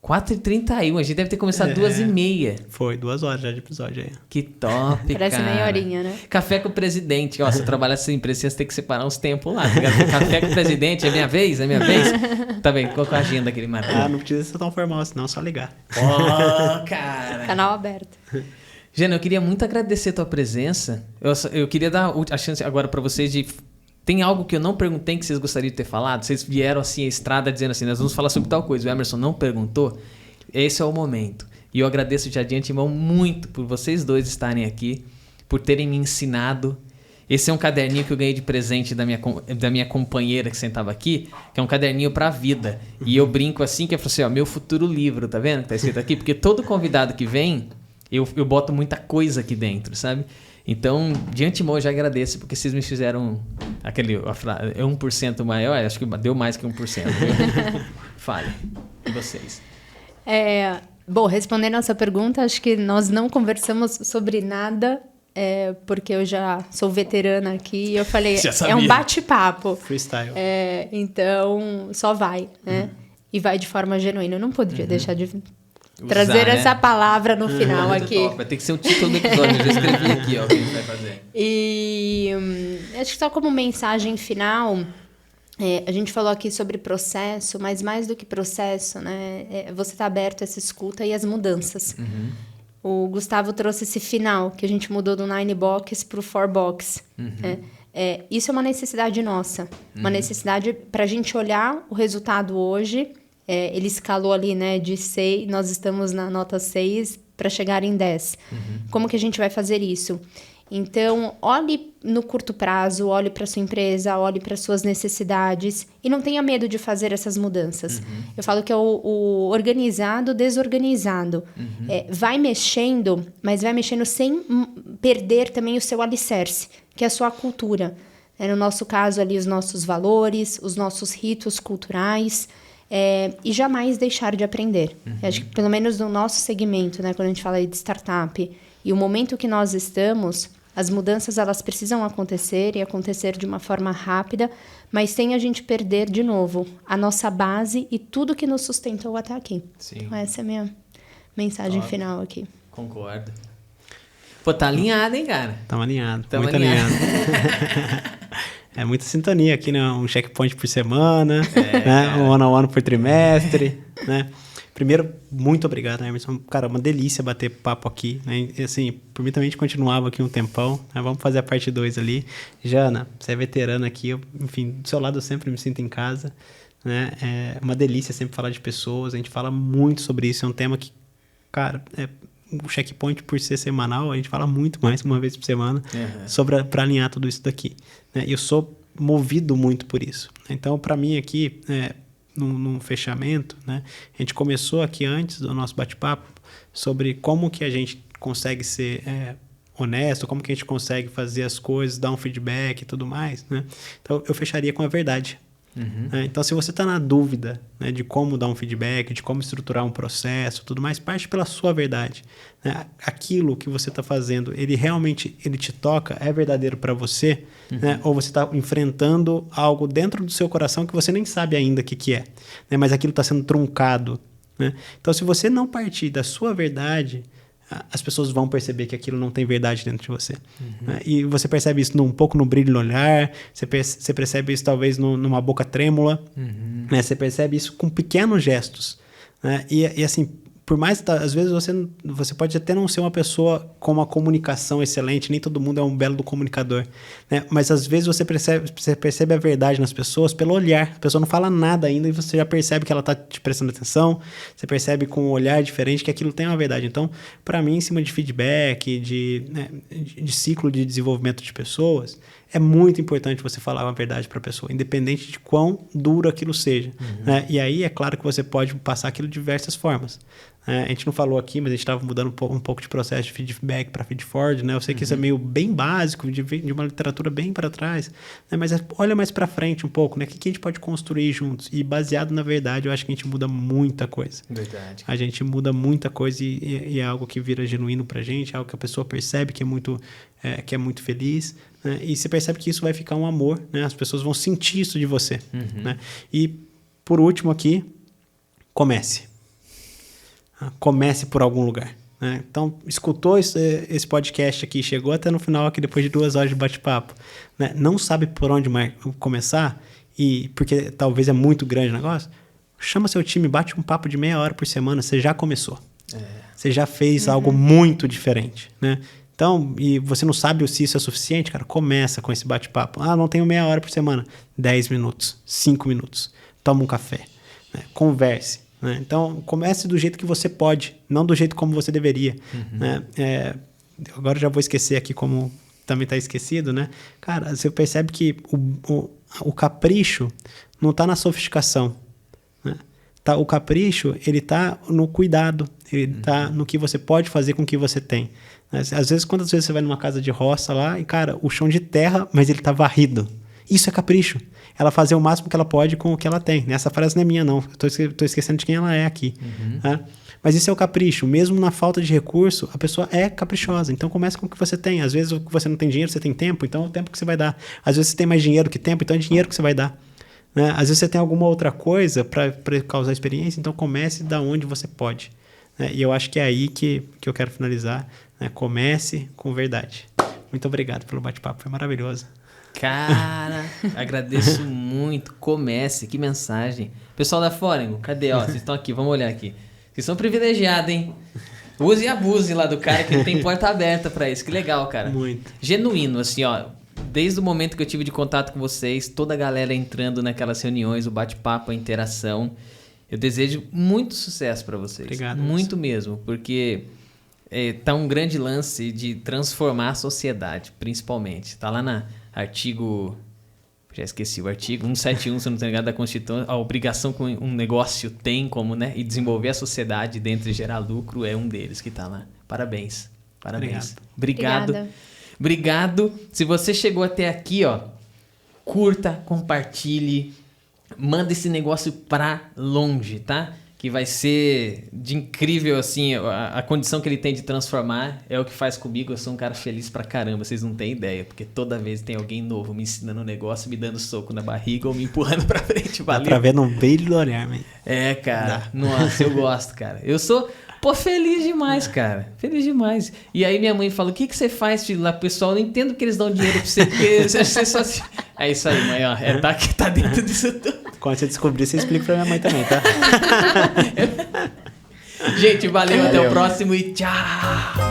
4h31, a gente deve ter começado 2h30. Foi, 2 horas já de episódio aí. Que top, Parece cara. meia horinha, né? Café com o presidente. Ó, se eu trabalhar nessa empresa, você tem que separar uns tempos lá. Café com o presidente, é minha vez? É minha vez? Tá bem, qual é a agenda que ele marcou? Não precisa ser tão formal, senão é só ligar. Cara. Canal aberto. Jana, eu queria muito agradecer a tua presença. Eu queria dar a chance agora para vocês de... Tem algo que eu não perguntei que vocês gostariam de ter falado? Vocês vieram assim a estrada dizendo assim, nós vamos falar sobre tal coisa. O Emerson não perguntou. Esse é o momento. E eu agradeço já de antemão muito por vocês dois estarem aqui, por terem me ensinado. Esse é um caderninho que eu ganhei de presente da minha companheira que sentava aqui, que é um caderninho para a vida. E eu brinco assim, que eu falo assim, ó, meu futuro livro, tá vendo que tá escrito aqui? Porque todo convidado que vem, eu boto muita coisa aqui dentro, sabe? Então, de antemão, eu já agradeço, porque vocês me fizeram aquele 1% maior, acho que deu mais que 1%. Fale, e vocês? Bom, respondendo a essa pergunta, acho que nós não conversamos sobre nada, porque eu já sou veterana aqui e eu falei, é um bate-papo. Freestyle. Então, só vai, né? E vai de forma genuína. Eu não poderia deixar de trazer essa palavra no final aqui. Top. Vai ter que ser o título do episódio. Eu já escrevi aqui, ó, o que a gente vai fazer. E acho que só como mensagem final, a gente falou aqui sobre processo, mas mais do que processo, né? Você está aberto a essa escuta e as mudanças. O Gustavo trouxe esse final, que a gente mudou do 9 box para o 4 box. Isso é uma necessidade nossa. Uma necessidade para a gente olhar o resultado hoje. Ele escalou ali, né, de 6, nós estamos na nota 6 para chegar em 10. Como que a gente vai fazer isso? Então, olhe no curto prazo, olhe para sua empresa, olhe para suas necessidades e não tenha medo de fazer essas mudanças. Eu falo que é o organizado, desorganizado. Vai mexendo, mas vai mexendo sem perder também o seu alicerce, que é a sua cultura. No nosso caso ali, os nossos valores, os nossos ritos culturais, e jamais deixar de aprender. Acho que pelo menos no nosso segmento, né, quando a gente fala aí de startup, e o momento que nós estamos, as mudanças elas precisam acontecer e acontecer de uma forma rápida, mas sem a gente perder de novo a nossa base e tudo que nos sustentou até aqui. Sim. Então, essa é a minha mensagem final aqui. Concordo. Pô, tá alinhado, hein, cara? Estamos alinhados, muito alinhado. É muita sintonia aqui, né? Um checkpoint por semana, né? Um one-on-one por trimestre, né? Primeiro, muito obrigado, Emerson. Cara, uma delícia bater papo aqui, né? E, assim, por mim também a gente continuava aqui um tempão, né? Vamos fazer a parte 2 ali. Jana, você é veterana aqui, enfim, do seu lado eu sempre me sinto em casa, né? É uma delícia sempre falar de pessoas, a gente fala muito sobre isso, é um tema que, cara, o checkpoint por ser semanal, a gente fala muito mais, uma vez por semana, para alinhar tudo isso daqui, né? E eu sou movido muito por isso. Então, para mim aqui, num fechamento, né? A gente começou aqui antes do nosso bate-papo sobre como que a gente consegue ser honesto, como que a gente consegue fazer as coisas, dar um feedback e tudo mais, né? Então, eu fecharia com a verdade. Então, se você está na dúvida, né, de como dar um feedback, de como estruturar um processo, tudo mais, parte pela sua verdade, né? Aquilo que você está fazendo, ele realmente te toca, é verdadeiro para você, né? Ou você está enfrentando algo dentro do seu coração que você nem sabe ainda o que é, né? Mas aquilo está sendo truncado, né? Então, se você não partir da sua verdade, as pessoas vão perceber que aquilo não tem verdade dentro de você. Né? E você percebe isso um pouco no brilho no olhar, você percebe isso talvez numa boca trêmula, né? Você percebe isso com pequenos gestos. Né? E assim, por mais, às vezes você pode até não ser uma pessoa com uma comunicação excelente, nem todo mundo é um belo comunicador, né? Mas às vezes você percebe a verdade nas pessoas pelo olhar. A pessoa não fala nada ainda e você já percebe que ela está te prestando atenção, você percebe com um olhar diferente que aquilo tem uma verdade. Então, para mim, em cima de feedback, de ciclo de desenvolvimento de pessoas, é muito importante você falar uma verdade para a pessoa, independente de quão duro aquilo seja. Né? E aí, é claro que você pode passar aquilo de diversas formas. A gente não falou aqui, mas a gente estava mudando um pouco de processo de feedback para feedforward, né? Eu sei que isso é meio bem básico, de uma literatura bem para trás, né? Mas olha mais para frente um pouco, né? O que a gente pode construir juntos? E baseado na verdade, eu acho que a gente muda muita coisa. Verdade. A gente muda muita coisa e é algo que vira genuíno para a gente, é algo que a pessoa percebe que é muito feliz, né? E você percebe que isso vai ficar um amor, né? As pessoas vão sentir isso de você. Né? E, por último aqui, comece. Comece por algum lugar. Né? Então, escutou esse podcast aqui, chegou até no final aqui, depois de 2 horas de bate-papo, né? Não sabe por onde começar, porque talvez é muito grande o negócio, chama seu time, bate um papo de meia hora por semana, você já começou. Você já fez algo muito diferente. Né? Então, e você não sabe se isso é suficiente, cara, começa com esse bate-papo. Não tenho meia hora por semana. 10 minutos, 5 minutos. Toma um café. Né? Converse. Né? Então, comece do jeito que você pode, não do jeito como você deveria. Né? Agora eu já vou esquecer aqui como também está esquecido, né? Cara, você percebe que o capricho não está na sofisticação. Né? O capricho, ele está no cuidado, ele está no que você pode fazer com o que você tem. Às vezes, quantas vezes você vai numa casa de roça lá e, cara, o chão de terra, mas ele está varrido. Isso é capricho. Ela fazer o máximo que ela pode com o que ela tem. Essa frase não é minha, não. Estou esquecendo de quem ela é aqui. Tá? Mas isso é o capricho. Mesmo na falta de recurso, a pessoa é caprichosa. Então, comece com o que você tem. Às vezes, você não tem dinheiro, você tem tempo. Então, é o tempo que você vai dar. Às vezes, você tem mais dinheiro que tempo. Então, é dinheiro que você vai dar. Né? Às vezes, você tem alguma outra coisa para causar experiência. Então, comece da onde você pode. Né? E eu acho que é aí que eu quero finalizar. Né? Comece com verdade. Muito obrigado pelo bate-papo. Foi maravilhoso. Cara, agradeço muito. Comece, que mensagem. Pessoal da Fórengo, cadê? Vocês estão aqui, vamos olhar aqui. Vocês são privilegiados, hein? Use e abuse lá do cara, que ele tem porta aberta pra isso. Que legal, cara. Muito. Genuíno, assim, ó. Desde o momento que eu tive de contato com vocês, toda a galera entrando naquelas reuniões, o bate-papo, a interação. Eu desejo muito sucesso pra vocês. Obrigado. Muito mesmo, porque tá um grande lance de transformar a sociedade, principalmente. Tá lá na artigo... Já esqueci o artigo 171, se não estou ligado, da Constituição. A obrigação que um negócio tem como, né? E desenvolver a sociedade dentro de gerar lucro é um deles que está lá. Parabéns. Parabéns. Obrigado. Obrigado. Se você chegou até aqui, ó, curta, compartilhe, manda esse negócio pra longe, tá? Que vai ser de incrível, assim, a condição que ele tem de transformar é o que faz comigo. Eu sou um cara feliz pra caramba, vocês não têm ideia, porque toda vez tem alguém novo me ensinando um negócio, me dando soco na barriga ou me empurrando pra frente. Valeu. Dá pra ver no brilho do olhar, man. É, cara. Nossa, eu gosto, cara. Eu sou, feliz demais, cara. Feliz demais. E aí minha mãe fala, o que você faz, filho, lá, pessoal? Eu não entendo que eles dão dinheiro pra você, porque você só... É isso aí, mãe, ó. Tá dentro disso tudo. Quando você descobrir, você explica pra minha mãe também, tá? Gente, valeu, até o próximo e tchau!